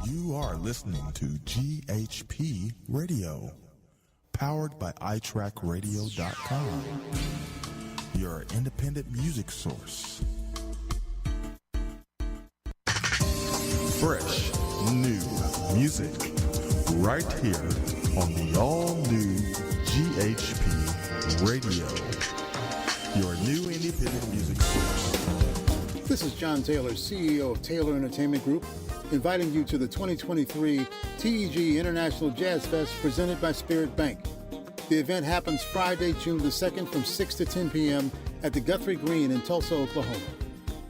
You are listening to GHP Radio, powered by iTrackRadio.com, your independent music source. Fresh, new music, right here on the all-new GHP Radio, your new independent music source. This is John Taylor, CEO of Taylor Entertainment Group, inviting you to the 2023 TEG International Jazz Fest presented by Spirit Bank. The event happens Friday, June the 2nd from 6 to 10 p.m. at the Guthrie Green in Tulsa, Oklahoma.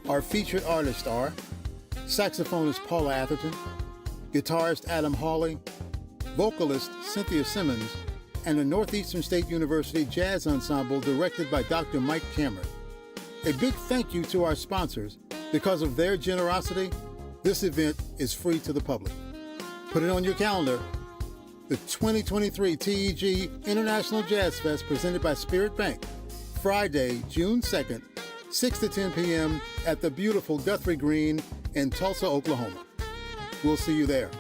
Our featured artists are saxophonist Paula Atherton, guitarist Adam Hawley, vocalist Cynthia Simmons, and the Northeastern State University Jazz Ensemble directed by Dr. Mike Cameron. A big thank you to our sponsors. Because of their generosity, this event is free to the public. Put it on your calendar. The 2023 TEG International Jazz Fest presented by Spirit Bank, Friday, June 2nd, 6 to 10 p.m. at the beautiful Guthrie Green in Tulsa, Oklahoma. We'll see you there.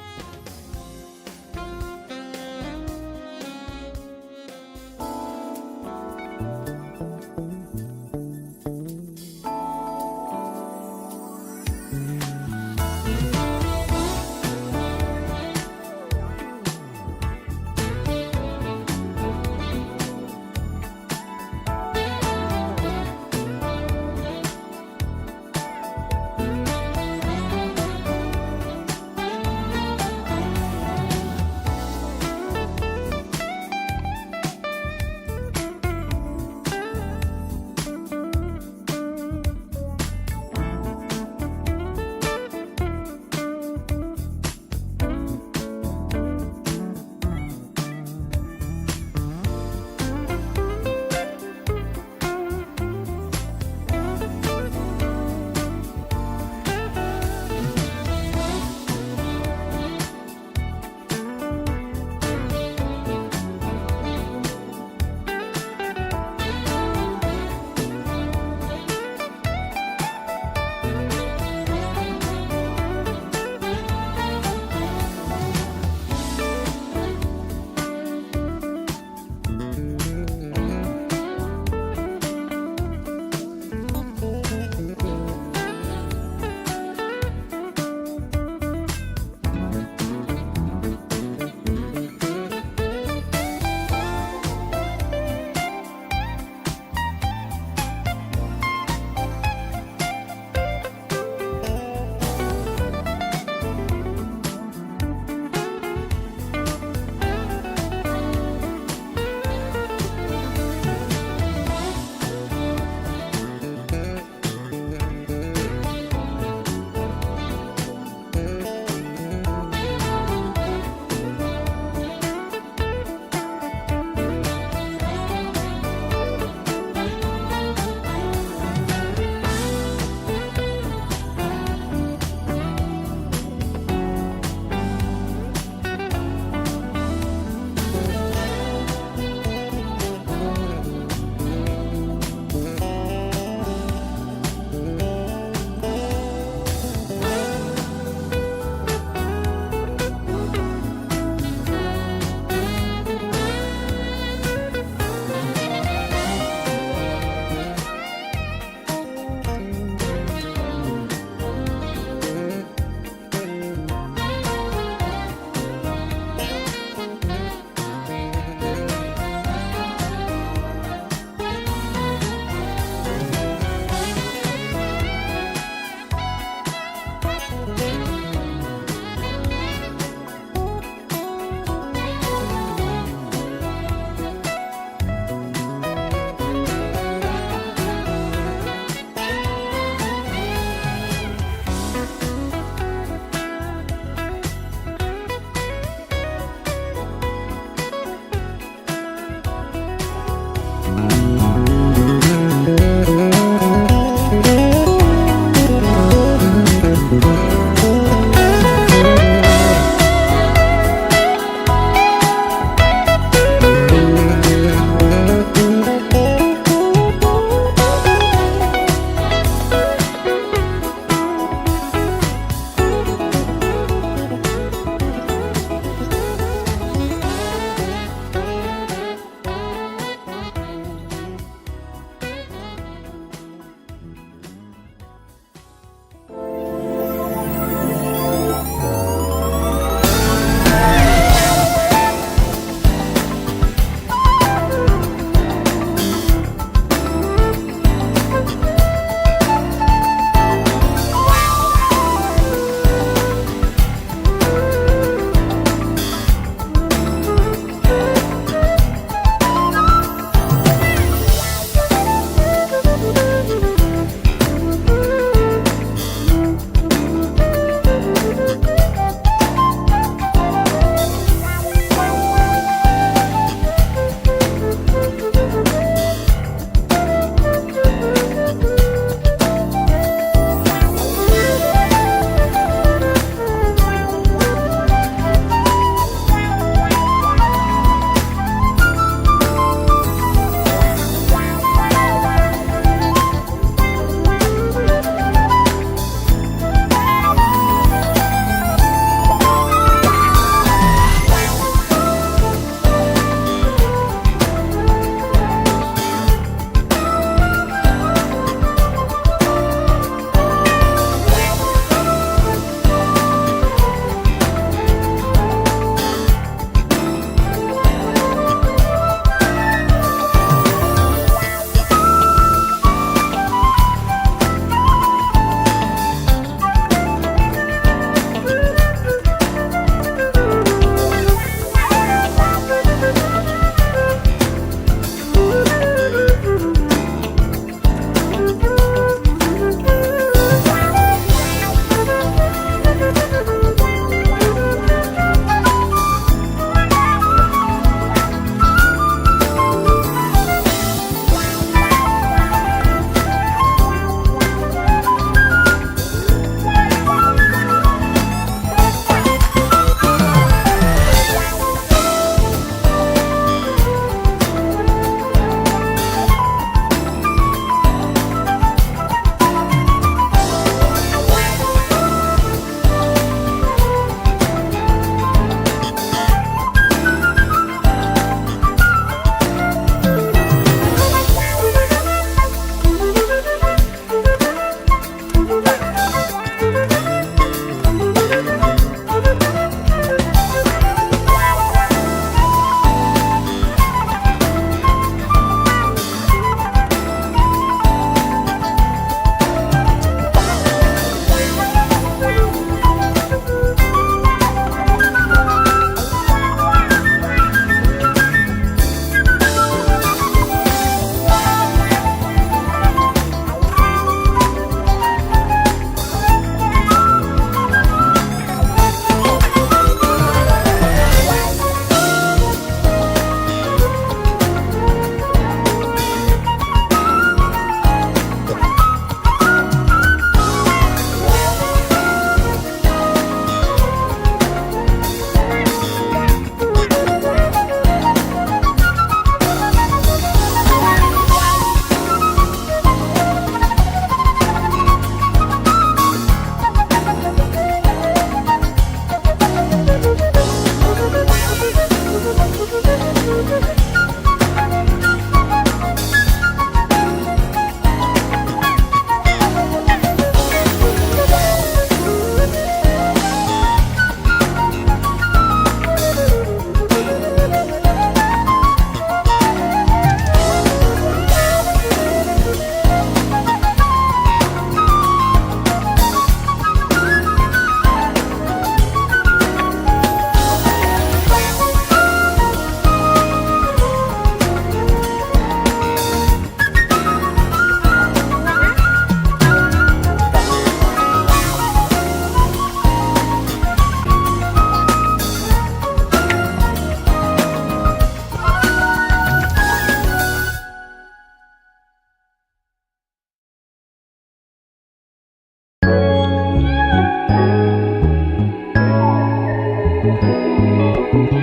I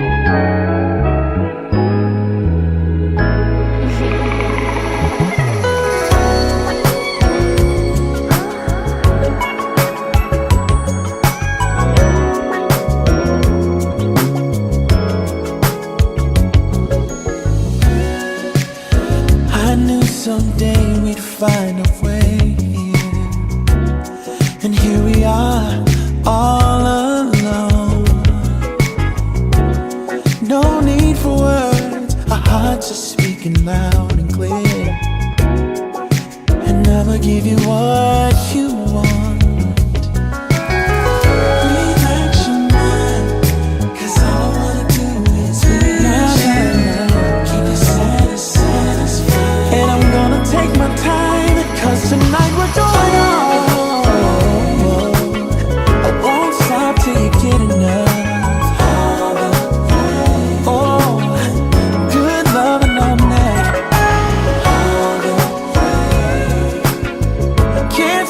knew someday we'd find a way, and here we are, all alone. No need for words, our hearts are speaking loud and clear, and I'ma give you what you want. Relax your mind, 'cause all I wanna do is please you. Keep you satisfied, and I'm gonna take my time, 'cause tonight we're going on. I won't stop till you get enough. Oh, good loving all night. Can't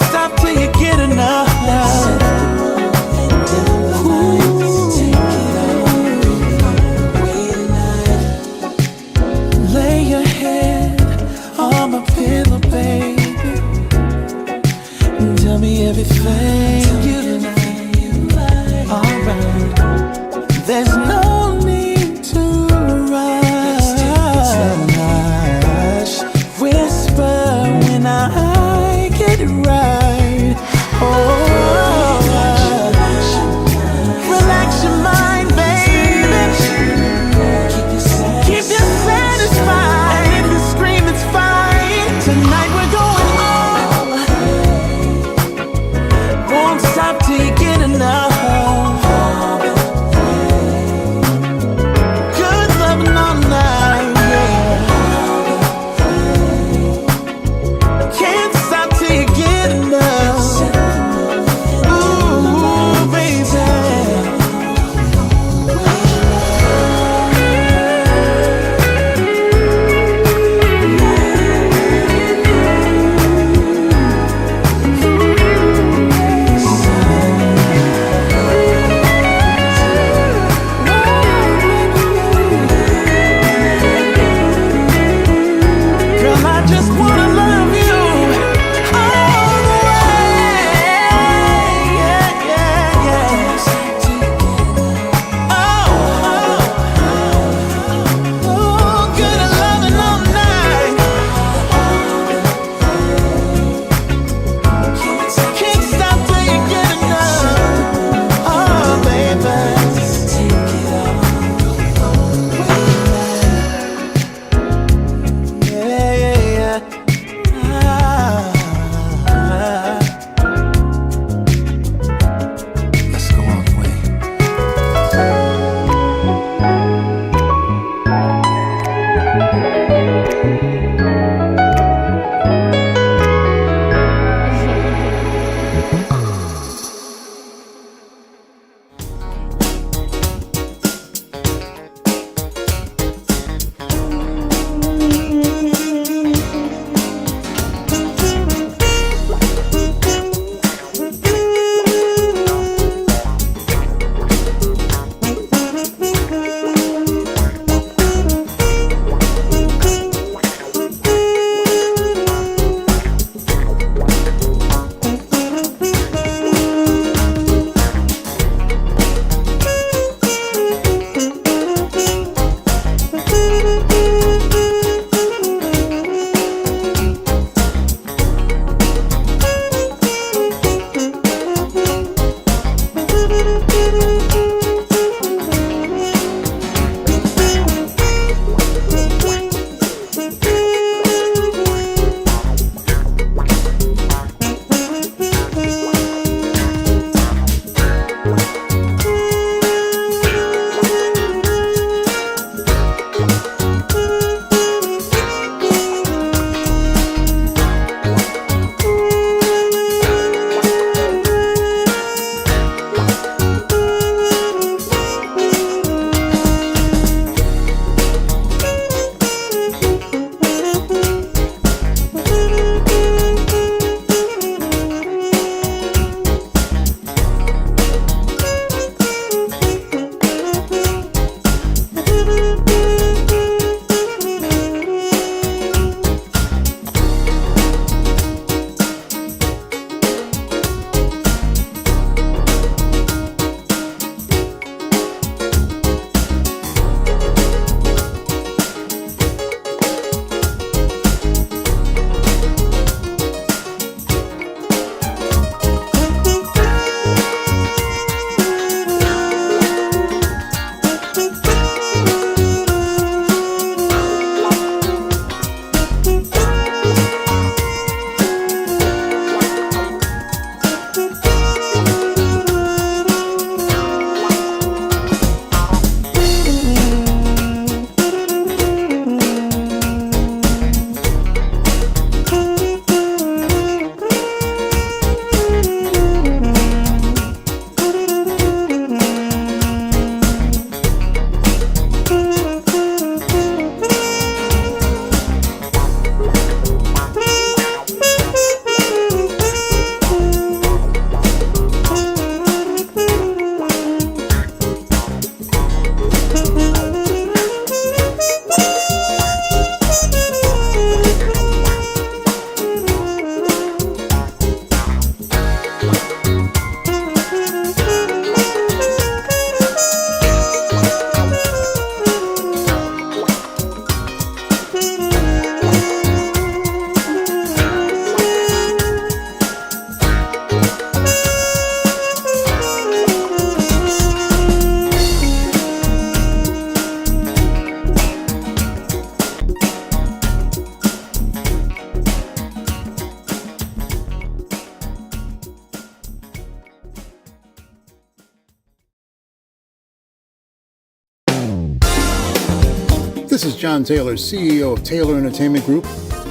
This is John Taylor, CEO of Taylor Entertainment Group,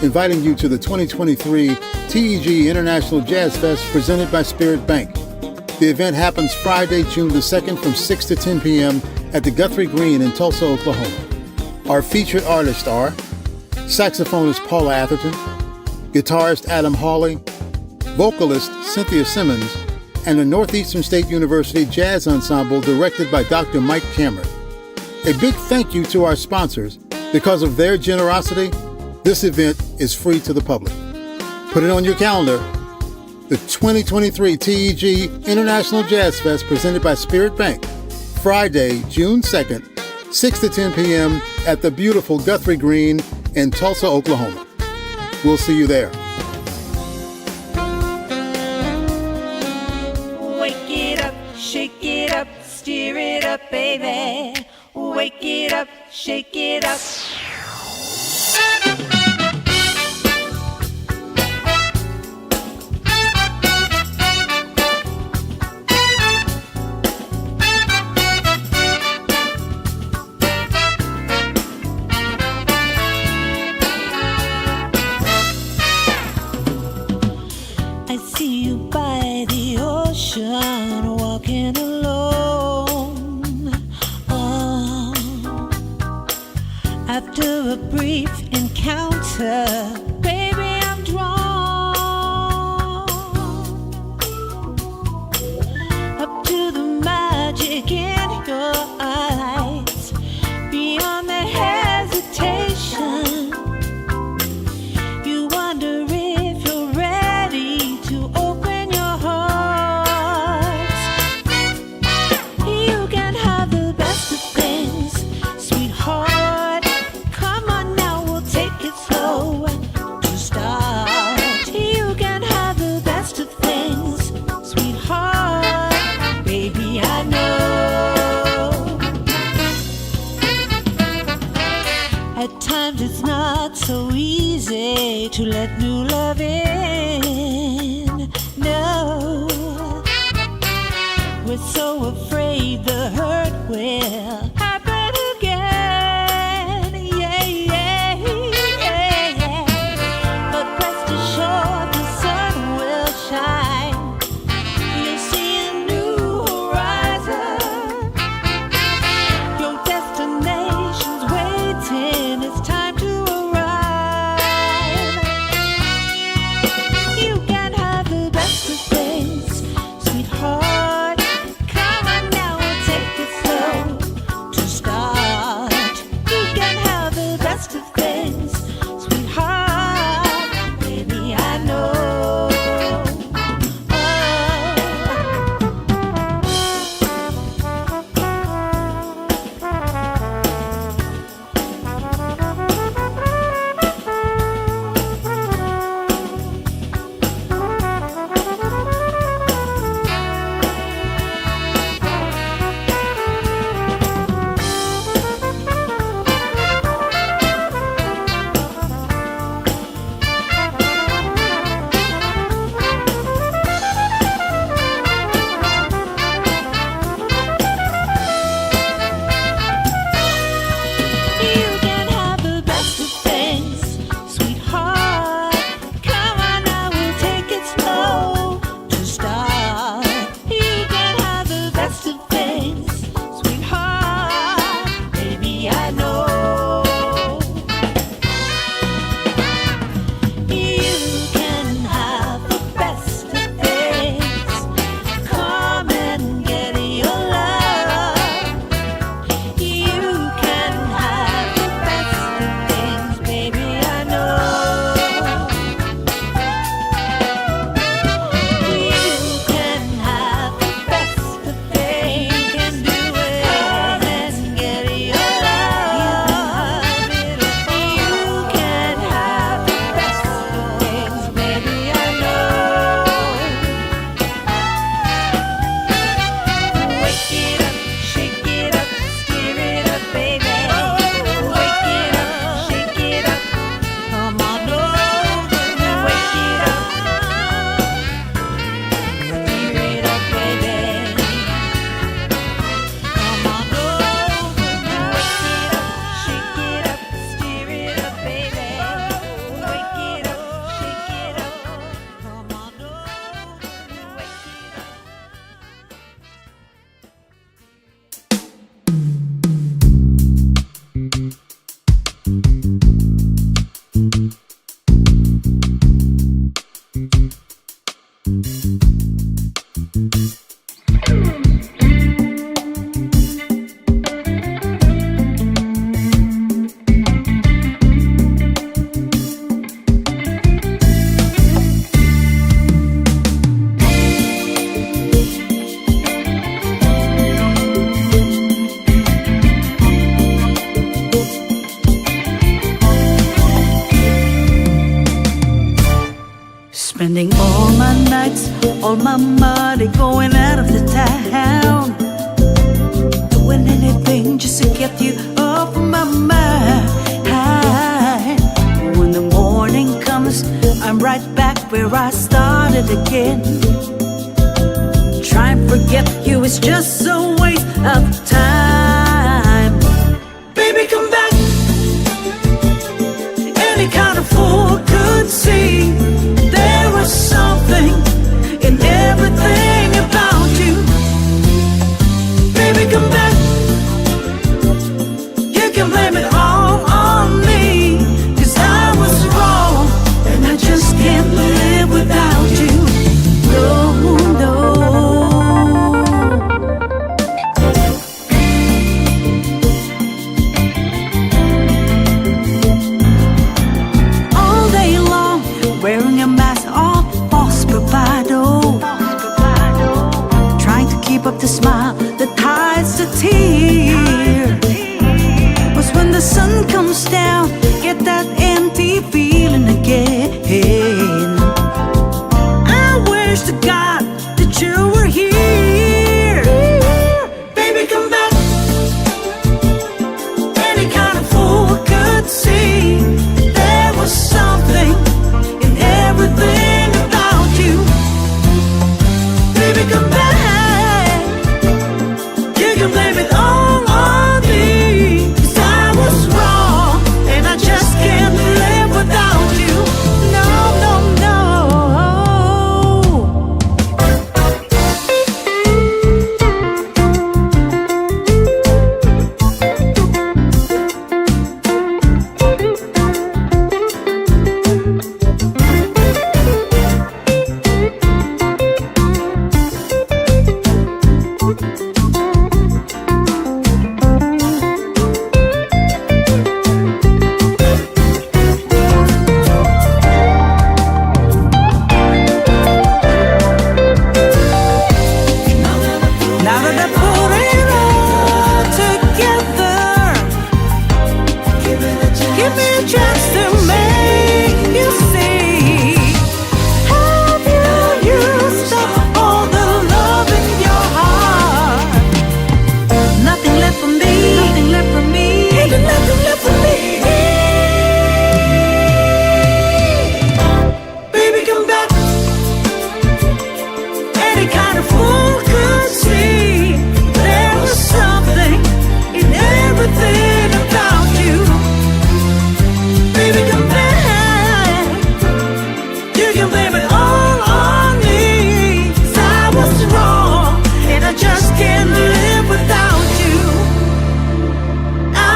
inviting you to the 2023 TEG International Jazz Fest presented by Spirit Bank. The event happens Friday, June the 2nd from 6 to 10 p.m. at the Guthrie Green in Tulsa, Oklahoma. Our featured artists are saxophonist Paula Atherton, guitarist Adam Hawley, vocalist Cynthia Simmons, and the Northeastern State University Jazz Ensemble directed by Dr. Mike Cameron. A big thank you to our sponsors. Because of their generosity, this event is free to the public. Put it on your calendar. The 2023 TEG International Jazz Fest presented by Spirit Bank, Friday, June 2nd, 6 to 10 p.m. at the beautiful Guthrie Green in Tulsa, Oklahoma. We'll see you there. Wake it up, shake it up, steer it up, baby. Wake it up, shake it up. I see you by the ocean, walking alone. Oh, after a brief encounter, baby, I'm drawn up to the magic in your eyes, beyond the hesitation. You wonder if you're ready to open your heart. You can have the best of things, sweetheart. Come on now, we'll take it slow to start. You can have the best of things, sweetheart. Baby, I know. At times it's not so easy to let new love in. No, we're so afraid the hurt will happen again. Yeah, yeah, yeah, yeah. But rest assured the sun will shine. You'll see a new horizon. Your destination's waiting. It's time to arrive. You can have the best of things, sweetheart. Come on now, we'll take it slow to Spending all my nights, all my money going out of the town, doing anything just to get you off my mind. When the morning comes, I'm right back where I started again. Try and forget you, it's just a waste of time. Baby, come back. Any kind of fool could see there was something in everything about you. Baby, come back. You can blame it all on me, 'cause I was wrong and I just can't live without you. No, no. All day long, wearing a mask of false bravado, trying to keep up the smile that hides the tear. But when the sun comes down, get that empty feeling again. I wish to God that you were here. Baby, come back. Any kind of fool could see there was something in everything about you. Baby, come back. You can blame it all on me, 'cause I was wrong and I just can't live without you. No, no, no. Now that I put it all together, give me a chance to make you see. Have you used up all the love in your heart? Nothing left for me, nothing left for me, nothing left for me. Baby, come back. Any kind of fool could see there was something in everything about you. Baby, come back. You can blame it all on me, 'cause I was wrong and I just can't live without you.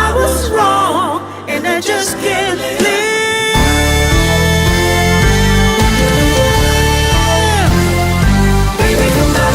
I was wrong and I just can't live. Baby, come back.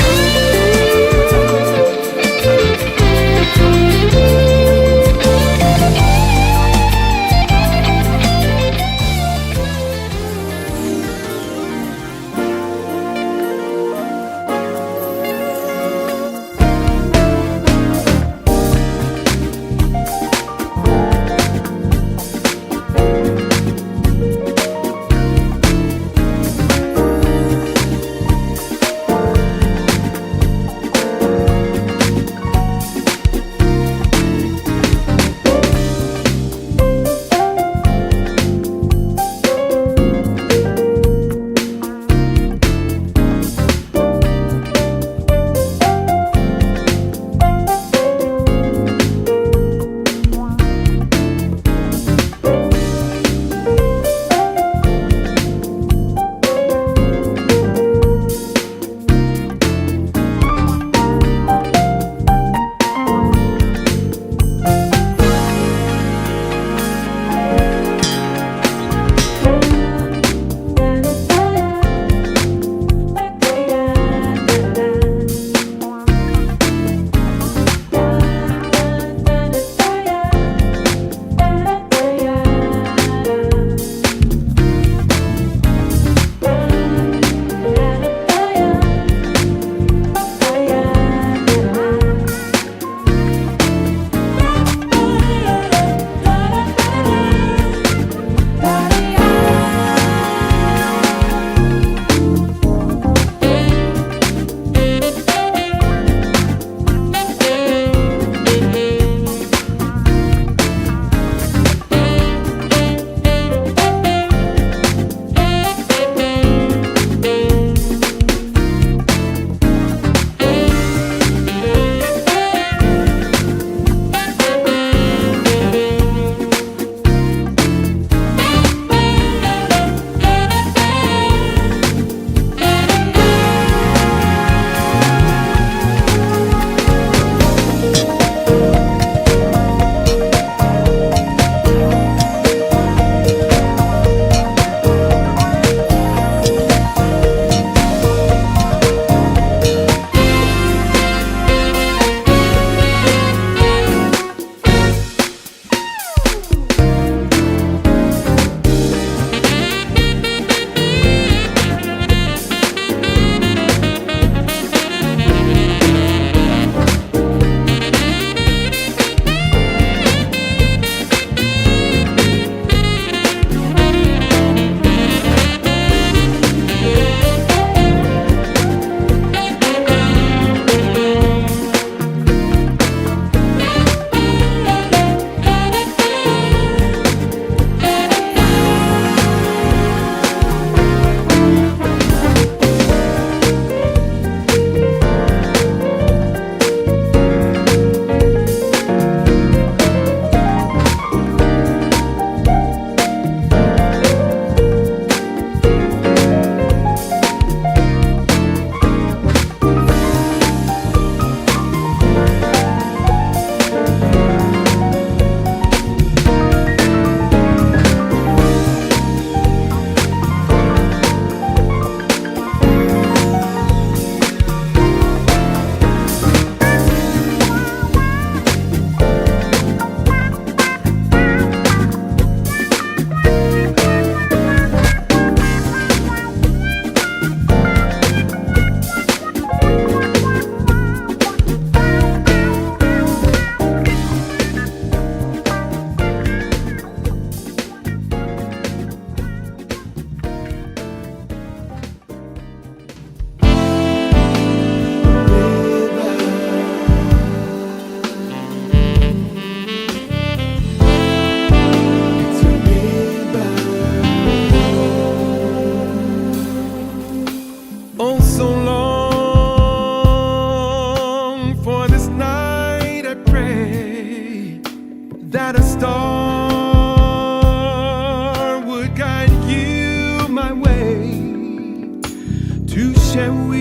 share with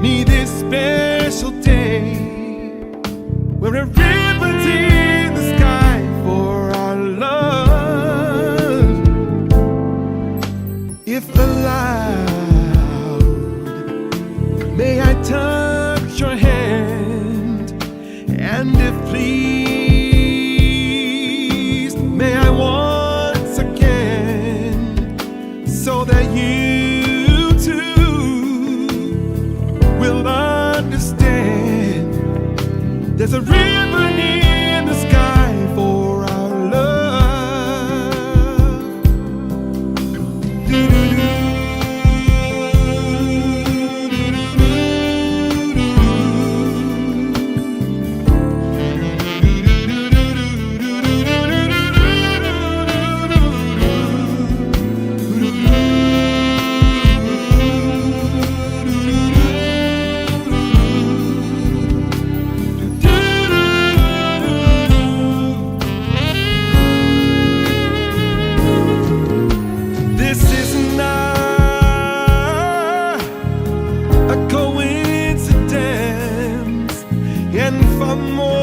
me this special day, where a ribbon's in the sky for our love. If allowed, may I touch your hand, and if pleased, may I once again, so that you too will understand. There's a ribbon in the sky for our love. Do-do-do. This is not a coincidence, and far more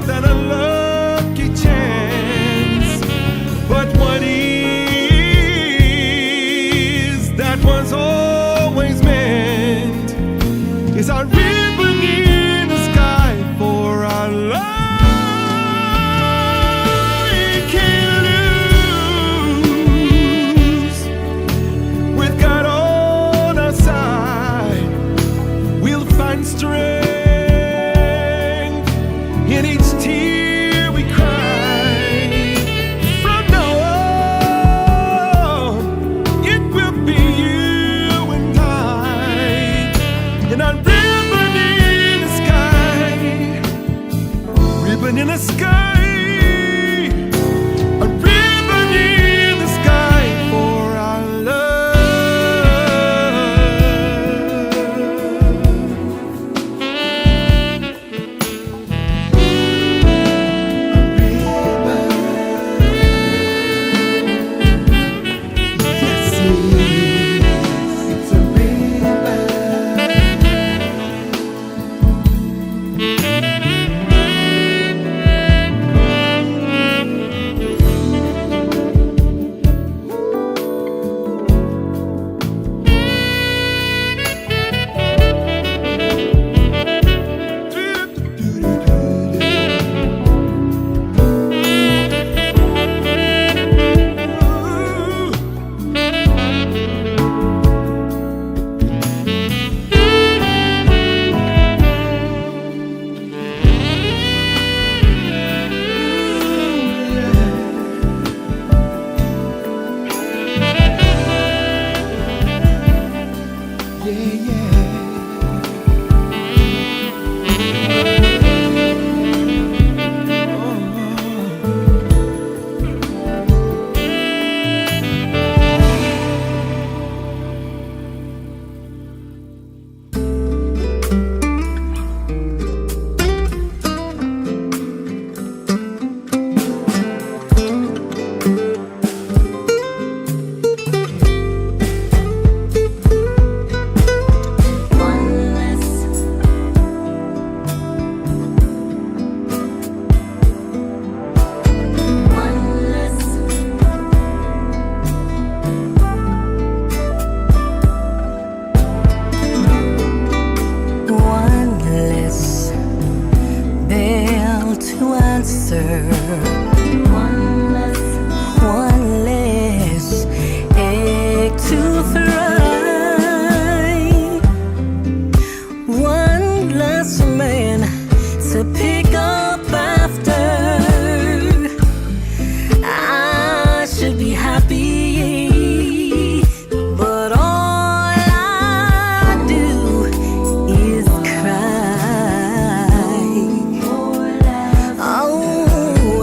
than a lucky chance. But what is that was always meant is our ribbon in the sky for our love. We can't lose. With God on our side, we'll find strength in each tear we cry. From now on, it will be you and I, and our ribbon in the sky, ribbon in the sky, a ribbon in the sky for our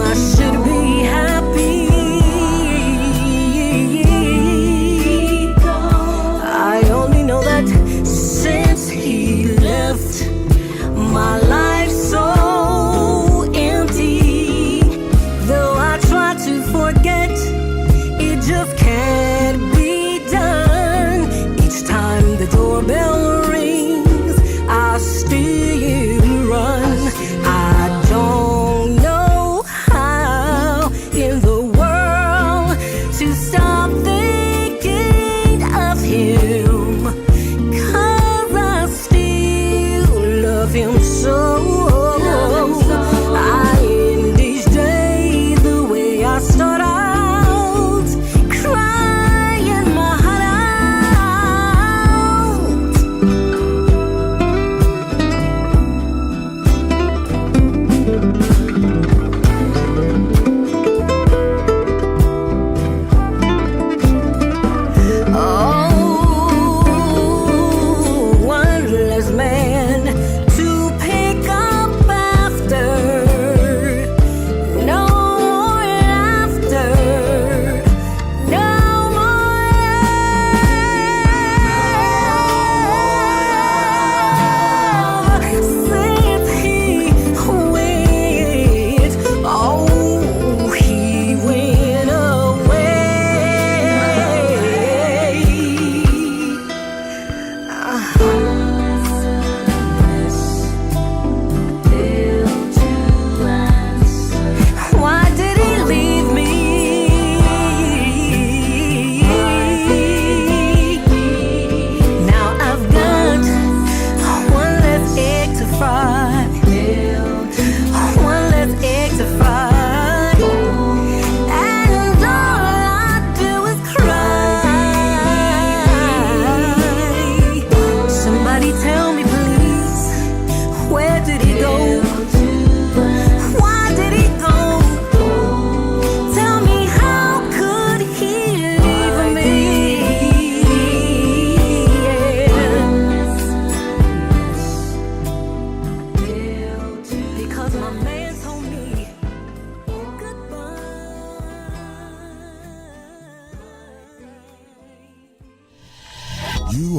I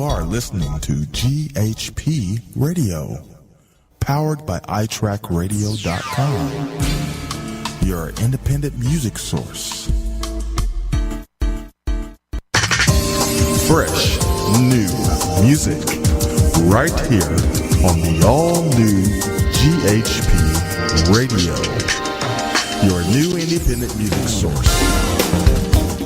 are listening to GHP Radio, powered by iTrackRadio.com, your independent music source. Fresh, new music, right here on the all-new GHP Radio, your new independent music source.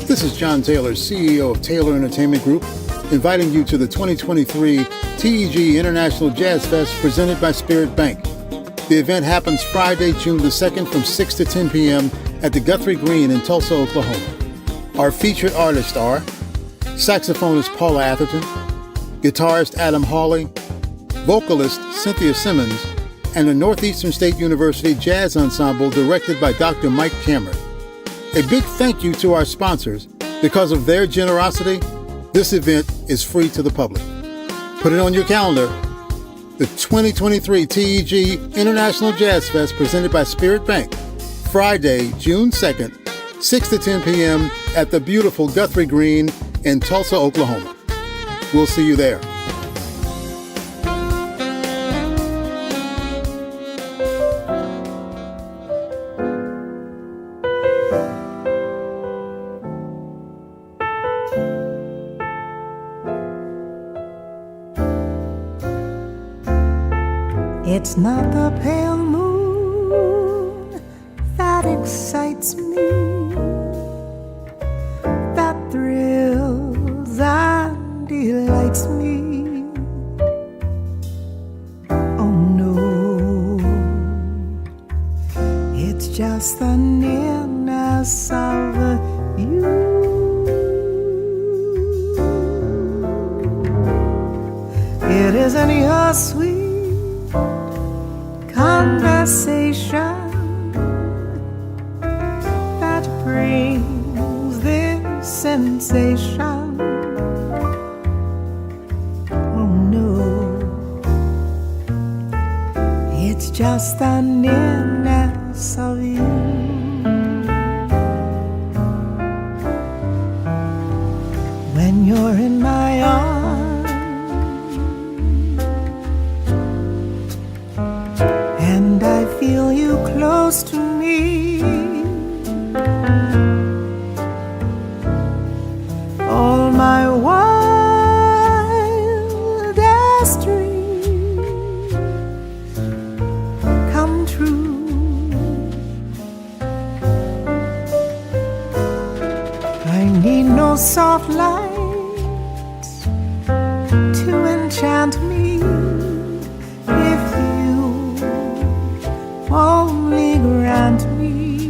This is John Taylor, CEO of Taylor Entertainment Group, inviting you to the 2023 TEG International Jazz Fest presented by Spirit Bank. The event happens Friday, June the 2nd from 6 to 10 p.m. at the Guthrie Green in Tulsa, Oklahoma. Our featured artists are saxophonist Paula Atherton, guitarist Adam Hawley, vocalist Cynthia Simmons, and the Northeastern State University Jazz Ensemble directed by Dr. Mike Cameron. A big thank you to our sponsors. Because of their generosity, this event is free to the public. Put it on your calendar. The 2023 TEG International Jazz Fest presented by Spirit Bank, Friday, June 2nd, 6 to 10 p.m. at the beautiful Guthrie Green in Tulsa, Oklahoma. We'll see you there. It's not the pale moon that excites me, that thrills and delights me. Oh no, it's just the nearness of you. It isn't your sweet conversation that brings this sensation. Oh no, it's just the nearness of you. When you're in my arms, and I feel you close to me, all my wildest dreams come true. I need no soft lights to enchant me. Only grant me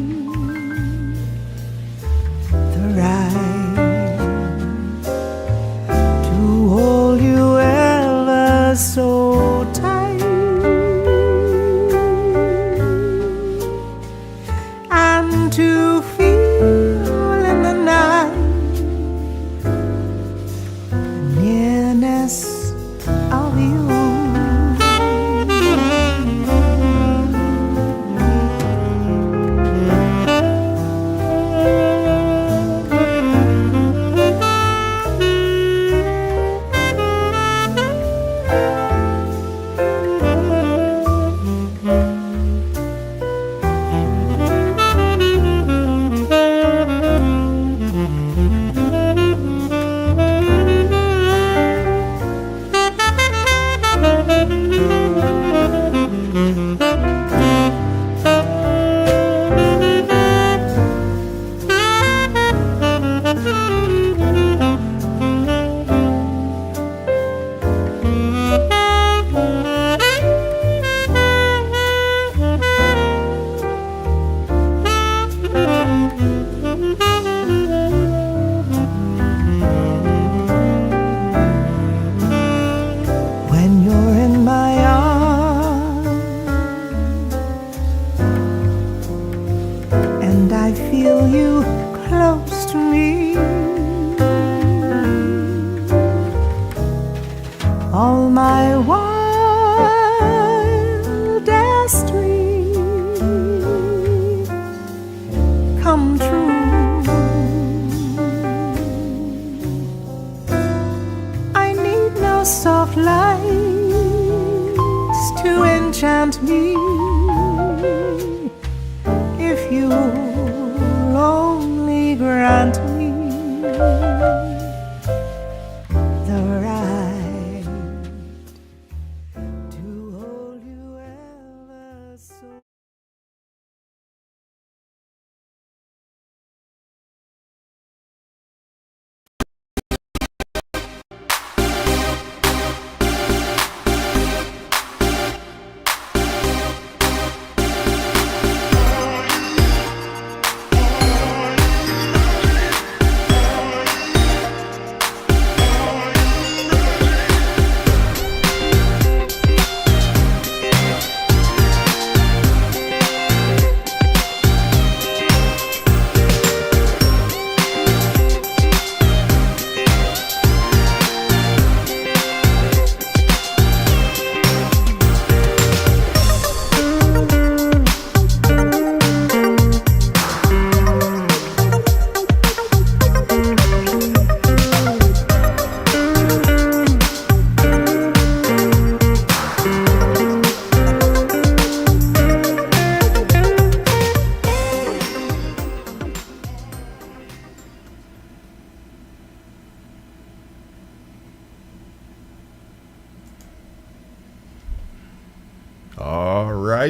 the right to hold you ever so tight and to feel in the night the nearness of you.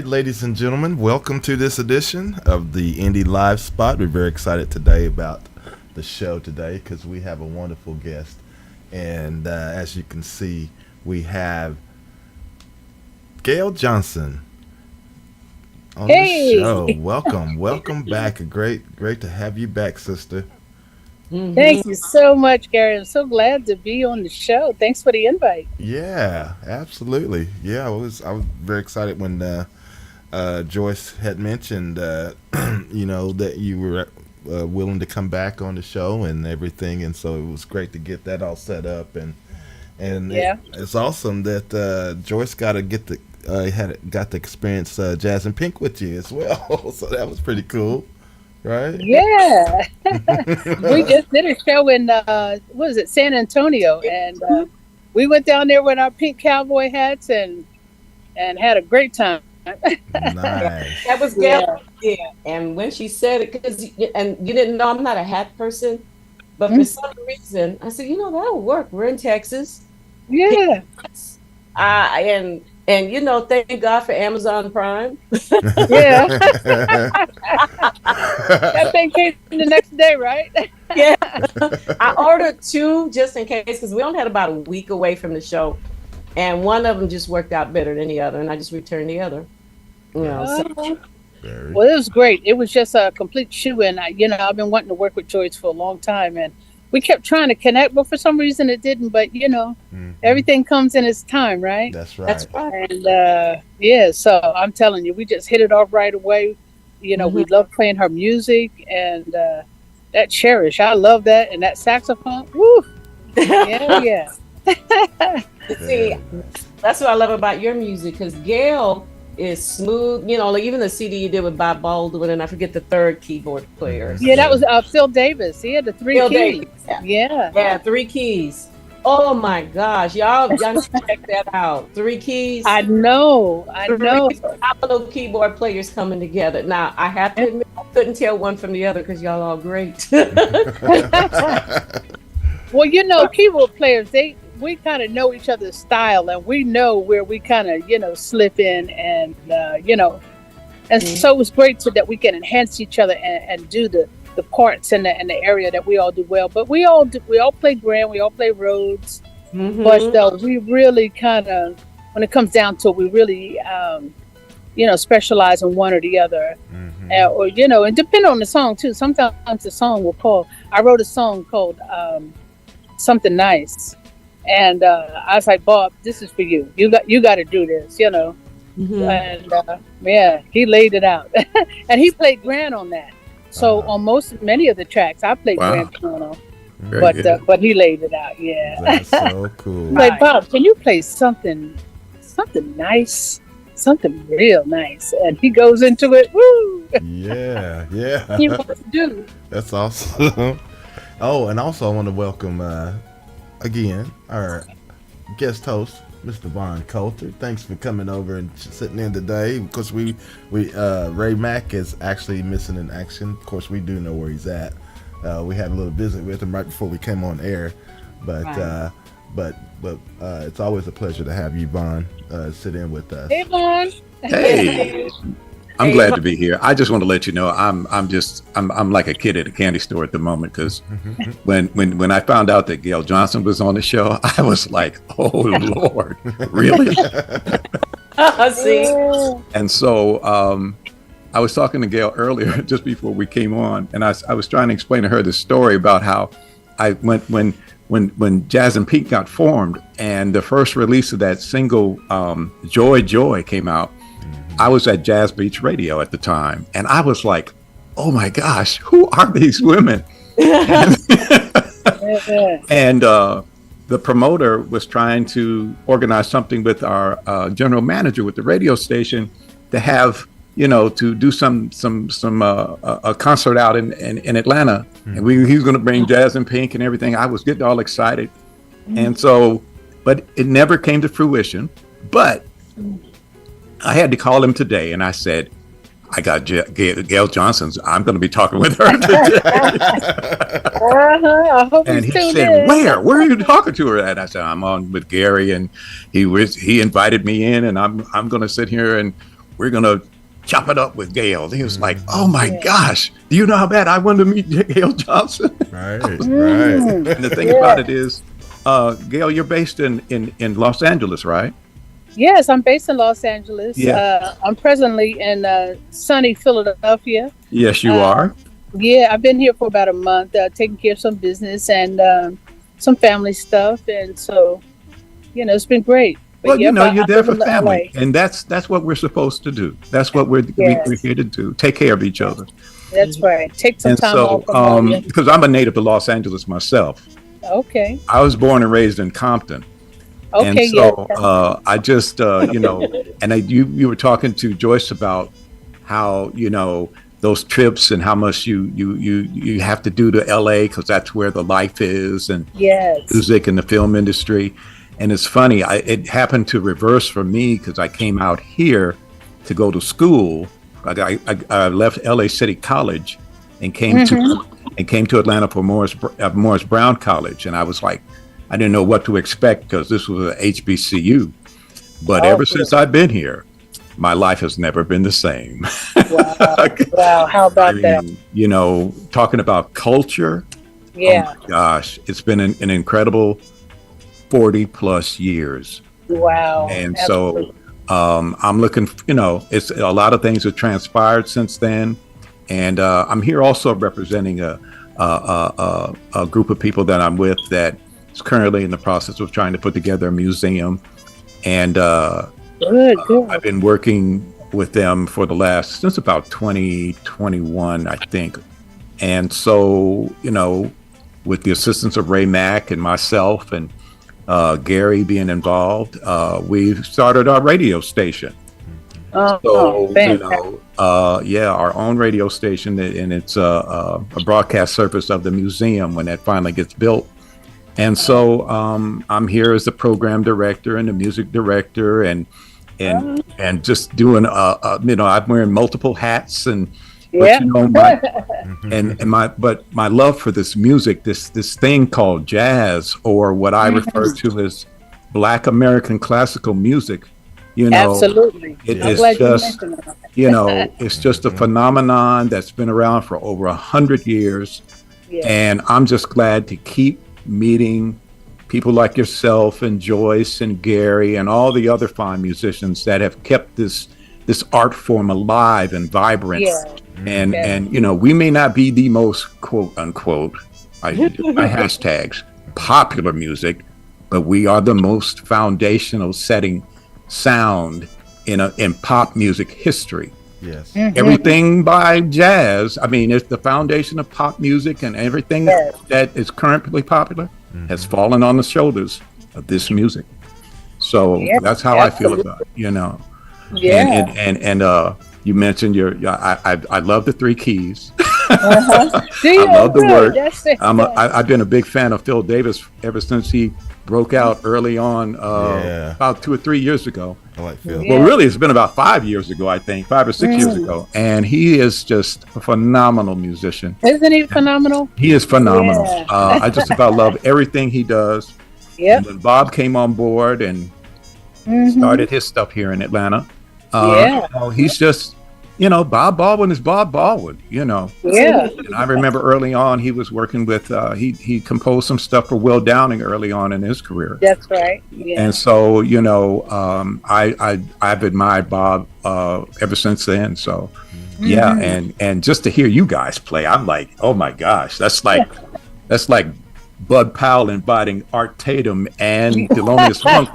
right, ladies and gentlemen, welcome to this edition of the Indie Live Spot. We're very excited today about the show today because we have a wonderful guest. And as you can see, we have Gail Jhonson on the show. Welcome back. Great to have you back, sister. Mm-hmm. Thank you so much, Gary. I'm so glad to be on the show. Thanks for the invite. Yeah, absolutely. Yeah, I was very excited when Joyce had mentioned, that you were willing to come back on the show and everything, and so it was great to get that all set up. And yeah, it's awesome that Joyce got to get got to experience Jazz and Pink with you as well. So that was pretty cool. Right? Yeah. We just did a show in San Antonio, and we went down there with our pink cowboy hats and had a great time. Nice. That was Gail. Yeah. And when she said it, and you didn't know I'm not a hat person, but for some reason I said, that'll work. We're in Texas. Yeah. And thank God for Amazon Prime. Yeah. That thing came the next day, right? Yeah. I ordered 2 just in case, because we only had about a week away from the show. And one of them just worked out better than the other, and I just returned the other. Well, it was great. It was just a complete shoe-in. I've been wanting to work with Joyce for a long time, and we kept trying to connect, but for some reason it didn't. But everything comes in its time, right? That's right. That's right. And so I'm telling you, we just hit it off right away. We love playing her music, and that Cherish, I love that, and that saxophone. Woo! Yeah. See, that's what I love about your music, because Gail is smooth. Like even the CD you did with Bob Baldwin, and I forget the third keyboard player. Yeah, that was Phil Davis. He had the 3 keys. Yeah, 3 keys. Oh my gosh, y'all need to check that out. 3 keys. I know. 3 phenomenal keyboard players coming together. Now I have to admit, I couldn't tell one from the other because y'all all great. Well, keyboard players, we kind of know each other's style, and we know where we kind of slip in, and and so it was great that we can enhance each other and do the parts in the area that we all do well. But we all play grand, we all play Rhodes, but we really kind of, when it comes down to it, we really specialize in one or the other, and depend on the song too. Sometimes the song will call. I wrote a song called Something Nice. And I was like, Bob, this is for you. You got to do this, And he laid it out, and he played grand on that. So on many of the tracks, I played grand piano, but he laid it out. Yeah, that's so cool. Like, Bob, can you play something nice, something real nice? And he goes into it. Woo! Yeah. He wants to do. That's awesome. Oh, and also I want to welcome. Again, our guest host, Mr. Vaughn Coulter. Thanks for coming over and sitting in today, because we Ray Mack is actually missing in action. Of course, we do know where he's at. We had a little visit with him right before we came on air, but it's always a pleasure to have you, Vaughn, sit in with us. Hey, Vaughn. Hey. I'm glad to be here. I just want to let you know I'm like a kid at a candy store at the moment, because when I found out that Gail Jhonson was on the show, I was like, oh Lord, really? See? And so I was talking to Gail earlier just before we came on, and I was trying to explain to her the story about how I went when Jazz and Pink got formed, and the first release of that single Joy came out. I was at Jazz Beach Radio at the time, and I was like, oh my gosh, who are these women? And the promoter was trying to organize something with our general manager with the radio station to have, to do a concert out in Atlanta. And he was going to bring Jazz and Pink and everything. I was getting all excited. And so, but it never came to fruition. But I had to call him today, and I said, I got Gail Jhonson's. I'm going to be talking with her today. I hope and he said, Where are you talking to her at? I said, I'm on with Gary, and he invited me in, and I'm going to sit here and we're gonna chop it up with Gail. He was like, oh my gosh, do you know how bad I wanted to meet Gail Jhonson? Right, right. And the thing about it is, Gail, you're based in Los Angeles, right? Yes, I'm based in Los Angeles. Yeah. I'm presently in sunny Philadelphia. Yes, you are. Yeah, I've been here for about a month, taking care of some business and some family stuff, and so it's been great. But Well, you're there for family, LA. and that's what we're supposed to do. That's what we're here to do. Take care of each other. That's right. Take some And time so, off from all your- because I'm a native of Los Angeles myself, Okay. I was born and raised in Compton. Okay. And so I just, and you were talking to Joyce about how, those trips and how much you have to do to LA because that's where the life is and music and the film industry. And it's funny, it happened to reverse for me because I came out here to go to school. I left LA City College and came to Atlanta for Morris Brown College. And I was like, I didn't know what to expect because this was an HBCU. But ever since I've been here, my life has never been the same. Wow. How about that? Talking about culture. Yeah. Oh my gosh, it's been an incredible 40 plus years. Wow. And absolutely. so I'm looking, it's a lot of things have transpired since then. And I'm here also representing a group of people that I'm with that is currently in the process of trying to put together a museum. And good. I've been working with them since about 2021, I think. And so, with the assistance of Ray Mack and myself and Gary being involved, we've started our radio station. Our own radio station, and it's a broadcast service of the museum when that finally gets built. And so I'm here as the program director and the music director, and just doing I'm wearing multiple hats but my love for this music, this thing called jazz, or what I refer to as Black American classical music, absolutely. It is just, it's just a phenomenon that's been around for over 100 years. Yeah. And I'm just glad to keep meeting people like yourself and Joyce and Gary and all the other fine musicians that have kept this art form alive and vibrant. Yeah. And we may not be the most quote unquote, I hashtags, popular music, but we are the most foundational setting sound in pop music history. Yes. Mm-hmm. Everything by jazz, it's the foundation of pop music, and everything that is currently popular has fallen on the shoulders of this music. So that's how I feel about it, Yeah. And you mentioned I love the three keys. I love the work. I've been a big fan of Phil Davis ever since he broke out early on, about 2 or 3 years ago. I like Phil. Well, really, it's been about 5 years ago, I think, 5 or 6 years ago. And he is just a phenomenal musician. Isn't he phenomenal? He is phenomenal. Yeah. I just about love everything he does. Yep. And when Bob came on board and started his stuff here in Atlanta, he's just, Bob Baldwin is Bob Baldwin, Yeah. And I remember early on he was working with, he composed some stuff for Will Downing early on in his career. That's right. Yeah. And so, I've admired Bob ever since then. So, and just to hear you guys play, I'm like, oh my gosh, that's like Bud Powell inviting Art Tatum and Thelonious Monk.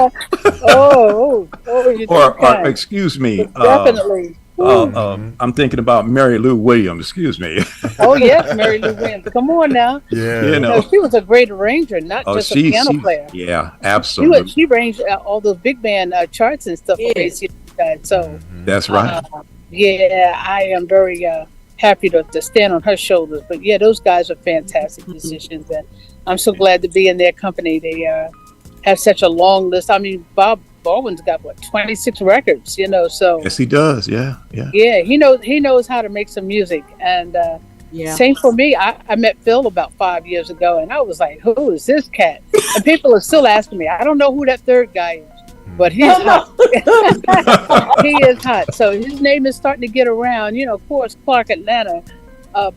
or excuse me. Definitely. I'm thinking about Mary Lou Williams. Excuse me. Oh yes, Mary Lou Williams. Come on now. Yeah. She was a great arranger, not just a piano player. Yeah, absolutely. She arranged all those big band charts and stuff. So that's right. I am very happy to stand on her shoulders. But those guys are fantastic musicians, and I'm so glad to be in their company. They have such a long list. Bob Baldwin's got 26 records, so yes he does. Yeah he knows how to make some music. And same for me. I met Phil about 5 years ago, and I was like, who is this cat? And people are still asking me. I don't know who that third guy is. but he's hot. He is hot. So his name is starting to get around. Of course, Clark Atlanta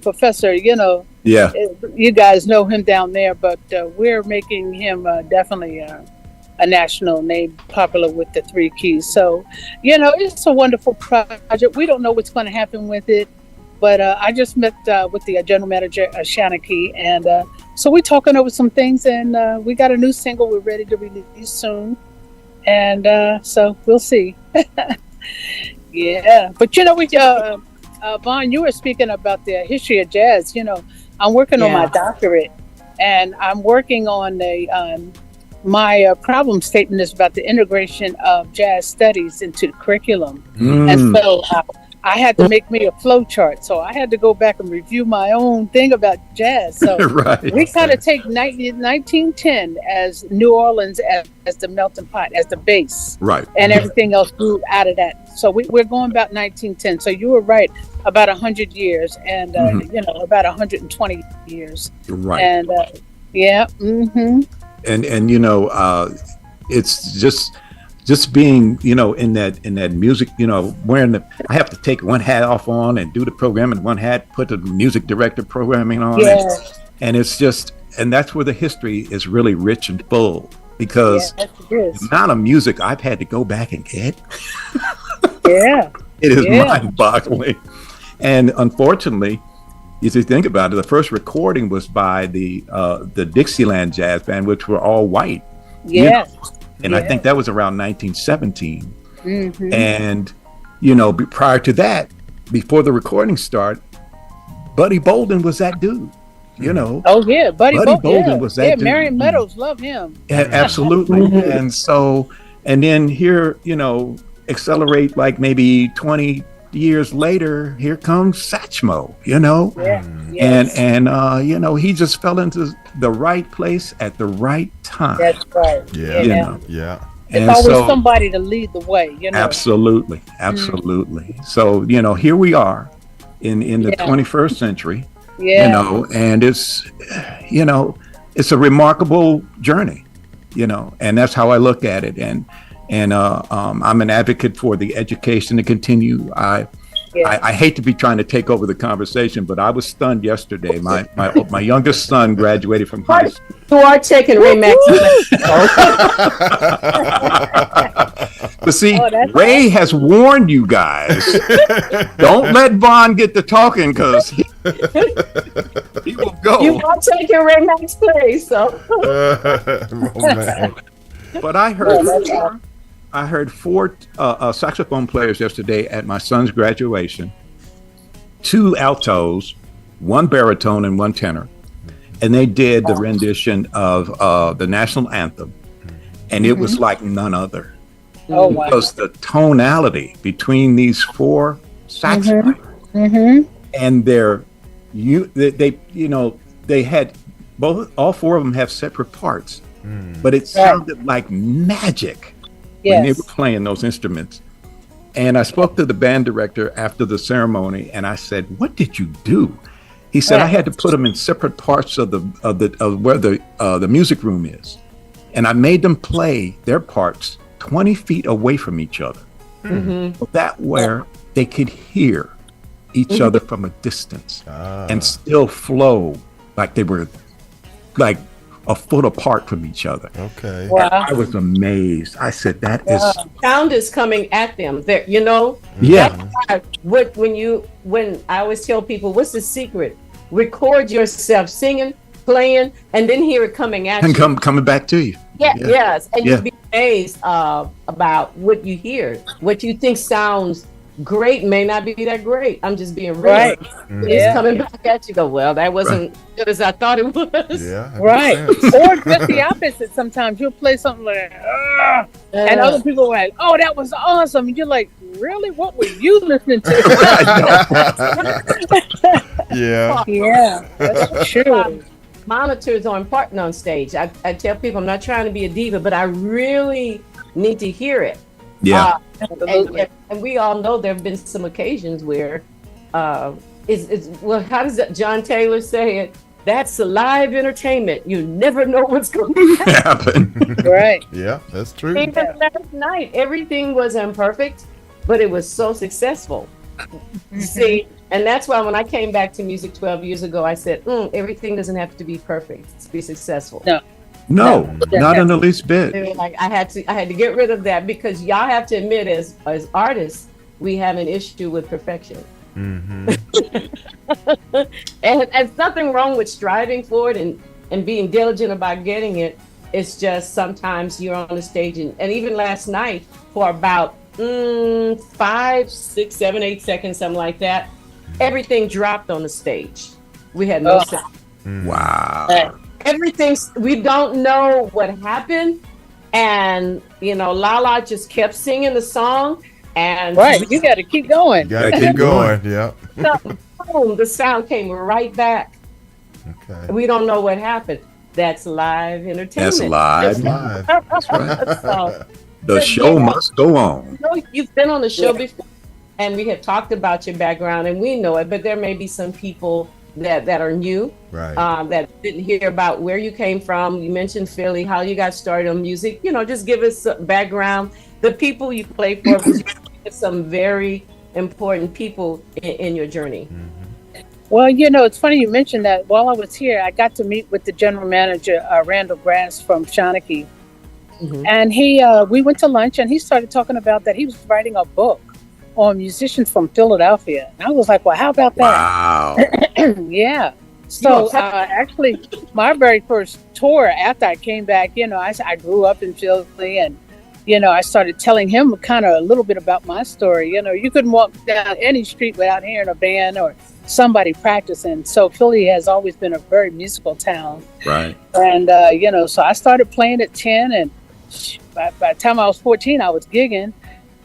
professor. Yeah. You guys know him down there, but we're making him definitely a national name, popular with the 3 Keys. So, it's a wonderful project. We don't know what's going to happen with it, but I just met with the general manager, Shanaki, and so we're talking over some things, and we got a new single we're ready to release soon, and so we'll see. Yeah, but Vaughn, you were speaking about the history of jazz. I'm working on my doctorate, and I'm working on my problem statement is about the integration of jazz studies into the curriculum. And so I had to make me a flow chart. So I had to go back and review my own thing about jazz. So we kind of take 1910 as New Orleans as the melting pot, as the base. Right. And everything else grew out of that. So we're going about 1910. So you were right, about 100 years and, about 120 years. Right. And yeah. Mm-hmm. And it's just being in that music, wearing I have to take one hat off on and do the program, and one hat put the music director programming on, and it's just, and that's where the history is really rich and full, because the amount of music I've had to go back and get, it is mind-boggling. And unfortunately, if you think about it, the first recording was by the Dixieland Jazz Band, which were all white. And I think that was around 1917. Mm-hmm. And, prior to that, before the recording started, Buddy Bolden was that dude, Oh, yeah. Buddy Bolden was that dude. Marion Meadows, love him. Yeah, absolutely. And so, and then here, accelerate like maybe 20 years later, here comes Satchmo, and he just fell into the right place at the right time. That's right. Yeah. It's always somebody to lead the way, Absolutely. So, here we are in the 21st century, and it's, it's a remarkable journey, and that's how I look at it. And I'm an advocate for the education to continue. I hate to be trying to take over the conversation, but I was stunned yesterday. My youngest son graduated from high school. You are taking Ray But see, Ray has warned you guys. Don't let Vaughn get to talking, because he will go. You are taking Ray Max's place, so. But I heard 4 saxophone players yesterday at my son's graduation, 2 altos, 1 baritone, and 1 tenor. And they did the rendition of the national anthem. And it was like none other. Oh, wow. Because the tonality between these 4 sax players and they had all 4 of them have separate parts, but it sounded like magic. When they were playing those instruments. And I spoke to the band director after the ceremony, and I said, "What did you do?" He said, "I had to put them in separate parts of where the music room is, and I made them play their parts 20 feet away from each other, so that where they could hear each other from a distance and still flow like they were like a foot apart from each other." Okay. Wow. I was amazed. I said, "That is sound is coming at them." There, Yeah. When I always tell people, what's the secret? Record yourself singing, playing, and then hear it coming at you. And coming back to you. Yes, and you'd be amazed about what you hear. What you think sounds great may not be that great. I'm just being real. Right. It's coming back at you. Go, well, that wasn't good as I thought it was. Yeah. Right. Or just the opposite. Sometimes you'll play something like, and other people are like, "Oh, that was awesome." And you're like, "Really? What were you listening to?" Yeah. That's true. Monitors are important on stage. I tell people I'm not trying to be a diva, but I really need to hear it. Yeah. And we all know there have been some occasions where how does John Taylor say it? That's live entertainment. You never know what's going to happen. Right. Yeah, that's true. Even last night, everything was imperfect, but it was so successful. See, and that's why when I came back to music 12 years ago, I said, everything doesn't have to be perfect to be successful. No, not in the least bit. I mean, like I had to get rid of that, because y'all have to admit, as artists, we have an issue with perfection. Mm-hmm. and nothing wrong with striving for it and being diligent about getting it. It's just sometimes you're on the stage, and even last night for about 5, 6, 7, 8 seconds, something like that, everything dropped on the stage. We had no sound. Wow. Everything, we don't know what happened, and Lala just kept singing the song, and you got to keep going. You got to keep going. Yeah. Boom, the sound came right back. Okay. We don't know what happened. That's live entertainment. That's live. That's right. So, the show must go on. You've been on the show before, and we have talked about your background, and we know it, but there may be some people that are new, right, that didn't hear about where you came from. You mentioned Philly, how you got started on music. Just give us some background. The people you play for, because you have some very important people in your journey. Mm-hmm. Well, it's funny you mentioned that. While I was here, I got to meet with the general manager, Randall Grass from Shawnee. Mm-hmm. And we went to lunch, and he started talking about that he was writing a book on musicians from Philadelphia. And I was like, well, how about that? Wow. Yeah. So actually, my very first tour after I came back, I grew up in Philly, and I started telling him kind of a little bit about my story. You couldn't walk down any street without hearing a band or somebody practicing. So Philly has always been a very musical town. Right. And, so I started playing at 10, and by the time I was 14, I was gigging.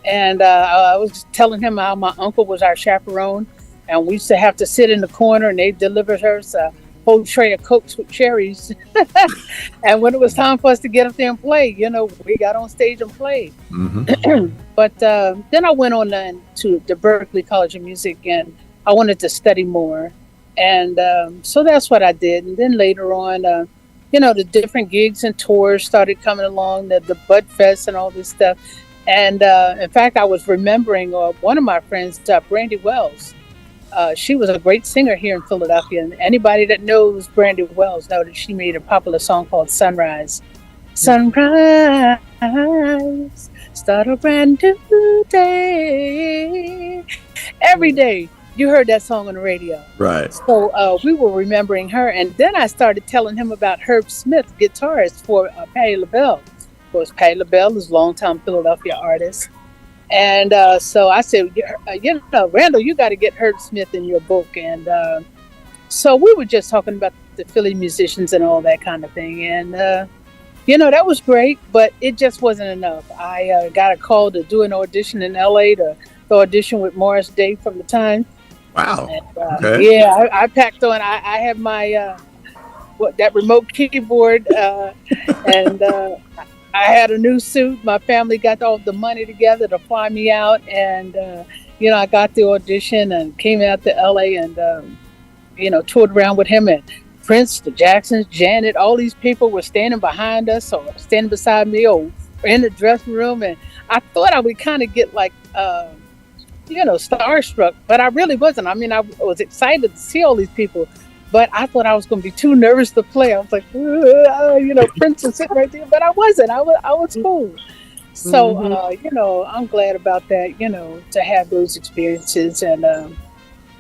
And I was telling him how my uncle was our chaperone, and we used to have to sit in the corner, and they delivered us a whole tray of Cokes with cherries. And when it was time for us to get up there and play, we got on stage and played. Mm-hmm. But then I went on to the Berklee College of Music, and I wanted to study more. And so that's what I did. And then later on, the different gigs and tours started coming along, the Bud Fest and all this stuff. And in fact, I was remembering one of my friends, Brandy Wells. She was a great singer here in Philadelphia. And anybody that knows Brandy Wells knows that she made a popular song called Sunrise. Sunrise, start a brand new day. Every day you heard that song on the radio. Right. So we were remembering her. And then I started telling him about Herb Smith, guitarist for Patti LaBelle. Of course, Patti LaBelle is a longtime Philadelphia artist. And so I said, Randall, you got to get Herb Smith in your book. And so we were just talking about the Philly musicians and all that kind of thing. And, that was great, but it just wasn't enough. I got a call to do an audition in L.A. to audition with Morris Day from the Times. Wow. And, okay. Yeah, I packed on. I have my that remote keyboard, and I had a new suit. My family got all the money together to fly me out, and I got the audition and came out to LA and toured around with him, and Prince, the Jacksons, Janet, all these people were standing behind us or standing beside me or in the dressing room, and I thought I would kind of get like starstruck, but I really wasn't. I mean, I was excited to see all these people, but I thought I was going to be too nervous to play. I was like, Prince is sitting right there, but I wasn't. I was cool. So, I'm glad about that, to have those experiences. And,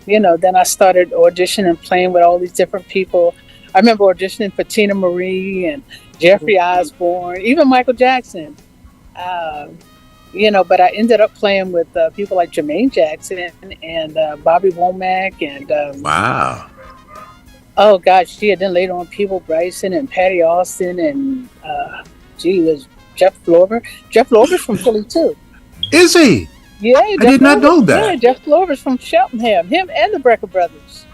then I started auditioning and playing with all these different people. I remember auditioning for Tina Marie and Jeffrey Osborne, even Michael Jackson. But I ended up playing with people like Jermaine Jackson and Bobby Womack and wow. Oh gosh, yeah. Then later on, people Bryson and Patty Austin and was Jeff Flover. Jeff Flover's from Philly too. Is he? Yeah, I did not know that. Yeah, Jeff Flover's from Cheltenham. Him and the Brecker Brothers.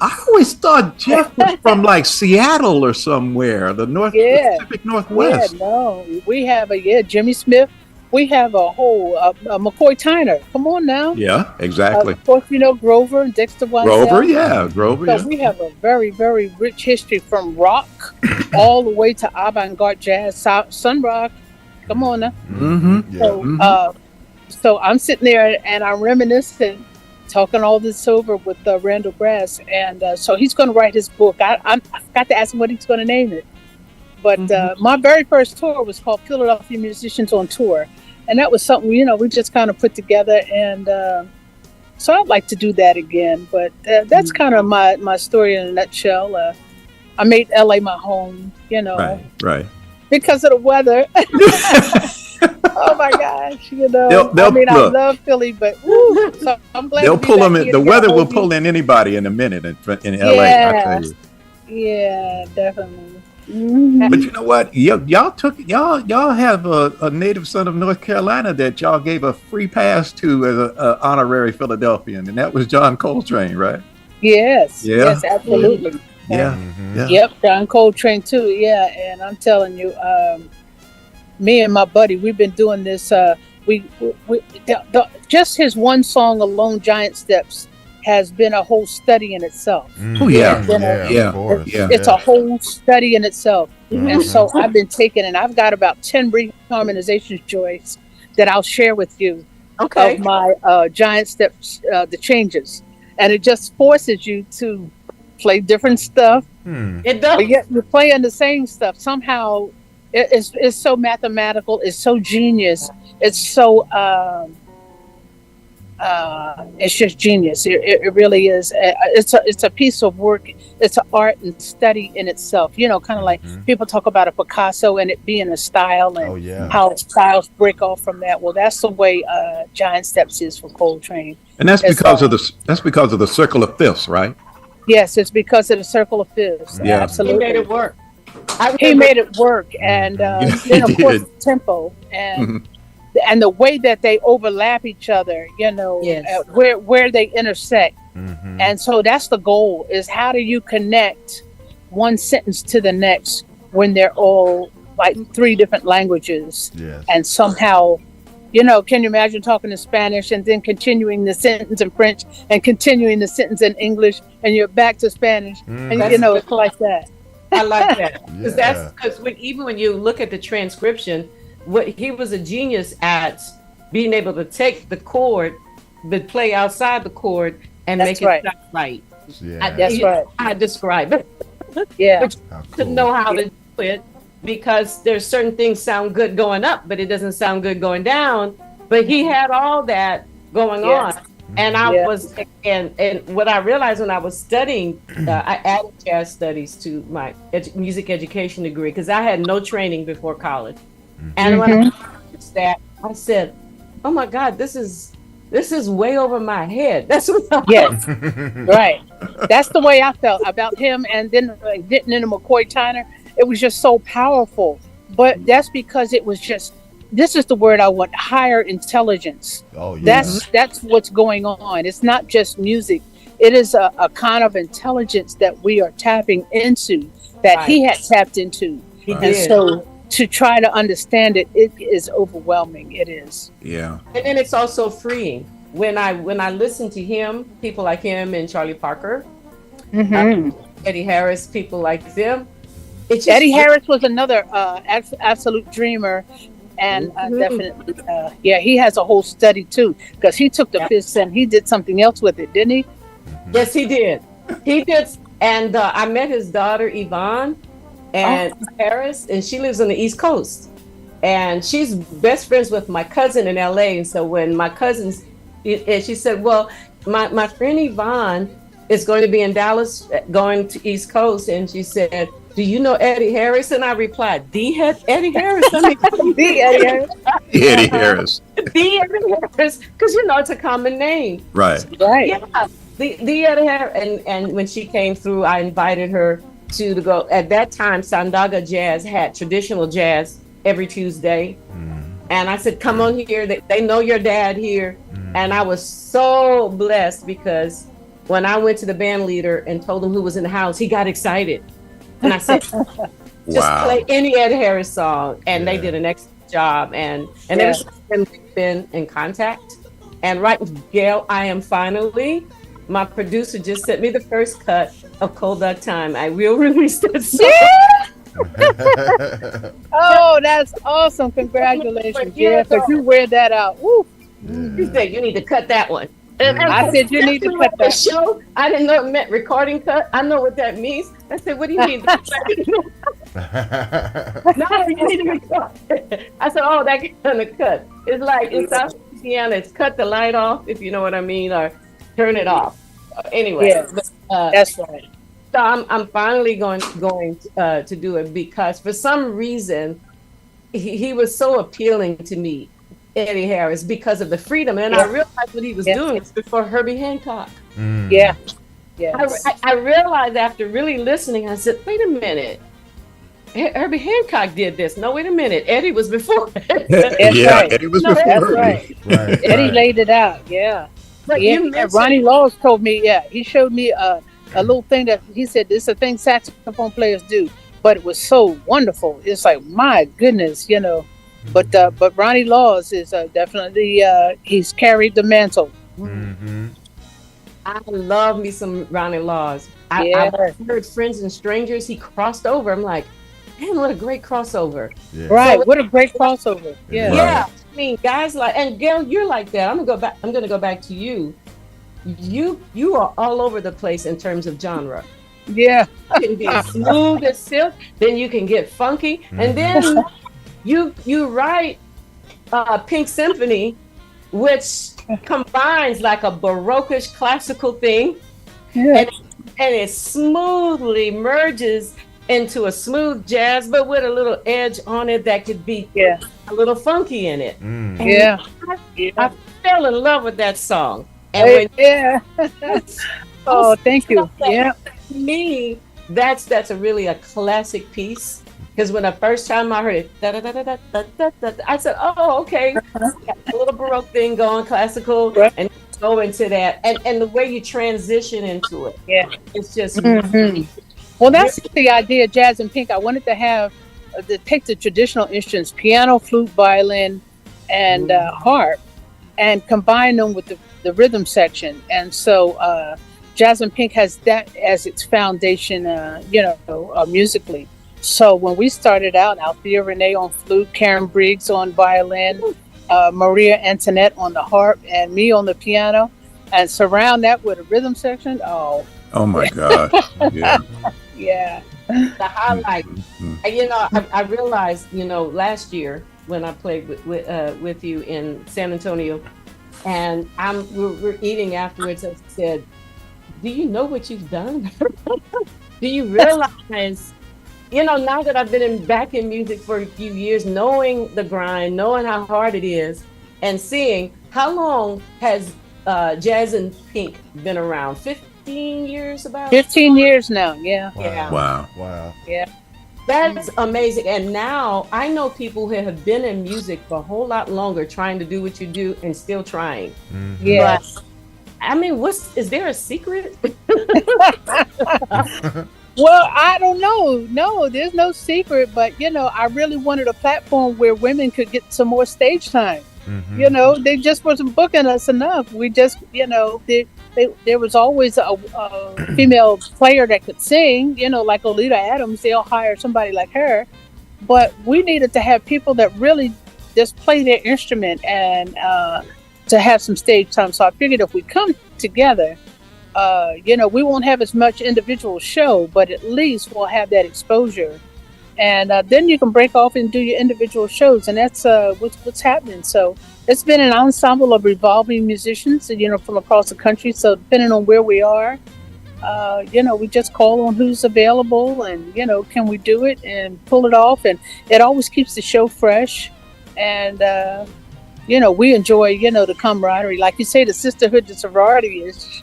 I always thought Jeff was from like Seattle or somewhere, the Pacific Northwest. Yeah, no, we have Jimmy Smith we have a whole McCoy Tyner. Come on now. Yeah, exactly. Of course, Grover and Dexter Wansell. Grover. So Yeah. we have a very, very rich history from rock all the way to avant-garde jazz, sun rock. Come on now. Mm-hmm. So, so I'm sitting there and I'm reminiscing, talking all this over with Randall Grass, and so he's going to write his book. I forgot to ask him what he's going to name it. But my very first tour was called Philadelphia Musicians on Tour. And that was something, we just kind of put together. And so I'd like to do that again. But that's kind of my story in a nutshell. I made LA my home, Right. because of the weather. Oh my gosh, I love Philly, but woo, so I'm glad they'll to be pull back them in. here The to get weather a will hold pull of in anybody in a minute in LA. Yeah. I tell you. Yeah, definitely. Mhm. But you know what? Y'all have a native son of North Carolina that y'all gave a free pass to as an honorary Philadelphian, and that was John Coltrane, right? Yes, Yeah. yes, absolutely. Yeah. Yeah. Yep, John Coltrane too. Yeah, and I'm telling you, me and my buddy, we've been doing this. Just his one song alone, "Giant Steps," has been a whole study in itself. Oh yeah. Of course. It's a whole study in itself. And so I've been taking, and I've got about 10 reharmonizations, Joyce, that I'll share with you of my Giant Steps, the changes. And it just forces you to play different stuff. It does. But yet you're playing the same stuff. Somehow it's so mathematical. It's so genius. It's so... it's just genius. It really is. It's a piece of work. It's an art and study in itself. Kind of like people talk about a Picasso and it being a style and how styles break off from that. Well, that's the way Giant Steps is for Coltrane. And that's because of the circle of fifths, right? Yes, it's because of the circle of fifths. Yeah. Absolutely. He made it work. He made it work, and then of course the tempo and the way that they overlap each other, where they intersect. And so that's the goal, is how do you connect one sentence to the next when they're all like three different languages? And somehow, can you imagine talking in Spanish and then continuing the sentence in French and continuing the sentence in English and you're back to Spanish and it's like that. I like that, because even when you look at the transcription, he was a genius at being able to take the chord, but play outside the chord and make it sound right. That's right. I describe it. Yeah. To know how to do it, because there's certain things sound good going up, but it doesn't sound good going down. But he had all that going on. And I was, and what I realized when I was studying, I added jazz studies to my music education degree because I had no training before college. And when I realized that, I said, "Oh my God, this is way over my head." That's what I was. Right. That's the way I felt about him. And then getting into McCoy Tyner, it was just so powerful. But that's because it was just, this is the word I want, higher intelligence. Oh, yeah. That's what's going on. It's not just music. It is a kind of intelligence that we are tapping into, that he had tapped into. And so to try to understand it, it is overwhelming. It is. Yeah. And then it's also freeing. When I listen to him, people like him and Charlie Parker, Eddie Harris, people like them. Eddie Harris was another absolute dreamer. And definitely, he has a whole study too, because he took the fifths and he did something else with it, didn't he? Yes, he did. He did. And I met his daughter, Yvonne, and Harris, and she lives on the East Coast. And she's best friends with my cousin in LA. And so when my cousins, and she said, "Well, my friend Yvonne is going to be in Dallas going to East Coast." And she said, "Do you know Eddie Harris?" And I replied, Eddie Harris. I mean, the Eddie Harris. Eddie Harris. The Eddie Harris, because it's a common name. Right. Right. Yeah. The Eddie Harris. And when she came through, I invited her to go. At that time, Sandaga Jazz had traditional jazz every Tuesday. And I said, "Come on here. They know your dad here." And I was so blessed because when I went to the band leader and told him who was in the house, he got excited. And I said, "Just play any Ed Harris song." And they did an excellent job, and ever since then we've been in contact. And right, Gail, I am finally. My producer just sent me the first cut of Cold Duck Time. I will release that song. Oh, that's awesome! Congratulations, yeah, because you wear that out. Woo. You said you need to cut that one. And I said you need to cut the that. show. I didn't know it meant recording cut. I know what that means. I said, "What do you mean?" No, you need to record. I said, "Oh, that kind of cut." It's like in South Louisiana, it's cut the light off, if you know what I mean, or turn it off. Anyway, yeah, that's right. So I'm finally going to do it because for some reason he was so appealing to me, Eddie Harris, because of the freedom, and I realized what he was doing was before Herbie Hancock. Yeah, I realized after really listening, I said, "Wait a minute, Herbie Hancock did this. No, wait a minute, Eddie was before." Eddie was before Herbie. Right. Eddie laid it out. Yeah. But Ronnie Laws told me. Yeah, he showed me a little thing that he said. This is a thing saxophone players do, but it was so wonderful. It's like, my goodness, you know. But Ronnie Laws is definitely he's carried the mantle. I love me some Ronnie Laws. I heard Friends and Strangers. He crossed over. I'm like, man, what a great crossover! Yeah. Right, what a great crossover! Yeah, yeah. I mean, guys like, and Gail, you're like that. I'm gonna go back to you. You are all over the place in terms of genre. Yeah, you can be smooth as silk, then you can get funky, and then you write Pink Symphony, which combines like a baroqueish classical thing, and it smoothly merges into a smooth jazz, but with a little edge on it that could be a little funky in it. I fell in love with that song. And oh, thank you. Yeah, to me, that's a really a classic piece. Because when the first time I heard it, I said, "Oh, okay, got a little baroque thing going, classical, and go into that, and the way you transition into it, it's just." Well, that's the idea, Jazz and Pink. I wanted to have to take the traditional instruments, piano, flute, violin, and harp, and combine them with the rhythm section. And so Jazz and Pink has that as its foundation, musically. So when we started out, Althea Renee on flute, Karen Briggs on violin, Maria Antoinette on the harp, and me on the piano, and surround that with a rhythm section. Oh my God. Yeah. The highlight. I realized, last year when I played with you in San Antonio, and we're eating afterwards. I said, "Do you know what you've done? Do you realize?" Now that I've been back in music for a few years, knowing the grind, knowing how hard it is, and seeing how long has Jazz and Pink been around? 15 years about? 15 years now, yeah. Wow. Yeah. That's amazing. And now I know people who have been in music for a whole lot longer trying to do what you do and still trying. Yes. But, I mean, is there a secret? Well, I don't know. No, there's no secret. But, I really wanted a platform where women could get some more stage time. They just wasn't booking us enough. We just, there was always a female player that could sing, like Oleta Adams. They'll hire somebody like her. But we needed to have people that really just play their instrument and to have some stage time. So I figured if we come together, we won't have as much individual show, but at least we'll have that exposure. And then you can break off and do your individual shows. And that's what's happening. So it's been an ensemble of revolving musicians, from across the country. So depending on where we are, we just call on who's available and, can we do it and pull it off. And it always keeps the show fresh. And, we enjoy, the camaraderie. Like you say, the sisterhood, the sorority is...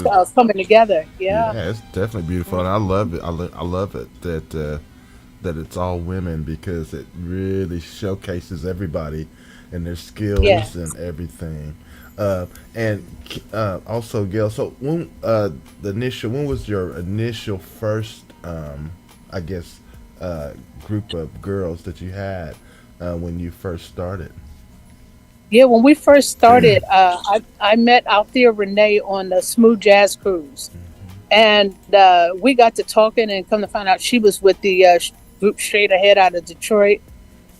us coming together. Yeah, it's definitely beautiful, and I love it. I love it that it's all women, because it really showcases everybody and their skills and everything. And also, Gail. So when when was your initial first, group of girls that you had when you first started? Yeah, when we first started, I met Althea Renee on the Smooth Jazz Cruise, and we got to talking, and come to find out she was with the group Straight Ahead out of Detroit.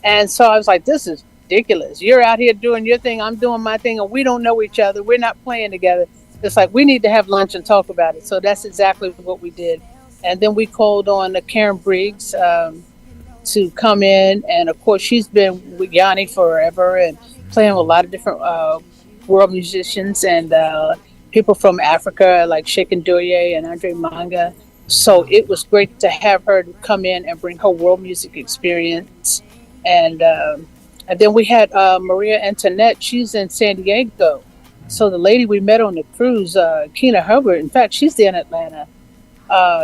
And so I was like, this is ridiculous. You're out here doing your thing, I'm doing my thing, and we don't know each other. We're not playing together. It's like, we need to have lunch and talk about it. So that's exactly what we did. And then we called on Karen Briggs to come in. And of course, she's been with Yanni forever and playing with a lot of different world musicians and people from Africa, like Sheikh Ndoye and Andre Manga. So it was great to have her to come in and bring her world music experience. And then we had Maria Antoinette. She's in San Diego. So the lady we met on the cruise, Keena Hubbard, in fact, she's there in Atlanta.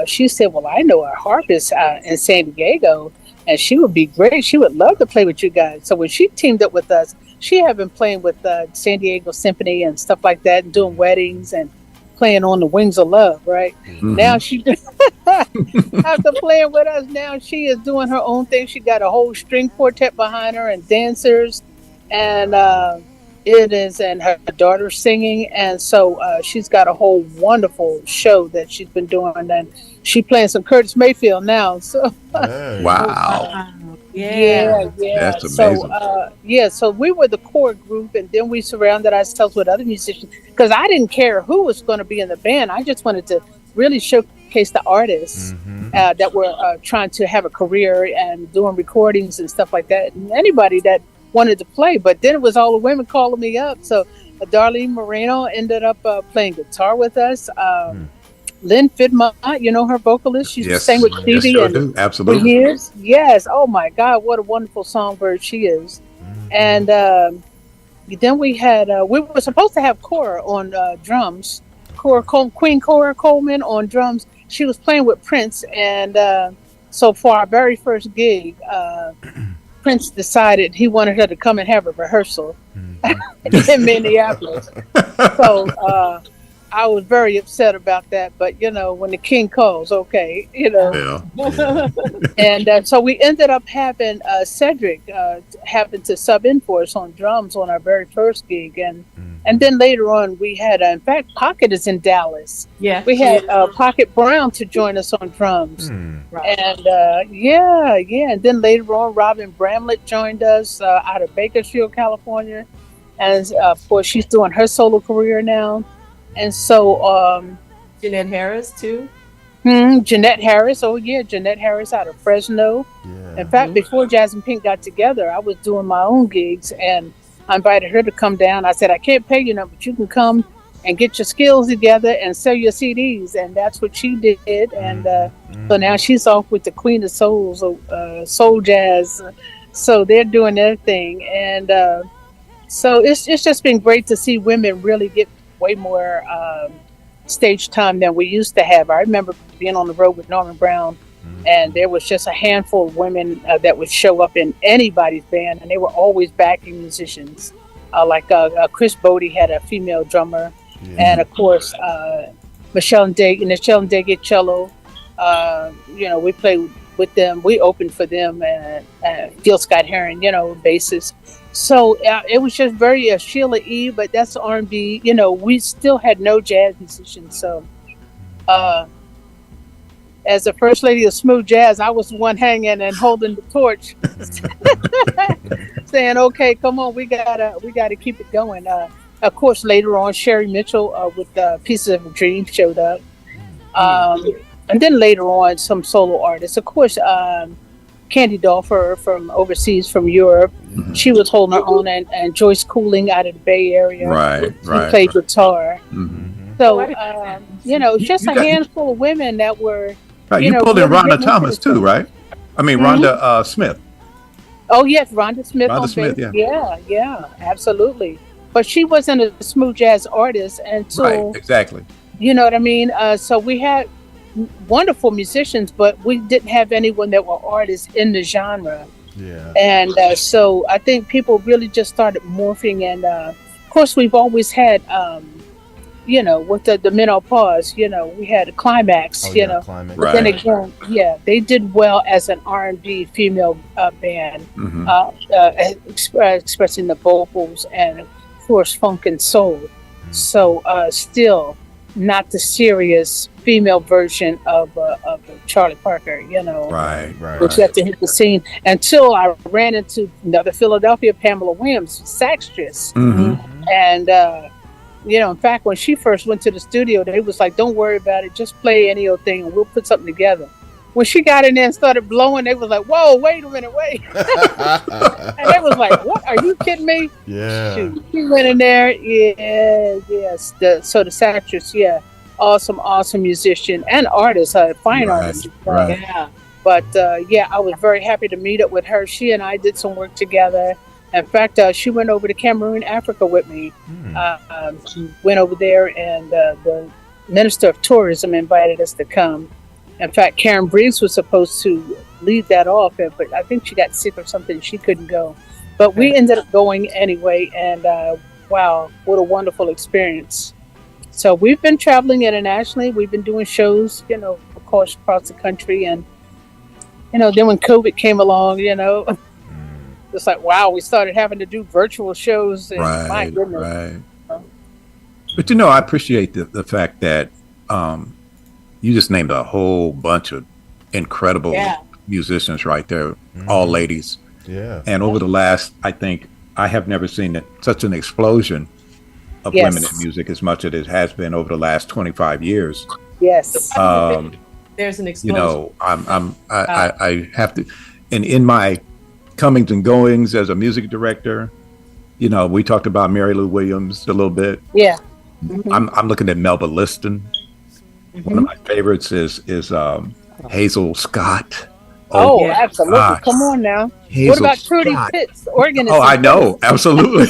She said, well, I know a harpist in San Diego, and she would be great. She would love to play with you guys. So when she teamed up with us, she had been playing with San Diego Symphony and stuff like that, and doing weddings and playing on the Wings of Love, right? Mm-hmm. Now she, after playing with us, now she is doing her own thing. She got a whole string quartet behind her and dancers, and and her daughter singing, and so she's got a whole wonderful show that she's been doing, and she's playing some Curtis Mayfield now. So wow. Yeah. That's amazing. So so we were the core group, and then we surrounded ourselves with other musicians, because I didn't care who was going to be in the band. I just wanted to really showcase the artists that were trying to have a career and doing recordings and stuff like that, and anybody that wanted to play. But then it was all the women calling me up. So Darlene Moreno ended up playing guitar with us. Lynn Fidmont, you know her vocalist. She sang with Stevie absolutely for years. Yes. Oh my God, what a wonderful songbird she is. And then we had we were supposed to have Cora on drums. Queen Cora Coleman on drums. She was playing with Prince, and so for our very first gig, Prince decided he wanted her to come and have a rehearsal in Minneapolis. So I was very upset about that, but when the king calls, okay, And so we ended up having Cedric happen to sub in for us on drums on our very first gig, and then later on we had, in fact, Pocket is in Dallas. Yeah, we had Pocket Brown to join us on drums, right. And and then later on Robin Bramlett joined us out of Bakersfield, California, and of course she's doing her solo career now. And so Jeanette Harris too. Jeanette Harris. Oh yeah, Jeanette Harris out of Fresno. Yeah. In fact, before Jazz and Pink got together, I was doing my own gigs, and I invited her to come down. I said, I can't pay you now, but you can come and get your skills together and sell your CDs. And that's what she did. And so now she's off with the Queen of Souls, Soul Jazz. So they're doing their thing. And so it's just been great to see women really get way more stage time than we used to have. I remember being on the road with Norman Brown, and there was just a handful of women that would show up in anybody's band, and they were always backing musicians. Like Chris Bodie had a female drummer, and of course Michelle and Dege cello. We played with them. We opened for them, and Gil Scott Heron, bassist. So it was just very Sheila E., but that's R&B. We still had no jazz musicians. So as the first lady of smooth jazz, I was the one hanging and holding the torch, saying, "Okay, come on, we gotta keep it going." Of course, later on, Sherry Mitchell with Pieces of a Dream showed up, and then later on, some solo artists. Of course, Candy Dolfer from overseas, from Europe. She was holding her own, and Joyce Cooling out of the Bay Area. Right. Played guitar. So, just a handful of women that were. Right. You pulled in Rhonda Thomas too, right? I mean, Rhonda Smith. Oh yes, Rhonda Smith. Rhonda Smith, yeah, absolutely. But she wasn't a smooth jazz artist until. Right. Exactly. You know what I mean? So we had wonderful musicians, but we didn't have anyone that were artists in the genre. Yeah. And so I think people really just started morphing, and of course we've always had with the menopause, we had a climax, Oh, yeah, Climate. But then Right. again, they did well as an R&B female band, Mhm. expressing the vocals and, of course, funk and soul. So, still not the serious female version of Charlie Parker, Right. which got to hit the scene until I ran into another Philadelphia, Pamela Williams, saxtress. Mhm. And, in fact, when she first went to the studio, they was like, don't worry about it. Just play any old thing and we'll put something together. When she got in there and started blowing, they was like, whoa, wait a minute, wait. And they was like, what? Are you kidding me? Yeah. Shoot. She went in there. Yes. So the saxtress, awesome musician and artist, fine Right, artist. right. Yeah. But I was very happy to meet up with her. She and I did some work together. In fact, she went over to Cameroon, Africa with me. She went over there, and the Minister of Tourism invited us to come. In fact, Karen Breeze was supposed to lead that off, but I think she got sick or something. She couldn't go. But we ended up going anyway, and wow, what a wonderful experience. So we've been traveling internationally. We've been doing shows, of course, across the country. And, then when COVID came along, it's like, wow, we started having to do virtual shows. And my Right. goodness. Right. But I appreciate the fact that you just named a whole bunch of incredible Yeah. musicians right there, all ladies. Yeah. And over the last, I think, I have never seen such an explosion of Yes. women in music as much as it has been over the last 25 years. Yes. There's an explosion. I have to, and in my comings and goings as a music director, we talked about Mary Lou Williams a little bit. Yeah. I'm looking at Melba Liston. One of my favorites is Hazel Scott. Oh, yeah. absolutely. gosh. Come on now. Hazel What about Trudy Scott. Pitts, organist? Oh, I know, absolutely.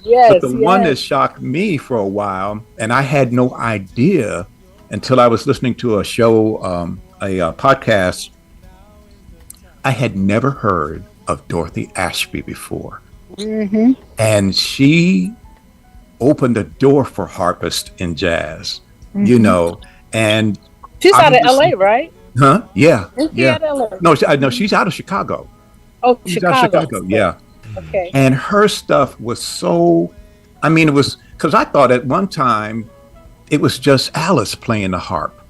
Yes. But the one that shocked me for a while, and I had no idea until I was listening to a show, a podcast. I had never heard of Dorothy Ashby before. And she opened a door for harpist in jazz, and she's I'm out of just- LA, right? huh? Yeah. Is she Yeah. out of LA? No, she's out of Chicago. Oh, She's out of Chicago, yeah. Okay. And her stuff was so, it was, because I thought at one time it was just Alice playing the harp.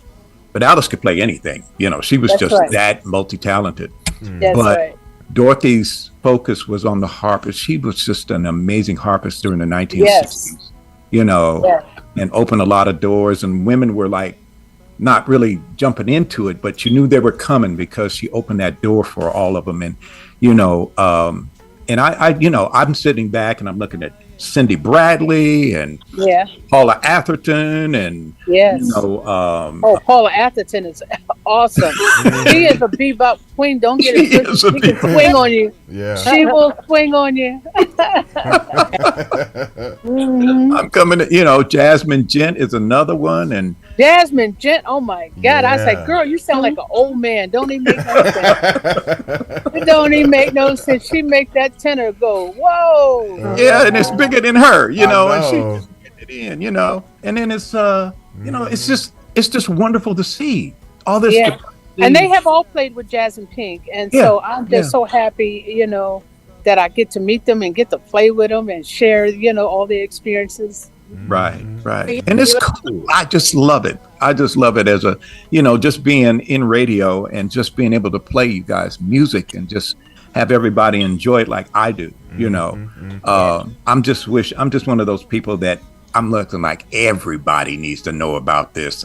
But Alice could play anything. She was That's just right. that multi-talented. That's but right. Dorothy's focus was on the harp. She was just an amazing harpist during the 1960s, Yes. and opened a lot of doors. And women were like not really jumping into it, but you knew they were coming because she opened that door for all of them. And, and I'm sitting back and I'm looking at Cindy Bradley and Yeah. Paula Atherton and, Yes. Oh, Paula Atherton is awesome. She is a bebop queen. Don't get it She twisted. is a She can bebop. swing on you. Yeah. She will swing on you. I'm coming to, Jasmine Gent is another one. And Jasmine Gent. Oh my God! I was Yeah. like, girl, you sound like an old man. Don't even make no sense. It don't even make no sense. She make that tenor go, whoa. yeah, and it's bigger than her, and know. she just getting it in, and then it's it's just wonderful to see all this. Yeah. diversity. And they have all played with Jasmine Pink, and Yeah, so I'm just yeah. so happy, that I get to meet them and get to play with them and share, all the experiences. Right. And it's cool. I just love it. I just love it as a, just being in radio and just being able to play you guys music and just have everybody enjoy it like I do, I'm just one of those people that I'm looking like everybody needs to know about this.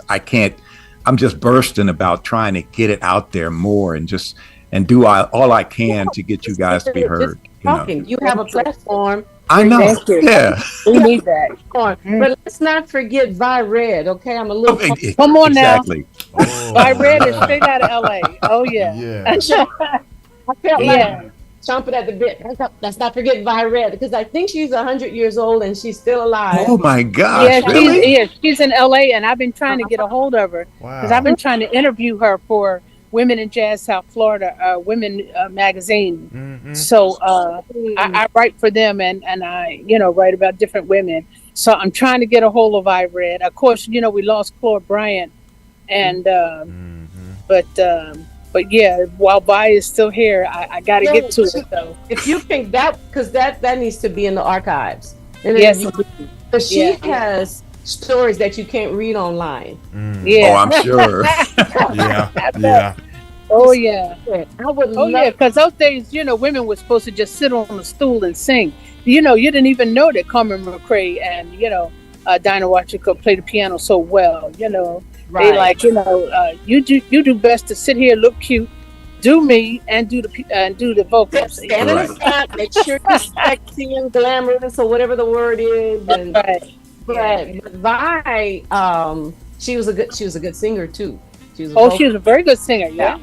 I'm just bursting about trying to get it out there more and do all I can to get you guys to be heard. Talking. You have a platform. I know. Thank you. Yeah. We need that. But let's not forget Vi Red, okay? I'm a little Come on now. Exactly. I read it straight out of LA. Oh yeah. Yeah. I felt Yeah. like chomping at the bit. Let's not forget Vi Red, because I think she's 100 years old and she's still alive. Oh my gosh. Yeah, Really? she's in LA, and I've been trying to get a hold of her because I've been trying to interview her for Women in Jazz South Florida, Women magazine. So I write for them, and I write about different women. So I'm trying to get a hold of Ired. Of course, we lost Claude Bryant, and but yeah, while Vi is still here, I got to get to it though. If you think because that needs to be in the archives. And Yes, because she has stories that you can't read online. Yeah. Oh, I'm sure. Yeah. Oh yeah. I would Oh yeah, because those days, women were supposed to just sit on a stool and sing. You didn't even know that Carmen McRae and Dinah Watcher could play the piano so well. They like you do best to sit here, look cute, do me, and do the vocals. Stand in the front, make sure you're sexy and glamorous or whatever the word is. And, But Vi, she was a good singer too. She was a very good singer. Yeah.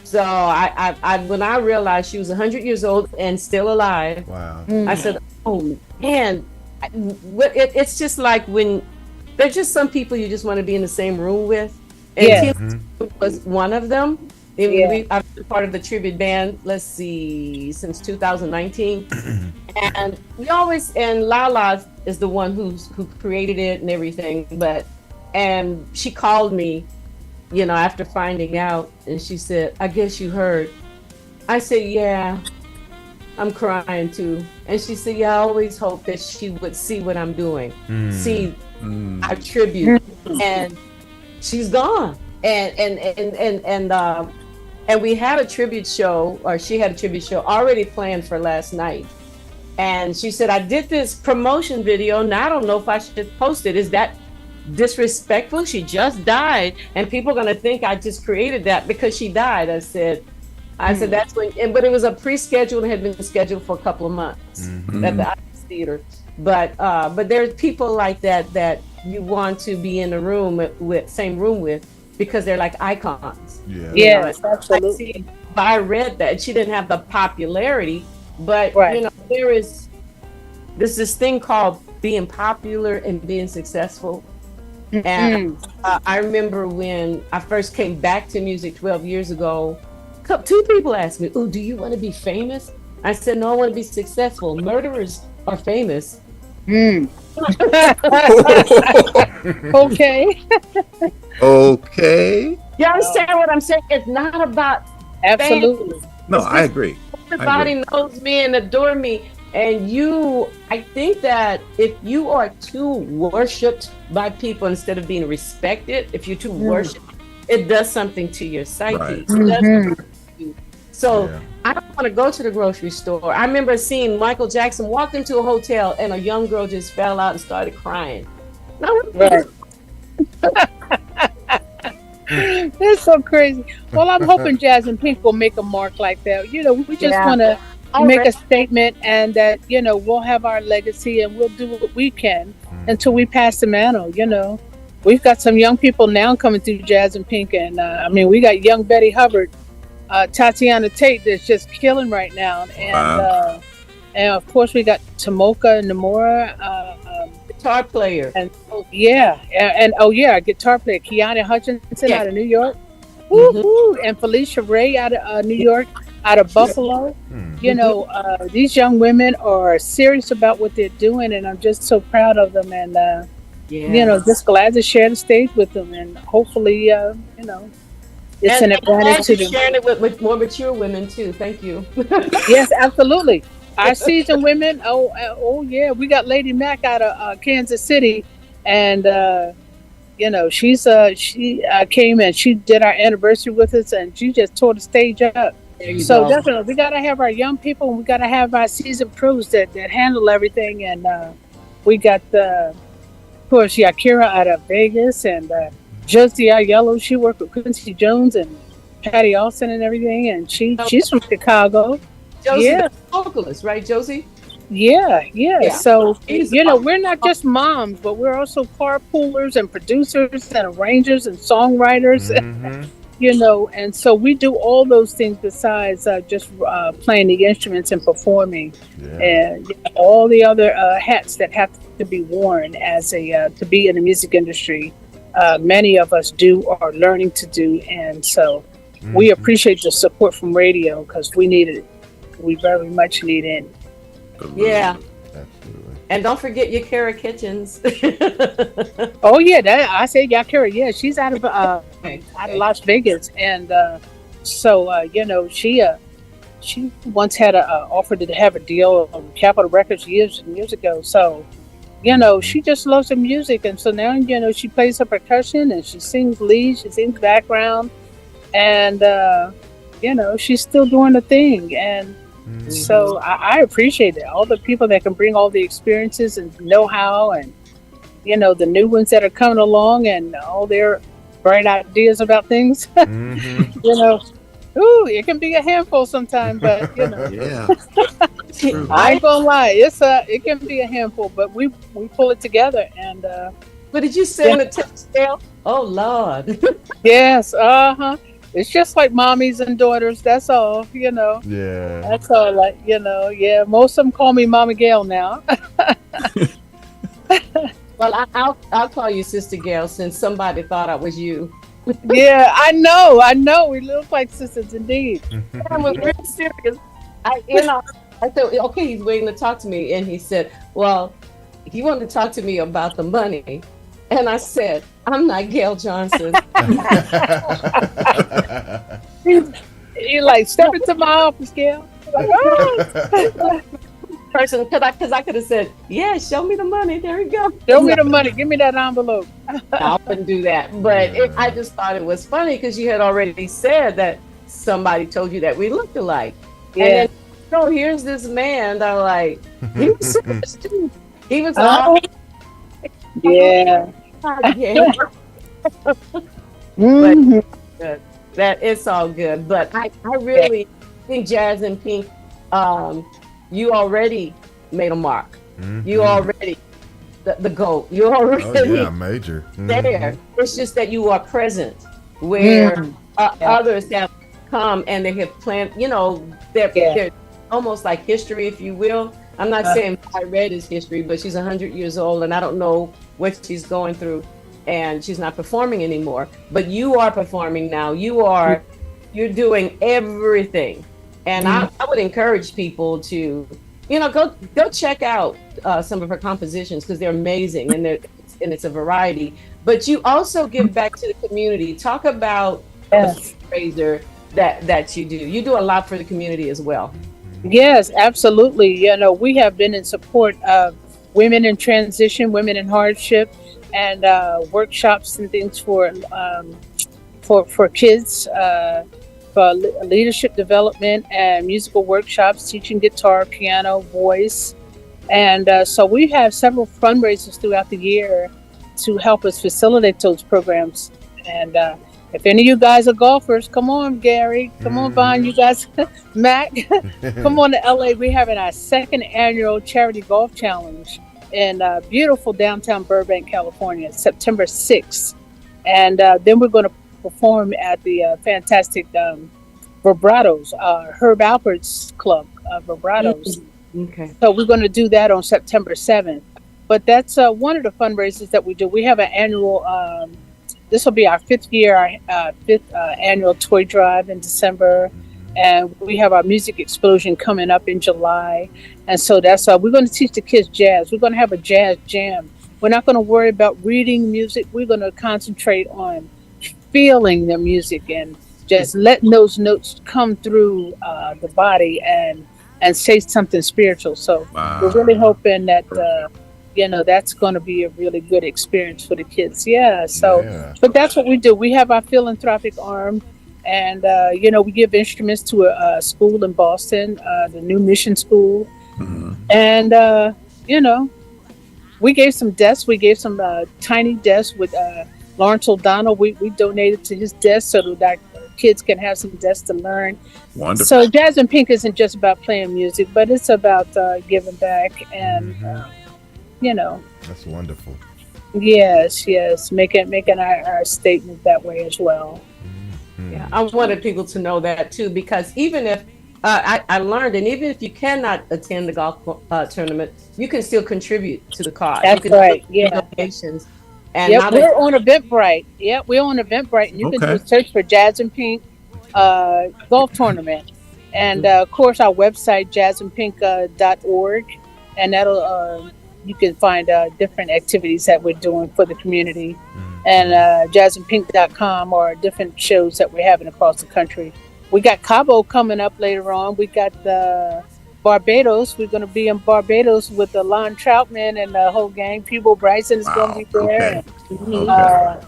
So I when I realized she was 100 years old and still alive, wow. I said, oh man, it's just like when there's just some people you just want to be in the same room with, and Tina was one of them. I've been part of the tribute band, let's see, since 2019, and we always, and Lala is the one who created it and everything, and she called me, after finding out, and she said, I guess you heard. I said, yeah, I'm crying too. And she said, yeah, I always hoped that she would see what I'm doing, see our tribute, and she's gone. And we had a tribute show, or she had a tribute show already planned for last night. And she said, I did this promotion video, and I don't know if I should post it. Is that disrespectful? She just died, and people are going to think I just created that because she died. I said that's when, but it was a pre-scheduled, had been scheduled for a couple of months at the Iris Theater. But there's people like that you want to be in the room same room with, because they're like icons. Yes, absolutely. I read that she didn't have the popularity, but there's this thing called being popular and being successful. And I remember when I first came back to music 12 years ago, two people asked me, oh, do you want to be famous? I said, no, I want to be successful. Murderers are famous. Okay. Okay. You understand what I'm saying? It's not about absolutely. No, I agree. Everybody knows me and adore me. And I think that if you are too worshipped by people instead of being respected, if you're too worshipped, it does something to your psyche. Right. So I don't want to go to the grocery store. I remember seeing Michael Jackson walk into a hotel and a young girl just fell out and started crying. Right. That's so crazy. Well, I'm hoping Jazz and Pink will make a mark like that. We just want to make a statement, and that we'll have our legacy, and we'll do what we can until we pass the mantle. We've got some young people now coming through Jazz and Pink, and we got young Betty Hubbard, Tatiana Tate that's just killing right now, and of course we got Tomoka Nomura, guitar player, and a guitar player, Kiana Hutchinson out of New York, and Felicia Ray out of New York, out of Buffalo. These young women are serious about what they're doing, and I'm just so proud of them, and just glad to share the stage with them, and hopefully it's an advantage to them. Sharing it with more mature women too. Thank you. Yes, absolutely. Our seasoned women. Yeah, we got Lady Mac out of Kansas City, and she came and she did our anniversary with us, and she just tore the stage up. So definitely, we got to have our young people, and we got to have our seasoned pros that handle everything. And we got of course, Yakira out of Vegas, and Josie Yellow. She worked with Quincy Jones and Patty Austin and everything, and she's from Chicago. Josie, the vocalist, right, Josie? Yeah. So we're not just moms, but we're also carpoolers and producers and arrangers and songwriters. And so we do all those things besides just playing the instruments and performing, and all the other hats that have to be worn as to be in the music industry. Many of us do or are learning to do, and so we appreciate the support from radio, because we need it. We very much need it. Yeah. Absolutely. And don't forget your Kara Kitchens. Oh yeah, that I said Yakira. Yeah, she's out of Okay. out of Las Vegas, and she once had a offer to have a deal on Capitol Records years and years ago. So she just loves the music, and so now she plays her percussion and she sings lead, she sings background, and she's still doing the thing. And so I appreciate it. All the people that can bring all the experiences and know-how, and the new ones that are coming along, and all their bright ideas about things. Ooh, it can be a handful sometimes, but Yeah. I ain't gonna lie, it can be a handful, but we pull it together, and What did you send the text, Gail? Oh Lord. yes, it's just like mommies and daughters. That's all, Yeah. That's all, like yeah. Most of them call me Mama Gail now. Well, I'll call you Sister Gail since somebody thought I was you. Yeah, I know. We look like sisters indeed. I was really serious. I said, okay, he's waiting to talk to me, and he said, well, he wanted to talk to me about the money, and I said, I'm not Gail Jhonson. You like step into my office, Gail. Like, oh. Person, because I could have said, yeah, show me the money. There we go. Show me the money. Give me that envelope. I wouldn't do that. But I just thought it was funny because you had already said that somebody told you that we looked alike. Yeah. And then, here's this man that like, he was super stupid. He was yeah. But that it's all good. But I really think Jazz and Pink, you already made a mark. You already the GOAT. You already major. there. It's just that you are present where others have come and they have planned. They're almost like history, if you will. I'm not saying I read is history, but she's 100 years old, and I don't know what she's going through, and she's not performing anymore. But you are performing now. You're doing everything. And I would encourage people to, go check out some of her compositions because they're amazing and it's a variety. But you also give back to the community. Talk about the fundraiser that you do. You do a lot for the community as well. Yes, absolutely. We have been in support of women in transition, women in hardship, and workshops and things for kids. For leadership development and musical workshops, teaching guitar, piano, voice. And so we have several fundraisers throughout the year to help us facilitate those programs. And if any of you guys are golfers, come on, Gary. Come on, Vaughn. You guys, Mac, come on to LA. We're having our second annual charity golf challenge in beautiful downtown Burbank, California, September 6th. And then we're going to perform at the fantastic Vibratos, Herb Alpert's club, Vibratos. Okay. So we're going to do that on September 7th. But that's one of the fundraisers that we do. We have an annual, this will be our fifth annual toy drive in December. And we have our music explosion coming up in July. And so that's we're going to teach the kids jazz. We're going to have a jazz jam. We're not going to worry about reading music. We're going to concentrate on feeling the music and just letting those notes come through the body and say something spiritual. So we're really hoping that that's going to be a really good experience for the kids. But that's what we do. We have our philanthropic arm, and we give instruments to a school in Boston, the New Mission School, and we gave some desks. We gave some tiny desks with Lawrence O'Donnell. We donated to his desk so that kids can have some desks to learn. Wonderful. So Jazz and Pink isn't just about playing music, but it's about giving back and That's wonderful. Yes, making our statement that way as well. Yeah, I wanted people to know that too, because even if I learned, and even if you cannot attend the golf tournament, you can still contribute to the cause. That's you can right. Make donations. And we're on Eventbrite. We're on Eventbrite, and you can just search for Jazz and Pink golf tournament, and of course our website jazzandpink.org, and that'll you can find different activities that we're doing for the community, and jazzandpink.com or different shows that we're having across the country. We got Cabo coming up later on. We got the Barbados. We're going to be in Barbados with the Lon Troutman and the whole gang. Peebo Bryson is going to be there.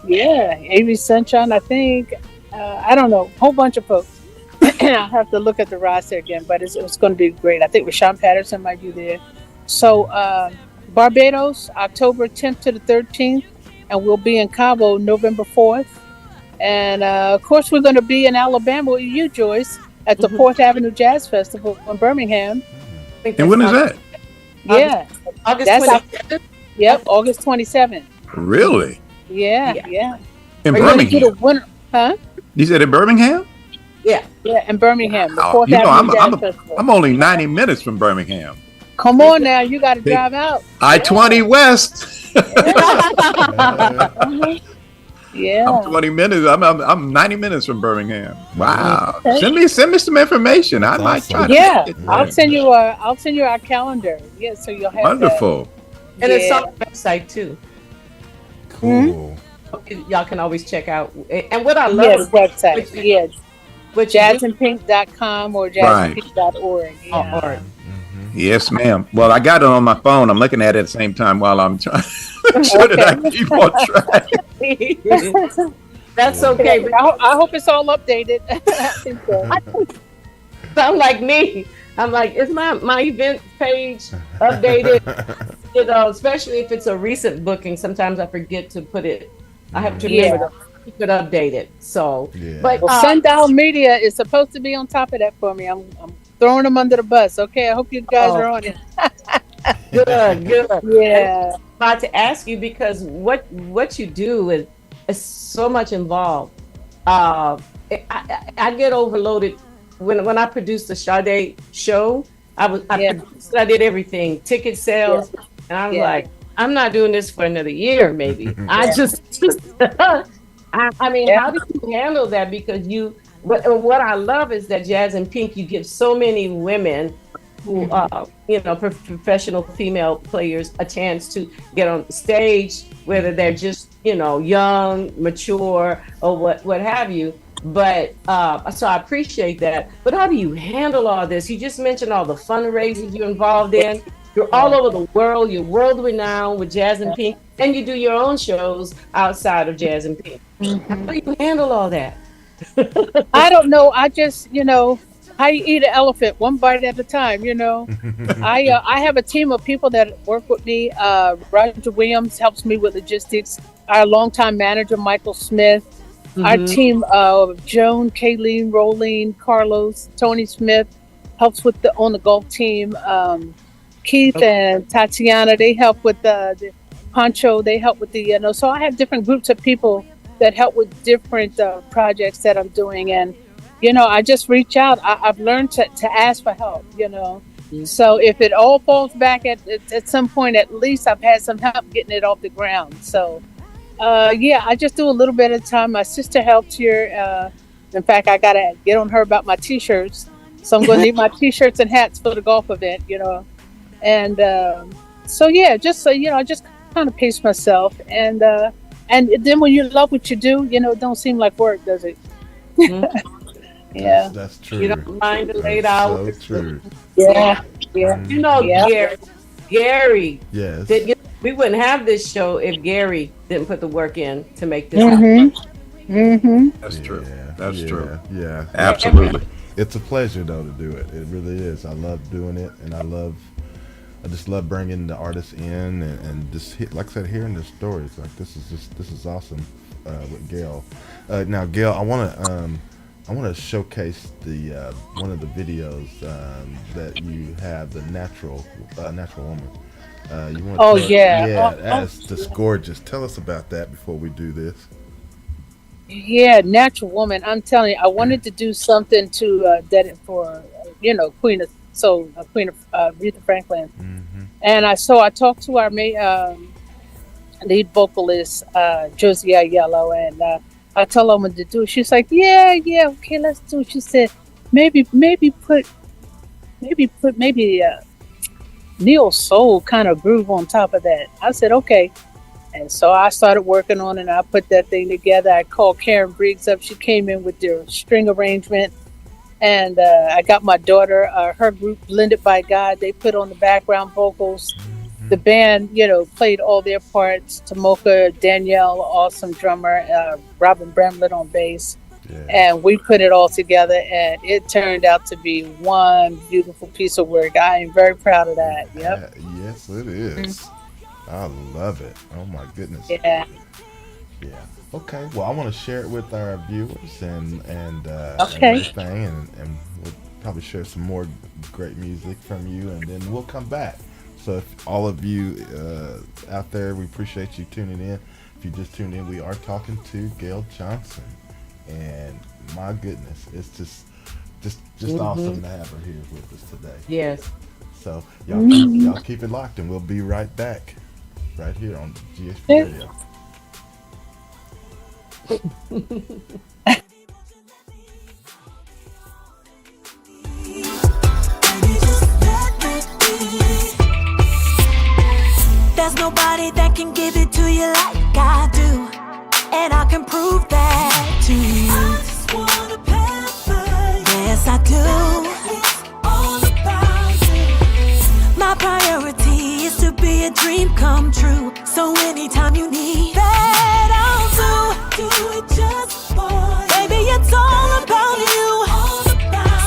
Yeah, Avery Sunshine, I think. I don't know, a whole bunch of folks. I'll have to look at the roster again, but it's going to be great. I think Rashawn Patterson might be there. So Barbados, October 10th to the 13th, and we'll be in Cabo November 4th. And of course, we're going to be in Alabama with you, Joyce, at the 4th Avenue Jazz Festival in Birmingham. And when is that? Yeah. August 27th? Yep, August 27th. Really? Yeah. In Are you gonna Birmingham? get a winner? Huh? You said in Birmingham? Yeah. Yeah, in Birmingham. The Oh, 4th Avenue Jazz Festival. I'm only 90 minutes from Birmingham. Come on now, you got to drive out. I-20 West. Yeah. I'm 20 minutes. I'm 90 minutes from Birmingham. Wow. Send me some information. I might try to Yeah, make it. I'll send you our calendar. Yeah, so you'll have Wonderful. And it's on the website too. Cool. Y'all can always check out. And what I Yeah, love, the website. Yeah, which jazzandpink.com or jazzandpink.org. Yeah. Or Yes, ma'am. Well, I got it on my phone. I'm looking at it at the same time while I'm trying to make sure that I keep on track. that's okay. But I hope it's all updated. I think so. sound like me. I'm like, is my event page updated? You know, especially if it's a recent booking. Sometimes I forget to put it. I have to remember to keep it updated. So, but Sundial Media is supposed to be on top of that for me. I'm throwing them under the bus. Okay, I hope you guys are on it. good. Yeah. I'm about to ask you because what you do is so much involved. I get overloaded when I produced the Sade show. I did everything, ticket sales, and I was like, I'm not doing this for another year, maybe. I just I mean, how do you handle that? Because what I love is that Jazz and Pink, you give so many women who professional female players a chance to get on the stage, whether they're just young, mature, or what have you. But so I appreciate that. But how do you handle all this? You just mentioned all the fundraisers you're involved in. You're all over the world. You're world renowned with Jazz and Pink, and you do your own shows outside of Jazz and Pink. How do you handle all that? I don't know. I just, I eat an elephant one bite at a time. I have a team of people that work with me. Roger Williams helps me with logistics. Our longtime manager, Michael Smith. Our team of Joan, Kayleen, Rolene, Carlos, Tony Smith helps with on the golf team. Keith and Tatiana, they help with the Poncho. They help with the, so I have different groups of people that help with different projects that I'm doing. And, I just reach out. I've learned to ask for help, So if it all falls back at some point, at least I've had some help getting it off the ground. So, I just do a little bit at a time. My sister helps here. In fact, I got to get on her about my T-shirts. So I'm going to need my T-shirts and hats for the golf event, And I just kind of pace myself. And then when you love what you do, it don't seem like work, does it? Yeah. That's true. You don't mind the late hours. So true. Yeah. Gary. Yes. We wouldn't have this show if Gary didn't put the work in to make this happen. That's true. That's true. Yeah. Absolutely. It's a pleasure though to do it. It really is. I love doing it, and I just love bringing the artists in and just like I said, hearing their stories. Like this is awesome with Gail. Now, Gail, I want to showcase the one of the videos that you have, the natural woman. You want that's just gorgeous. Tell us about that before we do this. Yeah, natural woman. I'm telling you, I wanted to do something to dedicate for Queen of Soul, Queen of Aretha Franklin. And I talked to our lead vocalist, Josie Aiello, and I told her what to do. She's like, yeah, okay, let's do it. She said, maybe put neo soul kind of groove on top of that. I said, okay. And so I started working on it, and I put that thing together. I called Karen Briggs up. She came in with their string arrangement. And I got my daughter, her group, Blended by God. They put on the background vocals. The band, played all their parts. Tamoka, Danielle, awesome drummer, Robin Bramlett on bass. Yeah. And we put it all together, and it turned out to be one beautiful piece of work. I am very proud of that. Yep. Yes, it is. I love it. Oh my goodness. Yeah. Yeah. Okay. Well, I want to share it with our viewers and okay. everything, and we'll probably share some more great music from you, and then we'll come back. So if all of you out there, we appreciate you tuning in. If you just tuned in, we are talking to Gail Jhonson, and my goodness, it's just awesome to have her here with us today. Yes. So y'all keep it locked, and we'll be right back, right here on GHP Radio. There's nobody that can give it to you like I do, and I can prove that to you. I just wanna pamper you. Yes, I do. It's all about you. My priority is to be a dream come true. So anytime you need that, I'll do it just for you. Baby, it's all about you.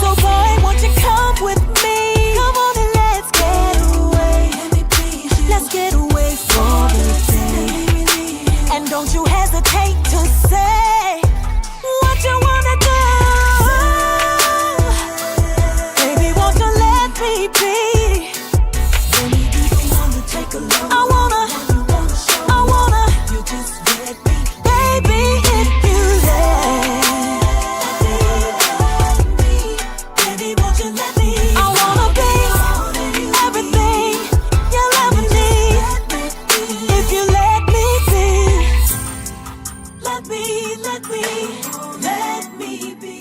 So boy, won't you come with me? Come on and let's get away. Let's get away for the day. And don't you hesitate to say what you wanna do. Baby, won't you let me be? Baby, you don't wanna take a look. I wanna. You just let me. Baby, if you let me. Baby, won't you let me? I wanna be everything you'll ever need. If you let me be. Let me be.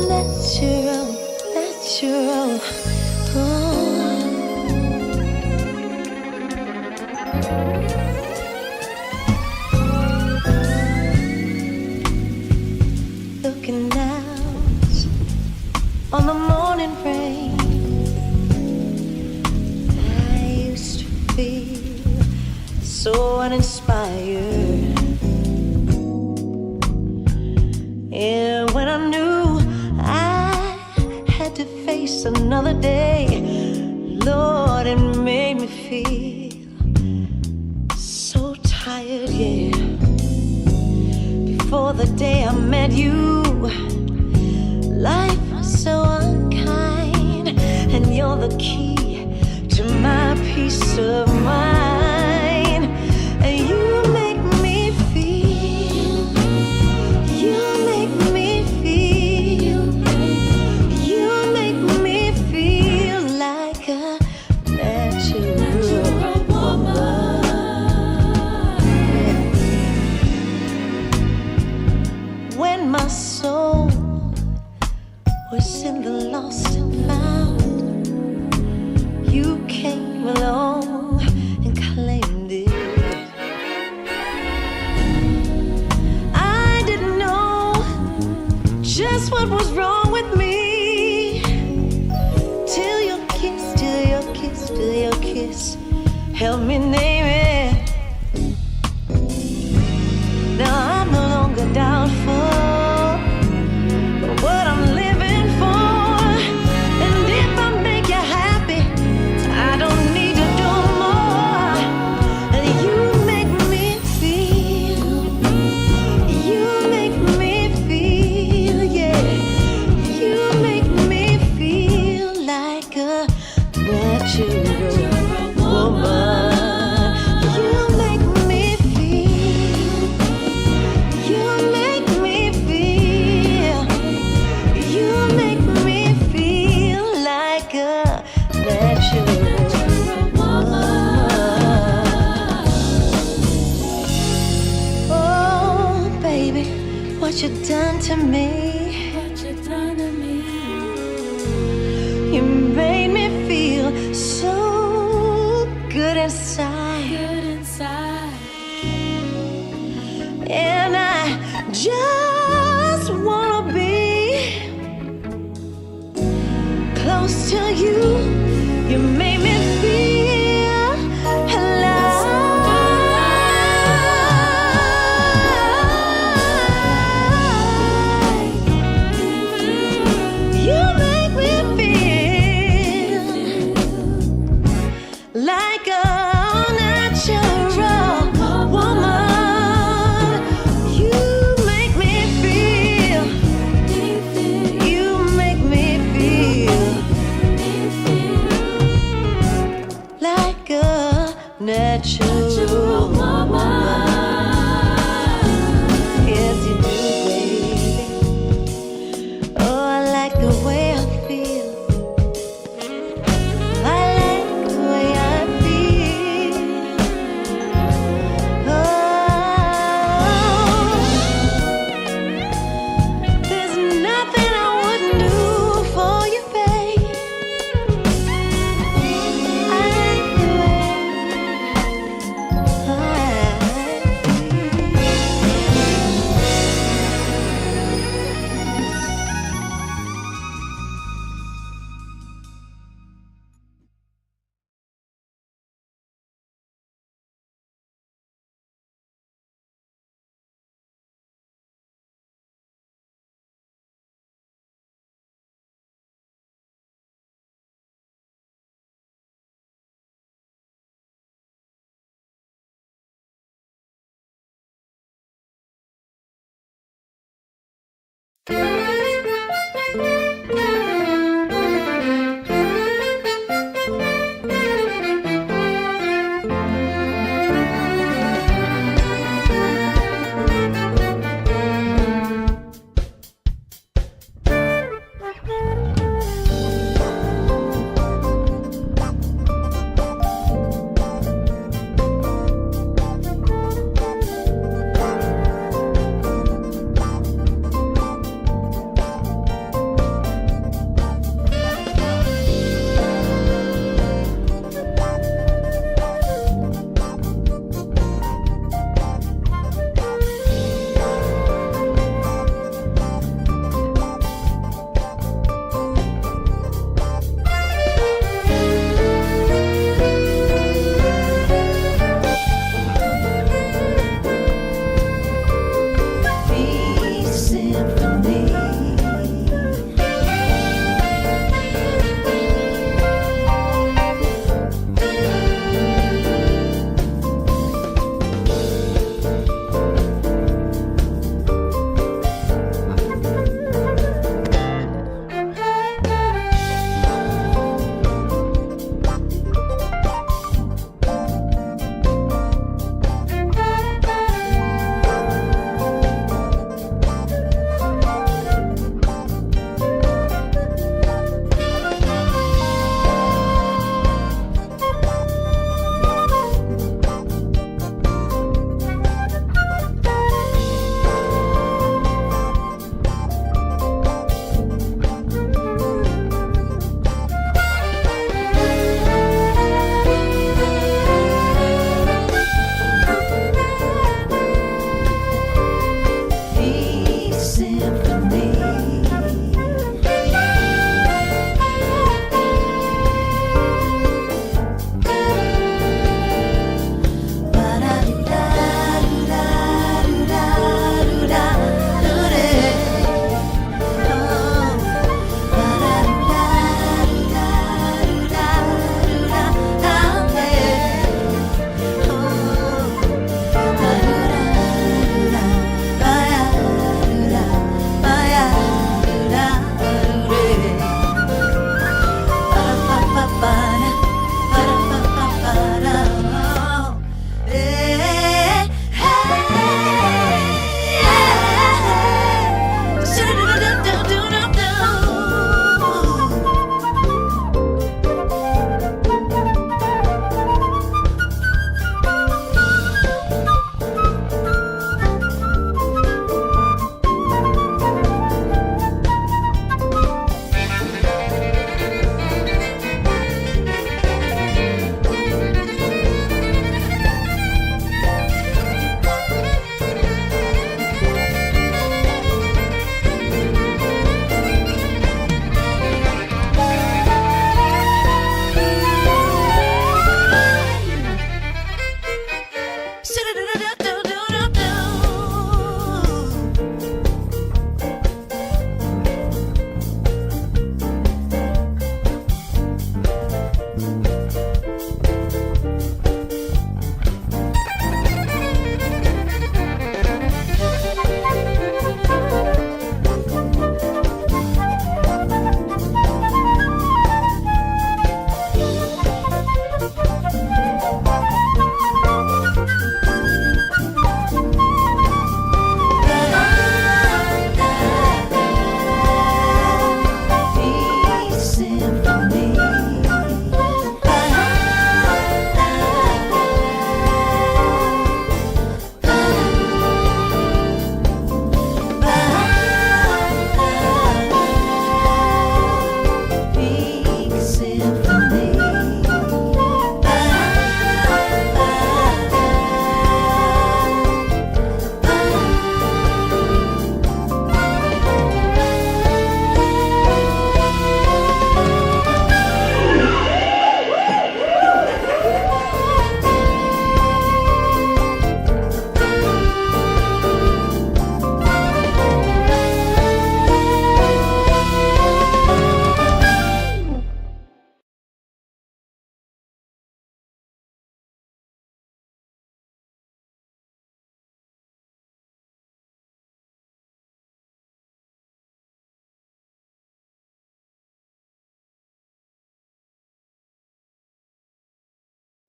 Natural. Looking out on the morning rain, I used to feel so uninspired. And when I knew I had to face another day, Lord, it made me feel so tired, yeah. Before the day I met you, life was so unkind, and you're the key to my peace of mind. And you make me feel, you make me feel, you make me feel like a natural woman. When my soul was in the lost and found, you came along and claimed it. I didn't know just what was wrong with me till your kiss, till your kiss, till your kiss helped me name it. Now I'm no longer doubtful what I'm living for, and if I make you happy, what you done to me. You made me feel so good inside. And I just wanna be close to you. You made me feel alive. You make me feel like a natural woman. You make me feel. You make me feel like a natural woman. Yes, you do, baby. Oh, I like the way I feel. I like the way I feel. Oh, there's nothing I wouldn't do for you, babe. I like the way I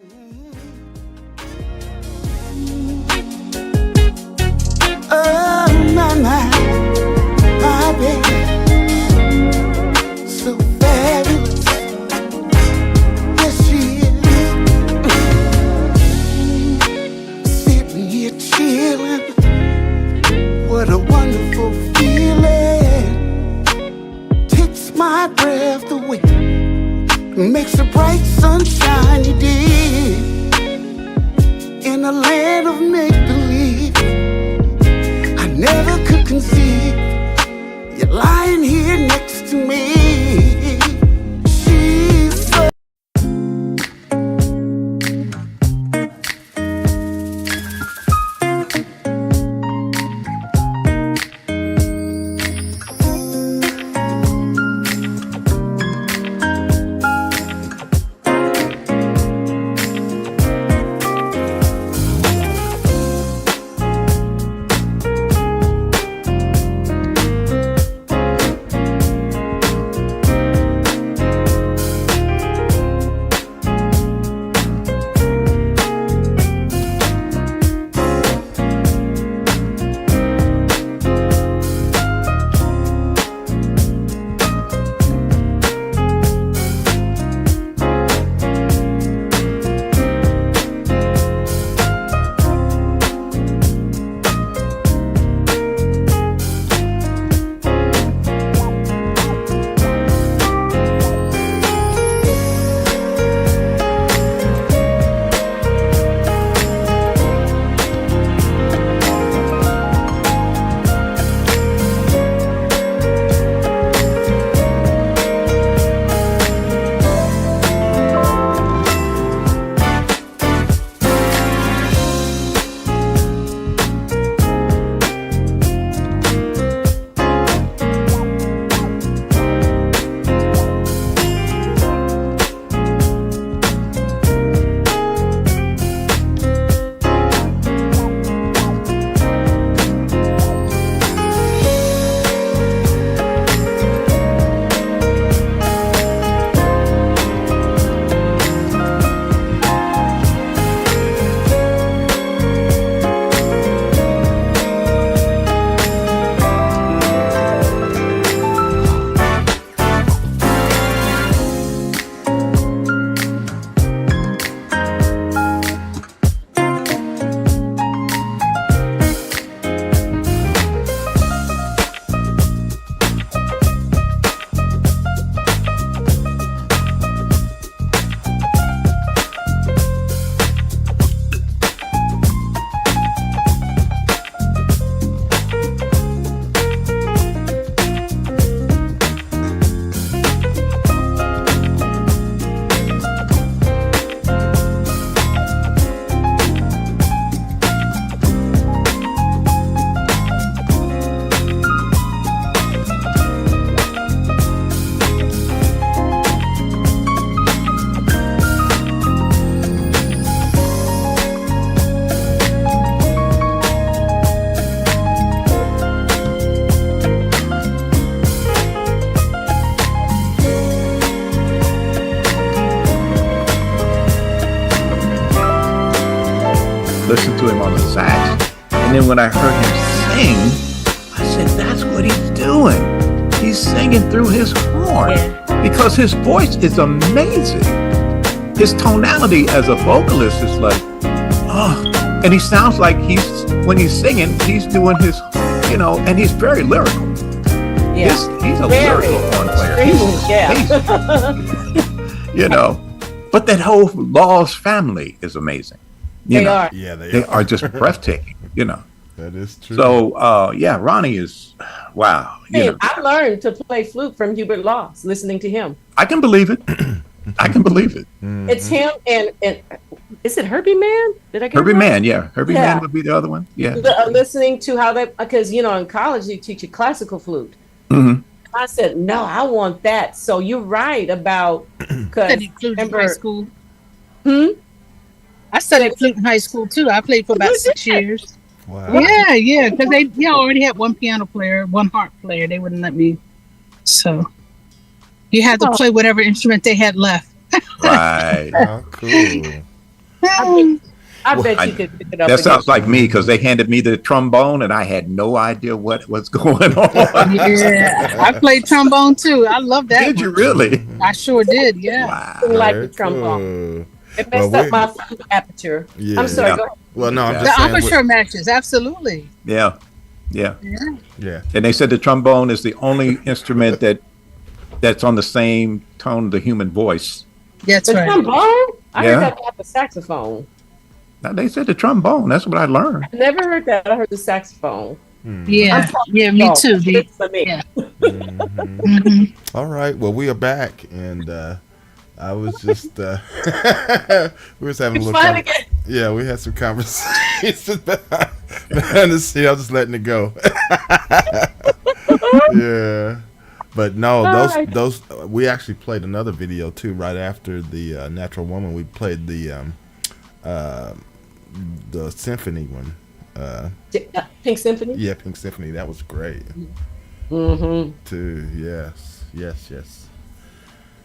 Oh, my baby, so fabulous. Yes, she is. Sitting here chilling. What a wonderful feeling. Takes my breath away. Makes a bright sunshiny day. In a land of make-believe, I never could conceive you're lying here next to me. She's so Listened to him on the sax, and then when I heard him sing, I said, that's what he's doing. He's singing through his horn because his voice is amazing. His tonality as a vocalist is like, oh, and he sounds like when he's singing, he's doing his, and he's very lyrical. Yeah. He's a lyrical horn player. But that whole Laws family is amazing. They are. Yeah, they are just breathtaking, That is true. So, Ronnie is, wow. I learned to play flute from Hubert Laws, listening to him. I can believe it. I can believe it. Mm-hmm. It's him and is it Herbie Mann? Did I get Herbie it right? Mann, yeah. Herbie Mann would be the other one. Yeah. Listening to how they, because, in college you teach a classical flute. Mm-hmm. I said, no, I want that. So you're right about, Studied flute in high school. Hmm? I studied flute in high school too. I played for about 6 years. Wow. Yeah, because they already had one piano player, one harp player. They wouldn't let me. So you had to play whatever instrument they had left. Right. Oh, cool. I bet I- you could pick it up. That sounds again. like me because they handed me the trombone and I had no idea what was going on. Yeah, I played trombone too. I love that Did one. you really? I sure did. Yeah. Wow. Didn't like Very the trombone. cool. It messed Well, up my aperture. Yeah. I'm sorry. Yeah. Go ahead. Well, no, I'm The just saying. embouchure matches, absolutely. Yeah. Yeah. Yeah. And they said the trombone is the only instrument that's on the same tone of the human voice. That's The right. trombone? I Yeah. heard that about the saxophone. Now they said the trombone. That's what I learned. I never heard that. I heard the saxophone. Yeah, yeah, me too. The, For me. yeah. All right. Well, we are back, and I was just we was having a little. Fine again. Yeah, we had some conversations behind the scene. I was just letting it go. Yeah, but no, those we actually played another video too right after the Natural Woman. We played the symphony one. Pink Symphony? Yeah, Pink Symphony. That was great Mm-hmm. too. Yes.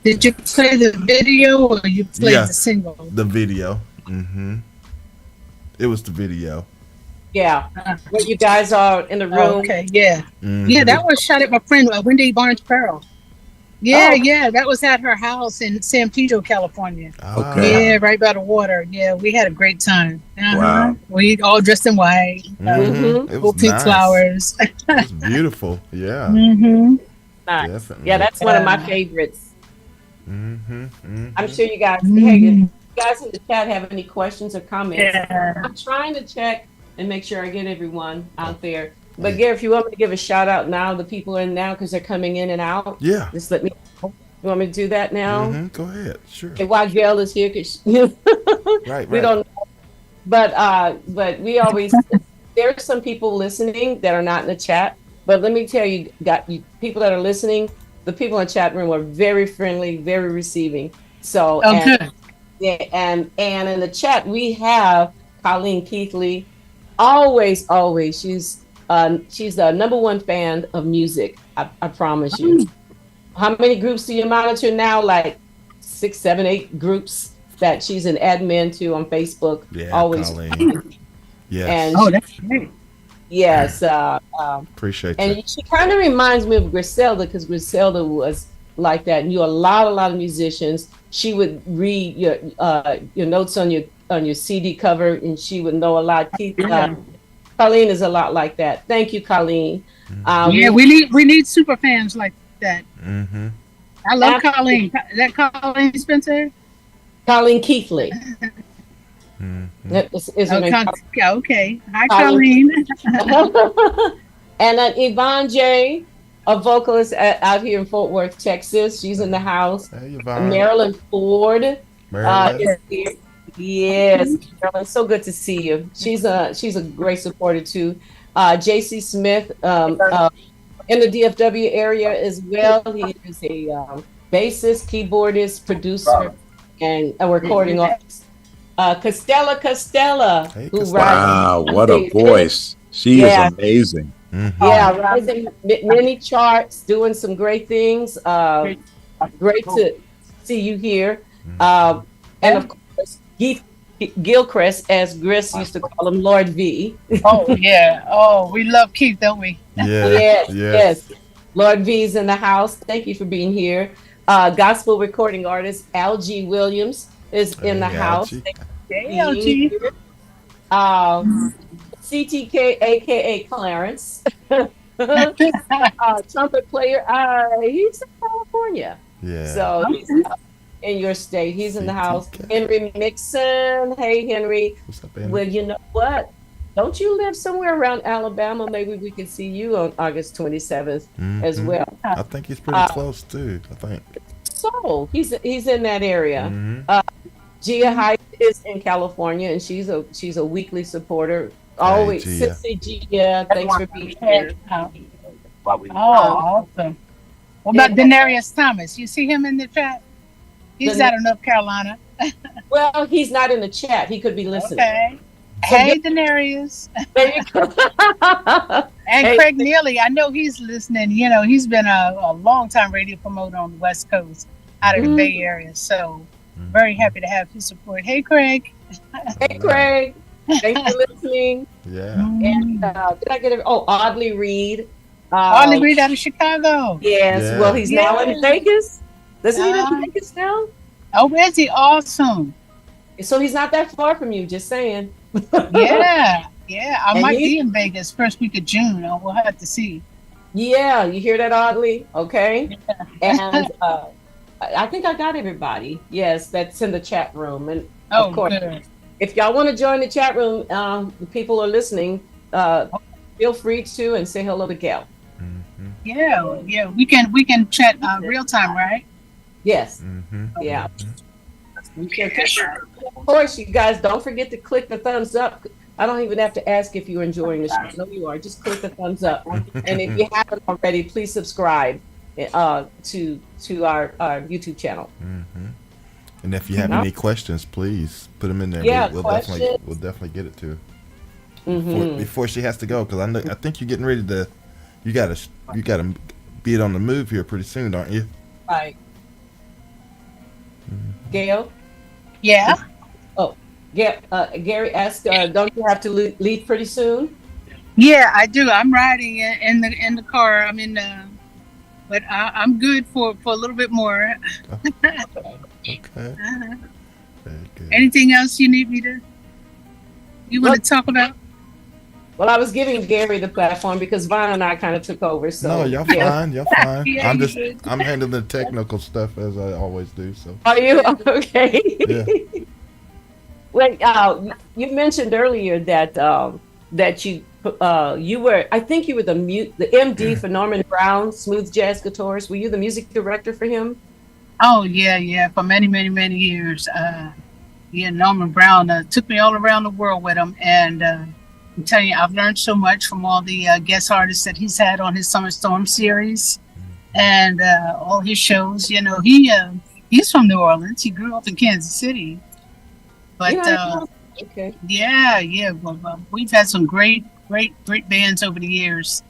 Did you play the video or you played Yeah. the single? The video. It was the video. Yeah. Where you guys are in the room. Oh, okay, yeah. Mhm. Yeah, that was shot at my friend Wendy Barnes Pearl. Yeah, Oh. yeah, that was at her house in San Pedro, California. Okay. Yeah, right by the water. Yeah, we had a great time. Wow. We all dressed in white, Mhm. It little was pink nice. flowers. It was beautiful. Yeah. Mm-hmm. Nice. Definitely. Yeah, that's one of my favorites. Mm-hmm. I'm sure you guys, hey, if you guys in the chat have any questions or comments. Yeah. I'm trying to check and make sure I get everyone out there. But Gary, if you want me to give a shout out now, the people are in now because they're coming in and out. Yeah. Just let me know. You want me to do that now? Go ahead. Sure. Okay, while Gail is here, because Right. we don't know. But we always, there are some people listening that are not in the chat. But let me tell you, people that are listening, the people in the chat room are very friendly, very receiving. So, good. yeah, and in the chat we have Colleen Keithley. Always, she's the number one fan of music. I promise you. How many groups do you monitor now? Like 6, 7, 8 groups that she's an admin to on Facebook. Yeah. Always. Colleen. Yes. And Oh, that's great. yes, Appreciate that. and she kind of reminds me of Griselda because Griselda was like that. Knew a lot of musicians. She would read your notes on your CD cover, and she would know a lot. Colleen is a lot like that. Thank you, Colleen. Yeah, we need super fans like that. Mm-hmm. I love Colleen. Is that Colleen Spencer? Colleen Keithley. Is her name. Okay. Hi, Colleen. And Yvonne J, a vocalist out here in Fort Worth, Texas. She's in the house. Hey, Yvonne. Marilyn Ford Marilyn. is here. Yes, Marilyn, so good to see you. She's a great supporter too. JC Smith in the DFW area as well. He is a bassist, keyboardist, producer, and a recording artist. Costella, Hey, who Costella. Wow, rides. what a voice. She Yeah. is amazing. Yeah, rising many charts, doing some great things. Great to see you here. And of course, Gilchrist, as Gris used to call him, Lord V. Oh yeah. Oh, we love Keith, don't we? Yeah. Yes. Lord V's in the house. Thank you for being here. Gospel recording artist Al G. Williams is in the Hey, house. Algie. Hey, LG. CTK, aka Clarence, trumpet player. He's in California, Yeah. so he's in your state. He's in the house. CTK. Henry Mixon. Hey, Henry. What's up, Andy? Well, you know what? Don't you live somewhere around Alabama? Maybe we can see you on August 27th as well. I think he's pretty close too. I think. So he's in that area. Mhm. Gia Hyde is in California, and she's a weekly supporter. Always, Gia. Sissy Gia, thanks for being here. Oh, awesome. What about Denarius Thomas? You see him in the chat? He's out of North Carolina. Well, he's not in the chat. He could be listening. Okay. Hey, Denarius. There you go. And Hey. Craig Neely, I know he's listening. You know, he's been a long-time radio promoter on the West Coast out of the Bay Area. So very happy to have his support. Hey, Craig. Hey, Craig. Thanks for listening. Yeah. And did I get it? Oh, Audley Reed. Harley Reid out of Chicago. Yes. Yeah. Well, he's now in Vegas. Doesn't he live Uh, in Vegas now? Oh, is he awesome? So he's not that far from you. Just saying. Yeah, yeah. I And might he- be in Vegas first week of June. We'll have to see. Yeah, you hear that, Audley? Okay. And I think I got everybody. Yes, that's in the chat room. And Oh, of course, good. if y'all want to join the chat room, the people are listening. Feel free to and say hello to Gail. Yeah, yeah. We can chat real time, right? Yes. Mm-hmm. Yeah. Of course, you guys don't forget to click the thumbs up. I don't even have to ask if you're enjoying the show. I know you are. Just click the thumbs up. And if you haven't already, please subscribe to our YouTube channel. Mm-hmm. And if you have any questions, please put them in there. Yeah, we'll questions. definitely get it to her Mhm. before she has to go, because I think you're getting ready to. You gotta be on the move here pretty soon, aren't you? Right. Gail? Yeah. Oh, Gary asked, don't you have to leave pretty soon? Yeah, I do. I'm riding in the car. I'm in but I'm good for a little bit more. Okay. Very good. Anything else you need me to? You want to talk about? Well, I was giving Gary the platform because Vaughn and I kind of took over. So No, y'all fine. Y'all fine. Yeah, I'm handling the technical stuff as I always do. So. Are you okay? Yeah. Well, you mentioned earlier that that you were, I think you were the MD for Norman Brown, Smooth Jazz Guitars. Were you the music director for him? Oh yeah, for many years. Yeah, Norman Brown took me all around the world with him, and I'm telling you, I've learned so much from all the guest artists that he's had on his Summer Storm series, and all his shows. You know, he's from New Orleans. He grew up in Kansas City, but okay. yeah. Well, we've had some great bands over the years.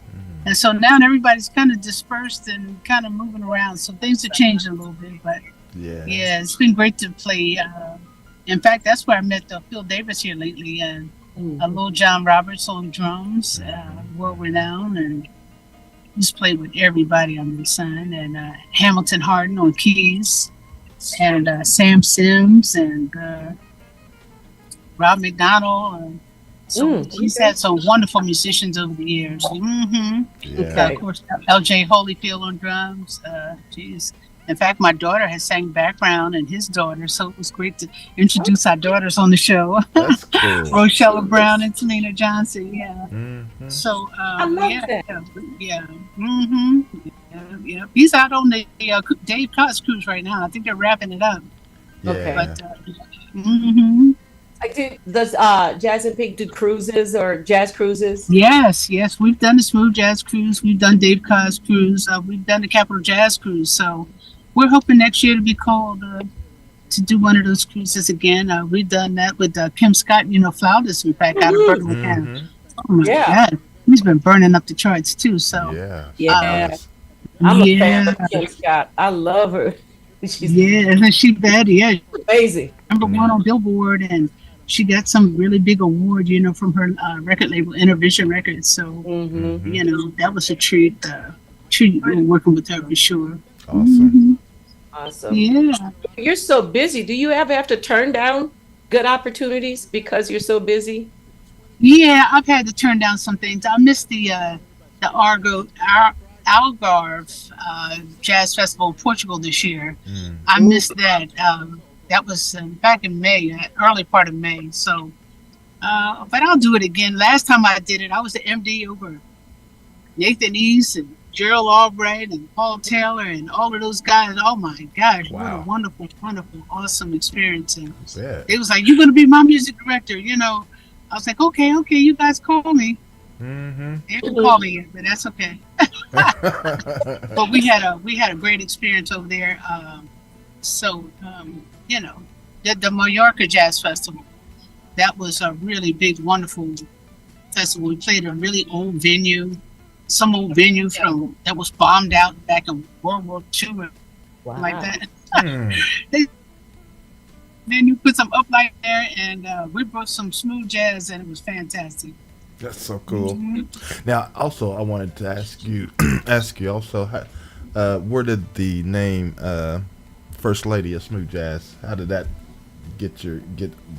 And so now everybody's kind of dispersed and kind of moving around. So things are changing a little bit, but yeah, it's been great to play. In fact, that's where I met Phil Davis here lately, and Lil John Roberts on drums, world renowned, and he's played with everybody on the sun, and Hamilton Harden on keys, and Sam Sims, and Rob McDonald. So he's had some wonderful musicians over the years. Yeah. Of course, L.J. Holyfield on drums. Geez. In fact, my daughter has sang background, and his daughter. So it was great to introduce our daughters on the show. That's cool. Rochella Brown and Talina Jhonson. Yeah. Mm-hmm. So I love that. Yeah. Yeah. He's out on the Dave Cox cruise right now. I think they're wrapping it up. Yeah. Okay. But Does Jazz and Pink do cruises or jazz cruises? Yes. We've done the Smooth Jazz Cruise. We've done Dave Cox Cruise. We've done the Capital Jazz Cruise. So we're hoping next year to be called to do one of those cruises again. We've done that with Kim Scott, flautist, in fact, out of Birmingham. Oh my God. He's been burning up the charts too. So yeah. I'm a fan of Kim Scott. I love her. Isn't she bad? Yeah. Amazing. Number one on Billboard, and she got some really big award, from her record label, Intervision Records. So, that was a treat working with her for sure. Awesome. Awesome. Yeah. You're so busy. Do you ever have to turn down good opportunities because you're so busy? Yeah, I've had to turn down some things. I missed the Algarve Jazz Festival in Portugal this year. I missed that. That was back in May, early part of May. So, but I'll do it again. Last time I did it, I was the MD over Nathan East and Gerald Albright and Paul Taylor and all of those guys. Oh my gosh, what a wonderful, awesome experience. And it was like, you're going to be my music director, I was like, okay, you guys call me. They didn't call me yet, but that's okay. But we had a great experience over there. The Mallorca Jazz Festival, that was a really big, wonderful festival. We played a really old venue, some old venue that was bombed out back in World War II, like that. then you put some uplight there, and we brought some smooth jazz, and it was fantastic. That's so cool. Now, also, I wanted to ask you also, where did the name First Lady of Smooth Jazz? How did that get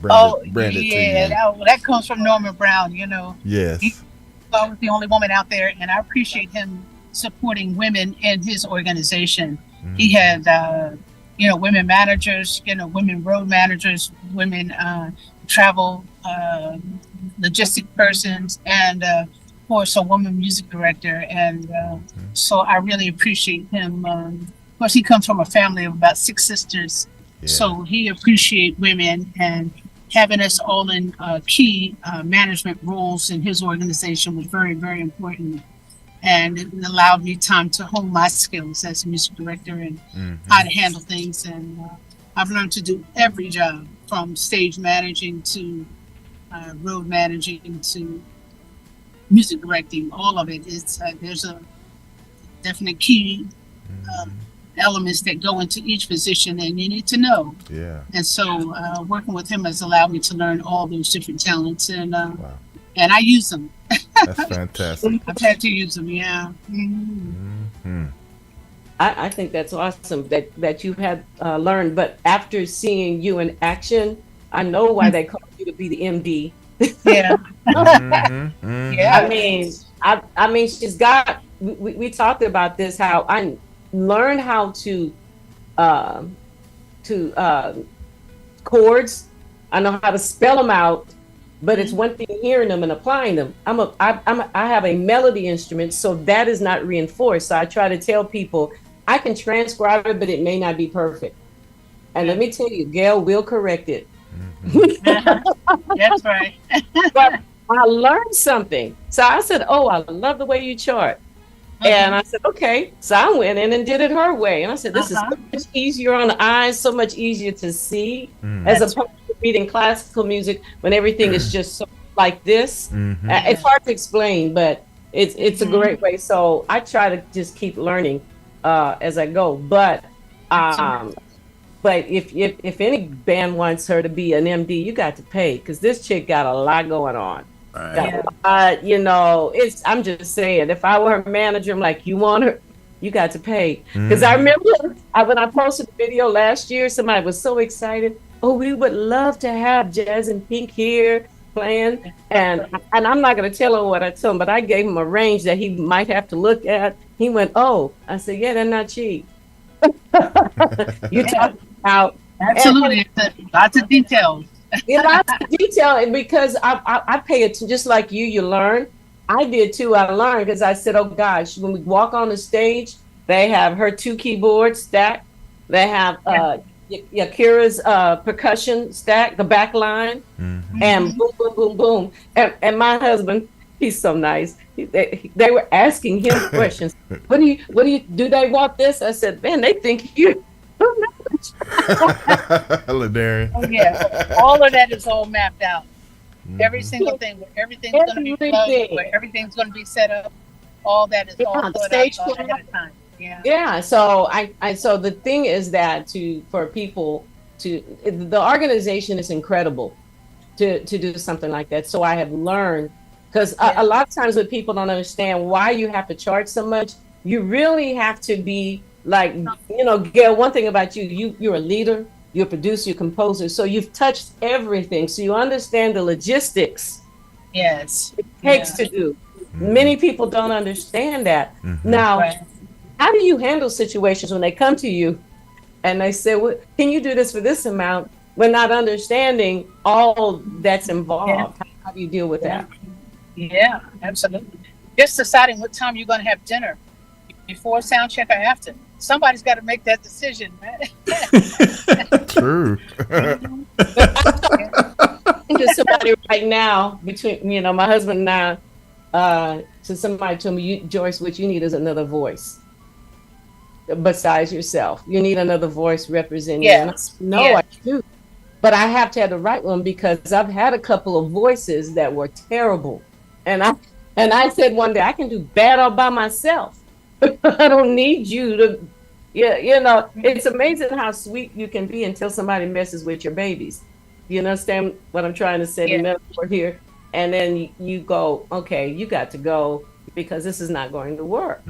branded to yeah, you? that comes from Norman Brown. You know, Yes. I was the only woman out there, and I appreciate him supporting women in his organization. He had, women managers, women road managers, women travel logistic persons, and of course a woman music director. And so I really appreciate him. Of course, he comes from a family of about 6 sisters, so he appreciate women, and having us all in key management roles in his organization was very, very important. And it allowed me time to hone my skills as a music director and how to handle things. And I've learned to do every job, from stage managing to road managing to music directing. All of it. There's a definite key elements that go into each position, and you need to know. Yeah. And so working with him has allowed me to learn all those different talents, and I use them. That's fantastic. I've had to use them, yeah. I think that's awesome that you had learned. But after seeing you in action, I know why they called you to be the MD. Yeah. Yeah. I mean, she's got. We talked about this. How I learned how to chords. I know how to spell them out. But it's one thing hearing them and applying them. I have a melody instrument, so that is not reinforced. So I try to tell people I can transcribe it, but it may not be perfect. And let me tell you, Gail will correct it. That's right. But I learned something. So I said, "Oh, I love the way you chart." And I said, "Okay." So I went in and did it her way. And I said, "This is so much easier on the eyes, so much easier to see, as opposed to reading classical music when everything is just so like this." It's hard to explain, but it's a great way. So I try to just keep learning as I go. But if any band wants her to be an MD, you got to pay, because this chick got a lot going on. Right. I'm just saying, if I were her manager, I'm like, you want her, you got to pay. Because I remember when I posted the video last year, somebody was so excited. "Oh, we would love to have Jazz and Pink here playing." And I'm not going to tell him what I told him, but I gave him a range that he might have to look at. He went, "Oh." I said, "Yeah, they're not cheap." You talk about absolutely lots of details. Lots of detail, and because I pay it just like you learn. I did too. I learned because I said, "Oh gosh," when we walk on the stage, they have her 2 keyboards stacked. They have Yakira's percussion stack, the back line, and boom, boom, boom, boom. And my husband, he's so nice. They were asking him questions. What do you do? They want this? I said, "Man, they think you." Hello, Darren. Oh yeah, all of that is all mapped out. Every single thing, where everything's going to be plugged, where everything's going to be set up. All that is all thought out all ahead of time. Yeah. So so the thing is that for people the organization is incredible to do something like that. So I have learned, because a lot of times when people don't understand why you have to charge so much, you really have to be like, Gail, one thing about you're a leader, you're a producer, you're a composer. So you've touched everything. So you understand the logistics. Yes. It takes to do. Many people don't understand that. Now, how do you handle situations when they come to you and they say, "Well, can you do this for this amount?" When not understanding all that's involved? How do you deal with that? Yeah, absolutely. Just deciding what time you're going to have dinner, before sound check or after. Somebody's got to make that decision, man. True. To somebody right now, between my husband and I, to somebody told me, "Joyce, what you need is another voice besides yourself. You need another voice representing you." And I said, "No, I do, but I have to have the right one, because I've had a couple of voices that were terrible, and I said one day, I can do bad all by myself. I don't need you Yeah, it's amazing how sweet you can be until somebody messes with your babies. You understand what I'm trying to say, the Yeah. metaphor here? And then you go, okay, you got to go because this is not going to work.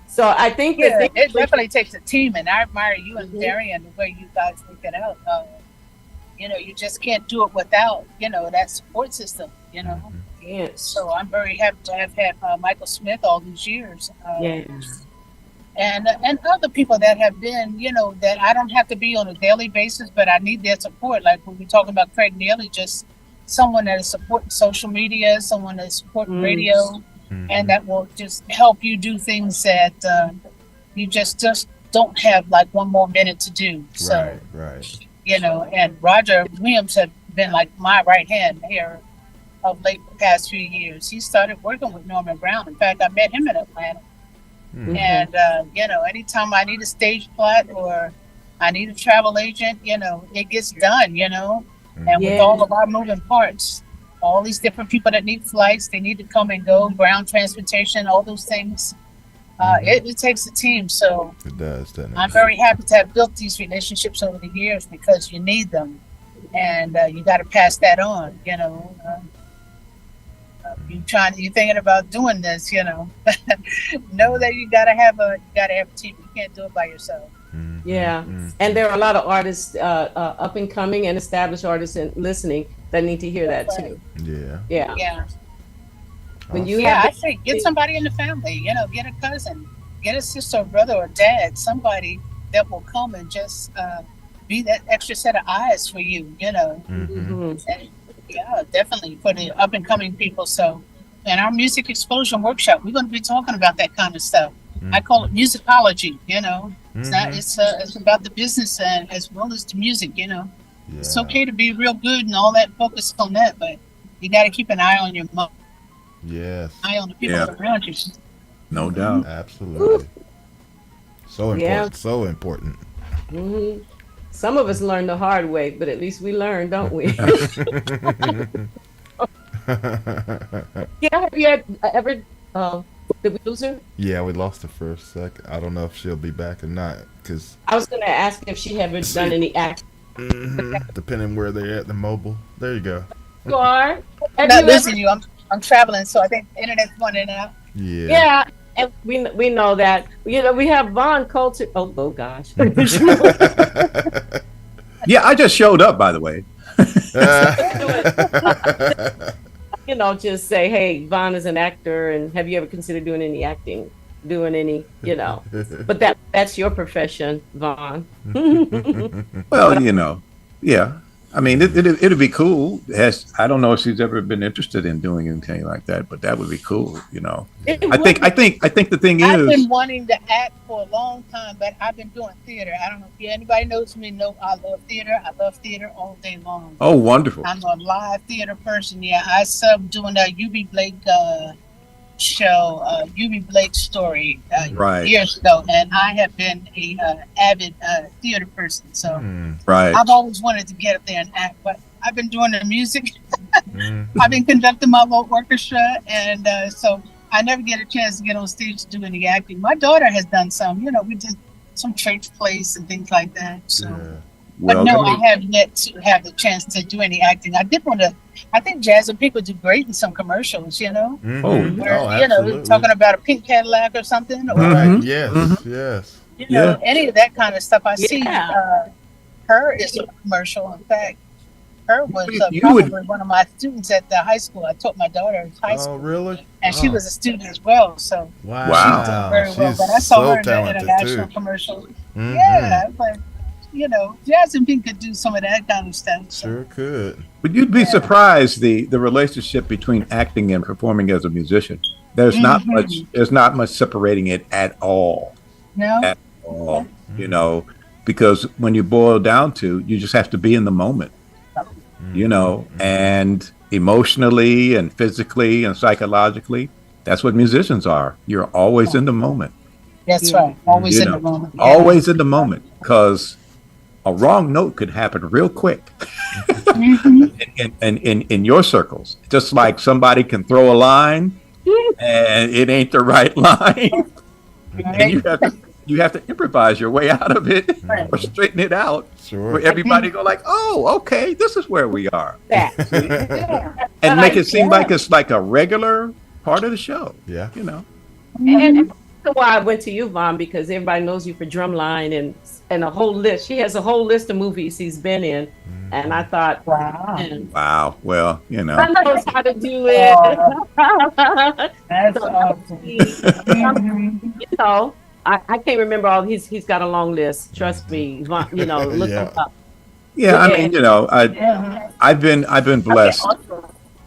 So I think that Yeah, it definitely takes a team, and I admire you and Darian the way you guys work it out. You just can't do it without that support system. Yes. So I'm very happy to have had Michael Smith all these years. Yes. And other people that have been, that I don't have to be on a daily basis, but I need their support. Like when we talking about Craig Neely, just someone that is supporting social media, someone that's supporting radio, and that will just help you do things that you just don't have like one more minute to do. So, Right. And Roger Williams have been like my right hand here of late the past few years. He started working with Norman Brown. In fact, I met him in Atlanta. And anytime I need a stage plot or I need a travel agent, it gets done, and with all of our moving parts, all these different people that need flights, they need to come and go, ground transportation, all those things. It takes a team. So It does, doesn't it? I'm very happy to have built these relationships over the years because you need them, and you got to pass that on. You thinking about doing this, know that you gotta have a team. You can't do it by yourself. Yeah. And there are a lot of artists, up and coming and established artists and listening that need to hear that too. Yeah. Yeah. When you I say get somebody in the family, get a cousin, get a sister or brother or dad, somebody that will come and just be that extra set of eyes for you, And, yeah, definitely for the up and coming people. So, in our music explosion workshop, we're going to be talking about that kind of stuff. I call it musicology. It's not. It's about the business and as well as the music. It's okay to be real good and all that, focus on that, but you got to keep an eye on your eye on the people around you. No doubt. Absolutely. So important. Yeah. So important. Some of us learn the hard way, but at least we learn, don't we? Have you ever did we lose her? Yeah, we lost her for a second. I don't know if she'll be back or not, because I was going to ask if she ever done any act. depending where they're at the mobile. There you go. You are? I'm not losing you. I'm traveling, so I think the internet's running out. Yeah. Yeah, and we know that. We have Vaughn Coulter. Oh gosh. Yeah, I just showed up, by the way. Just say, hey, Vaughn is an actor, and have you ever considered doing any acting? Doing any, but that's your profession, Vaughn. Well, yeah. I mean, it'd be cool. I don't know if she's ever been interested in doing anything like that, but that would be cool. I think the thing I've is, been wanting to act for a long time, but I've been doing theater. I don't know if anybody knows me. No, I love theater. I love theater all day long. oh, wonderful. I'm a live theater person. Yeah, I sub doing a UB Blake show, UB Blake story Right. years ago, and I have been a avid theater person. So Right. I've always wanted to get up there and act, but I've been doing the music. I've been conducting my little orchestra, and so I never get a chance to get on stage to do any acting. My daughter has done some. We did some church plays and things like that. So. Yeah. But no, I have yet to have the chance to do any acting. I did want to. I think Jazz and people do great in some commercials. Mm-hmm. Where, absolutely. talking about a pink Cadillac or something, or Right. Yes. Yes. any of that kind of stuff. I see her is a commercial. In fact, her was probably one of my students at the high school. I taught my daughter in high school. Oh, really? And she was a student as well. So Wow. she did very well. She's But I saw so her in the talented international too. commercial. Mhm. Yeah, but Jazz and Pink could do some of that kind of stuff. So. Sure could. But you'd be surprised the relationship between acting and performing as a musician. There's not much separating it at all. No. At all. Because when you boil down to, you just have to be in the moment. And emotionally and physically and psychologically, that's what musicians are. You're always in the moment. That's right. Always in the moment. Yeah. Always in the moment, because a wrong note could happen real quick. in your circles, just like somebody can throw a line and it ain't the right line. And you have to improvise your way out of it or straighten it out. Sure. Where everybody go like, oh, okay, this is where we are. That. And make it seem like it's like a regular part of the show. Yeah. You know. And that's why I went to you, Vaughn, because everybody knows you for Drumline and a whole list. She has a whole list of movies he's been in. And I thought, wow. Wow. Well, you know. I knows how to do it. That's awesome. You know, I can't remember all. He's got a long list. Trust me. You know, look him up. Yeah, I mean, you know, I've been blessed.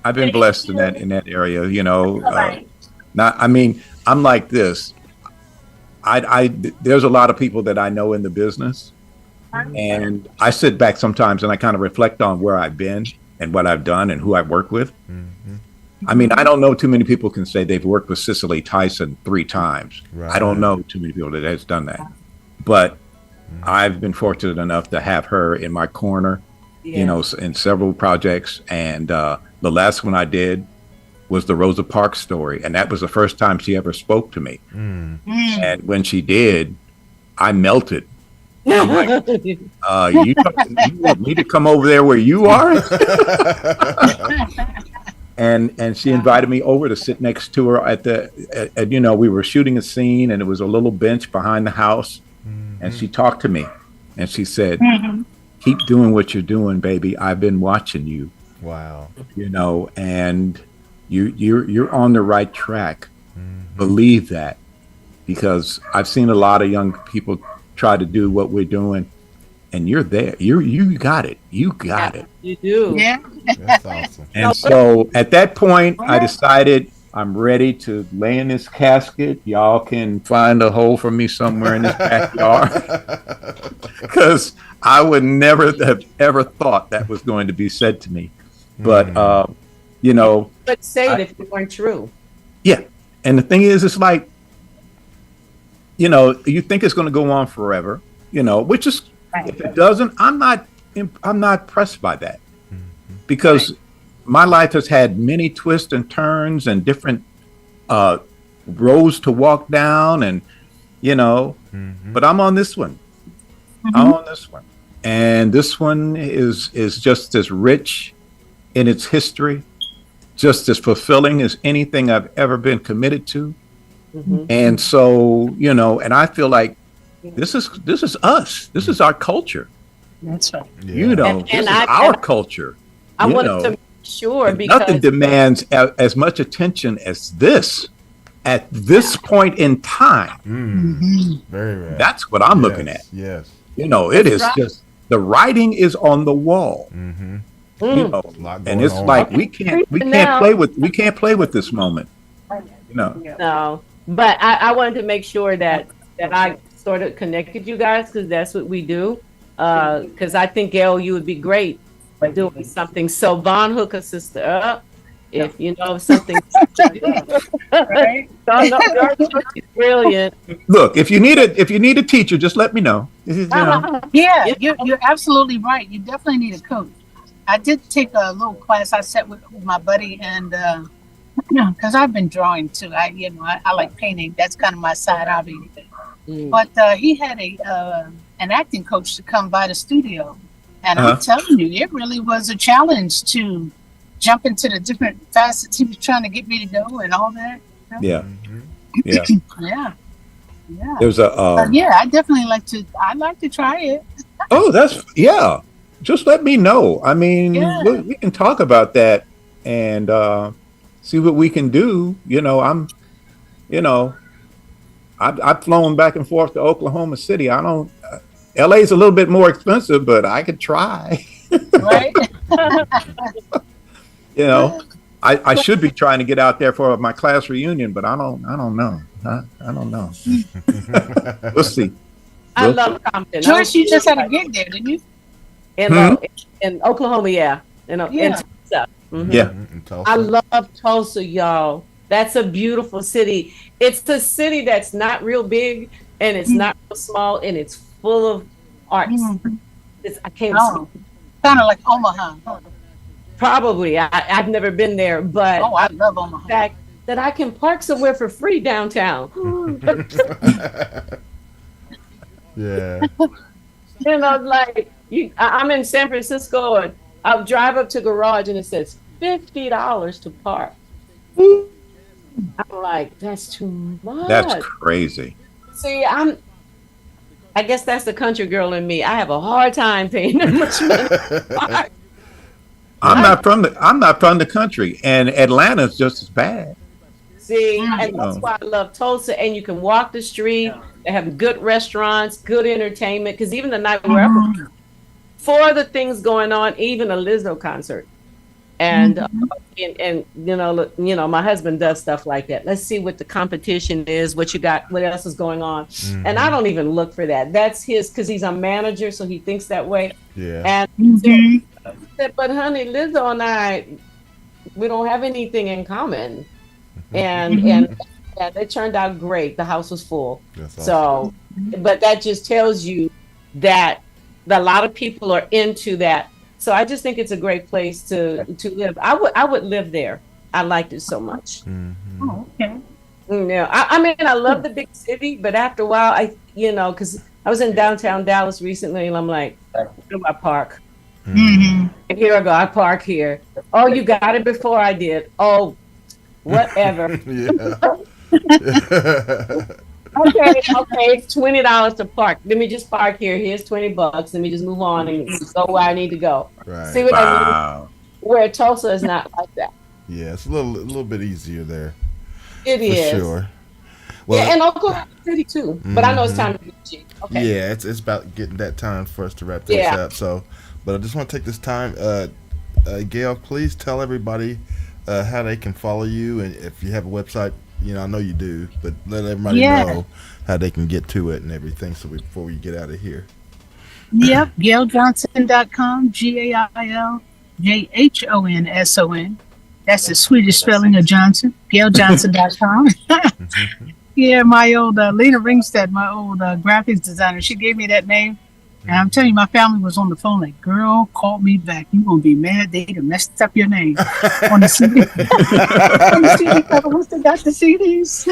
I've been blessed in that area. You know, I mean, I'm like this. There's a lot of people that I know in the business, and I sit back sometimes and I kind of reflect on where I've been and what I've done and who I've worked with. I mean, I don't know too many people can say they've worked with Cicely Tyson 3 times. Right. I don't know too many people that has done that, but I've been fortunate enough to have her in my corner, you know, in several projects. And the last one I did was the Rosa Parks story. And that was the first time she ever spoke to me. And when she did, I melted. I'm like, you want me to come over there where you are? And she invited me over to sit next to her at you know, we were shooting a scene and it was a little bench behind the house. And she talked to me and she said, keep doing what you're doing, baby. I've been watching you. Wow. You know, and you're on the right track. Believe that, because I've seen a lot of young people try to do what we're doing, and you're there. You got it. You got it. You do. Yeah. That's awesome. And so at that point, I decided I'm ready to lay in this casket. Y'all can find a hole for me somewhere in this backyard, because I would never have ever thought that was going to be said to me. But you know, But say it if it weren't true. yeah. And the thing is, it's like, you know, you think it's going to go on forever, you know, which is, if it doesn't, I'm not pressed by that, because my life has had many twists and turns and different roads to walk down, and you know, but I'm on this one. I'm on this one, and this one is just as rich in its history, just as fulfilling as anything I've ever been committed to. And so, you know, and I feel like this is us. This is our culture. That's right. You know, And this is I- our culture. I you wanted know. to make sure And because nothing demands as much attention as this at this point in time. Very rare. That's what I'm looking at. Yes. You know, it is right. just, the writing is on the wall. You know, Lot and going it's on. like we can't Now- play with this moment. You know. no. But I wanted to make sure that I sort of connected you guys, because that's what we do. Because I think, Gail, you would be great doing something. So Vaughn, hook a sister up if you know something. Right. She's brilliant. Look, if you need a teacher, just let me know. You know. Yeah, you're absolutely right. You definitely need a coach. I did take a little class I sat with my buddy, and because I've been drawing too. I like painting. That's kind of my side hobby. But he had an acting coach to come by the studio, and I'm telling you, it really was a challenge to jump into the different facets he was trying to get me to go and all that. Yeah. Yeah. Yeah. Yeah. There's a Yeah, I definitely I'd like to try it. oh, that's yeah. Just let me know. I mean, Yeah. we can talk about that and see what we can do. You know, I've flown back and forth to Oklahoma City. I don't. LA is a little bit more expensive, but I could try. Right? You know, I should be trying to get out there for my class reunion, but I don't know. I don't know. We'll see. I love Compton. Joyce, you just had a gig there, didn't you? In Oklahoma, yeah. In Tulsa. Mhm. Yeah. In Tulsa. I love Tulsa, y'all. That's a beautiful city. It's a city that's not real big and it's not real small, and it's full of arts. I can't Kind of like Omaha. probably. I've never been there, but Oh, I love Omaha. the fact that I can park somewhere for free downtown. Yeah. You know, like I'm in San Francisco and I'll drive up to garage and it says $50 to park. I'm like, that's too That's much. crazy. See, I guess that's the country girl in me. I have a hard time paying that much money to park. I'm not from the country, and Atlanta's just as bad. See, and that's why I love Tulsa. And you can walk the street. They have good restaurants, good entertainment. Because even the night we're up, for the things going on, even a Lizzo concert, and and you know, my husband does stuff like that. Let's see what the competition is, what you got, what else is going on, and I don't even look for that. That's his, because he's a manager, so he thinks that way. Yeah. And so, but honey, Lizzo and I, we don't have anything in common. And it turned out great. The house was full. That's so but that just tells you that a lot of people are into that. So I just think it's a great place to live. I would live there. I liked it so much. Oh, okay. Yeah, I mean, I love the big city, but after a while, because I was in downtown Dallas recently, and I'm like, where do I park? And here I go, I park here. Oh, you got it before I did. Oh, whatever. Okay, it's $20 to park. Let me just park here. Here's $20. Let me just move on and go where I need to go. Right. See what I mean? Where Tulsa is not like that. Yeah, it's a little bit easier there. It is. For sure. Well, yeah, and Oklahoma City too. But I know it's time to be G. Okay. Yeah, it's about getting that time for us to wrap this up. So, but I just want to take this time, Gail, please tell everybody how they can follow you, and if you have a website, I know you do, but let everybody know how they can get to it and everything. So before we get out of here. Yep, GailJhonson.com, GailJhonson. That's the Swedish spelling of Johnson. GailJhonson.com. Yeah, my old Lena Ringstead, my old graphics designer, she gave me that name. And I'm telling you, my family was on the phone like, girl, call me back. You're going to be mad they done messed up your name on the CD. On the CD cover, once they got the CDs.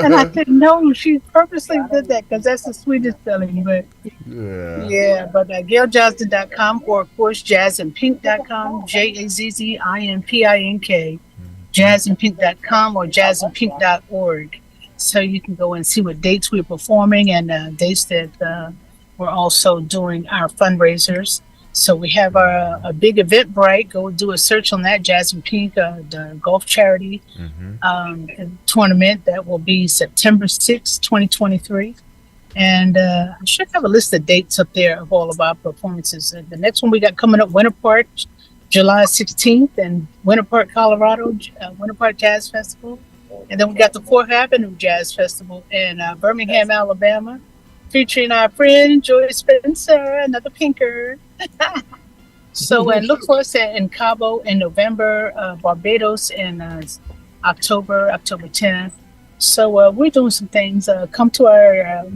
And I said, no, she purposely did that because that's the sweetest spelling. But but GailJhonson.com, or of course, JazzandPink.com, JazzImpink, JazzandPink.com, or JazzandPink.org. So you can go and see what dates we're performing and dates that we're also doing our fundraisers. So we have a big Eventbrite. Go do a search on that, Jazz and Pink, the golf charity tournament. That will be September 6th, 2023. And I should have a list of dates up there of all of our performances. The next one we got coming up, Winter Park, July 16th, and Winter Park, Colorado, Winter Park Jazz Festival. And then we got the 4th Avenue Jazz Festival in Birmingham, Alabama, featuring our friend Joy Spencer, another pinker. So and look for us in Cabo in November, Barbados in October 10th. So we're doing some things. Come to our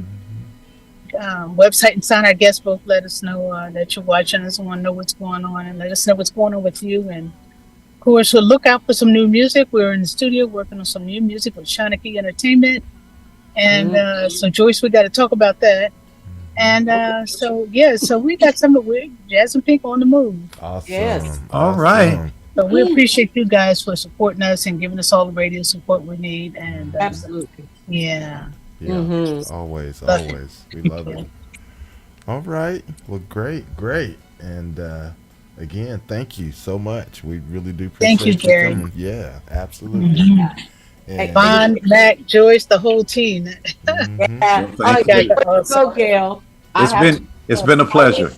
website and sign our guest book. Let us know that you're watching us and want to know what's going on, and let us know what's going on with you. And of course, we'll look out for some new music. We're in the studio working on some new music with Shawnee Entertainment. And so Joyce, we got to talk about that. And so we got some of Jazz and Pink on the move. Awesome. Yes. All right. So we appreciate you guys for supporting us and giving us all the radio support we need. And absolutely. Yeah. Always. We love it. All right. Well, great. And again, thank you so much. We really do appreciate Thank you, Gary. coming. Yeah, absolutely. And Vaughn, Mac, Joyce, the whole team. So Gail, it's been a pleasure.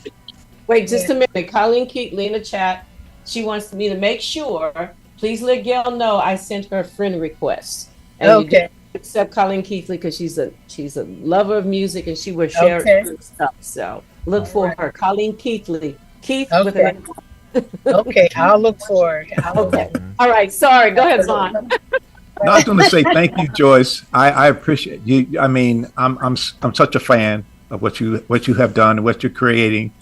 Wait just a minute. Colleen Keatley in the chat. She wants me to make sure. Please let Gail know I sent her a friend request. And you did accept Colleen Keatley because she's a lover of music and she will share stuff. So look for her, Colleen Keatley. Keith with an Okay, I'll look for it. Okay. All right. Sorry. Go ahead, Vaughn. No, I was going to say thank you, Joyce. I appreciate you. I mean, I'm such a fan of what you have done and what you're creating,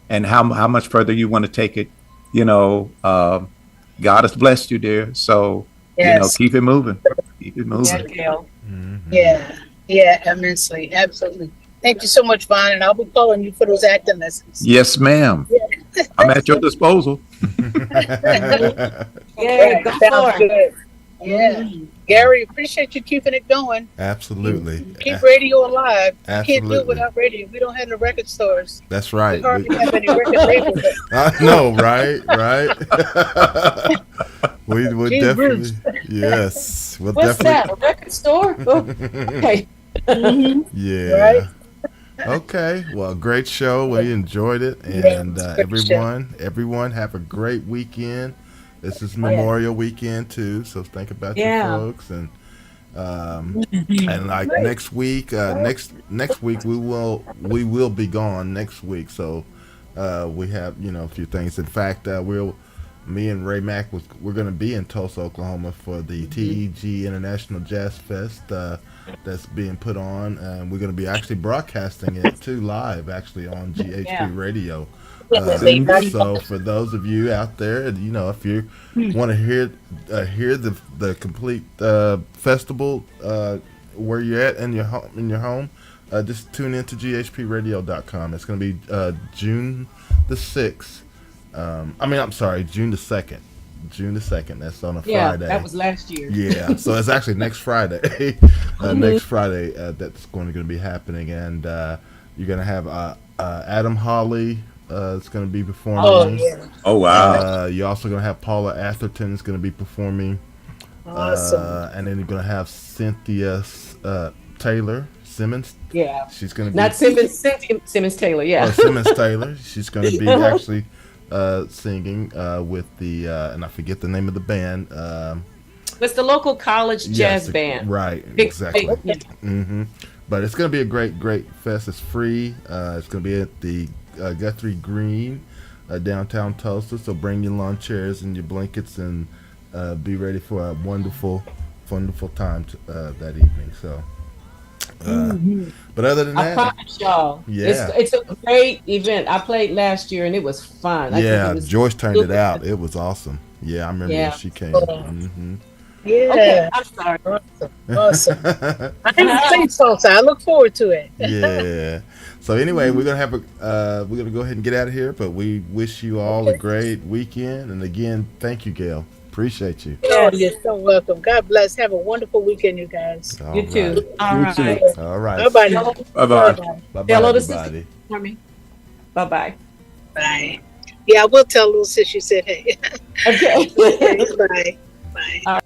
and how much further you want to take it. God has blessed you, dear. So keep it moving. Keep it moving. Yeah, Gail. Yeah, immensely, absolutely. Thank you so much, Vaughn, and I'll be calling you for those acting lessons. Yes, ma'am. I'm at your disposal. Yeah, go Sounds for it. good. Yeah. Gary, appreciate you keeping it going. Absolutely. Keep radio alive. You can't do it Absolutely. without radio. We don't have no record stores. That's right. We hardly have any record labels. I know, right? Right. we would Gee, definitely. Bruce. Yes. We'll What's definitely. that? A record store? Oh, okay. Yeah. Right. Okay. Well, great show. We enjoyed it, and everyone have a great weekend. This is Memorial Weekend too, so think about your folks and like next week. Next week we will be gone next week, so we have a few things. In fact, me and Ray Mack we're going to be in Tulsa, Oklahoma for the TEG International Jazz Fest that's being put on, and we're going to be actually broadcasting it too live, actually on GHP Radio. So for those of you out there, if you want to hear the complete festival where you're at in your home, just tune into GHPradio.com. It's going to be June the 6th. I'm sorry, June the 2nd. June the 2nd. That's on a Friday. That was last year. Yeah, so it's actually next Friday. Next Friday, that's going to be happening, and you're going to have Adam Hawley. It's going to be performing. Oh, yeah. Oh, wow. You're also going to have Paula Atherton is going to be performing. Awesome. And then you're going to have Cynthia Taylor Simmons. Yeah. She's going to be Not Simmons, Cynthia Simmons Taylor. Yeah. Oh, Simmons Taylor. She's going to be actually singing with the and I forget the name of the band. It's the local college jazz band. Right. Big, Exactly. big. Mm-hmm. But it's going to be a great fest. It's free. It's going to be at the Guthrie Green, downtown Tulsa. So bring your lawn chairs and your blankets and be ready for a wonderful time that evening. So, but other than I that, promise y'all, yeah, it's a great event. I played last year and it was fun. I think yeah. it was Joyce turned it super out. fun. It was awesome. Yeah, I remember when she came. Mm-hmm. Yeah. Okay, I'm sorry. Awesome. I didn't think so. I look forward to it. Yeah. So anyway, we're gonna go ahead and get out of here. But we wish you all a great weekend. And again, thank you, Gail. Appreciate you. Oh, you're so welcome. God bless. Have a wonderful weekend, you guys. All You right. too. All You right. too. All right. Bye-bye. Bye-bye. Bye bye, Hello to everybody. For me. Bye-bye. Bye. Yeah, I will tell little sis you said hey. Okay. Bye. Bye.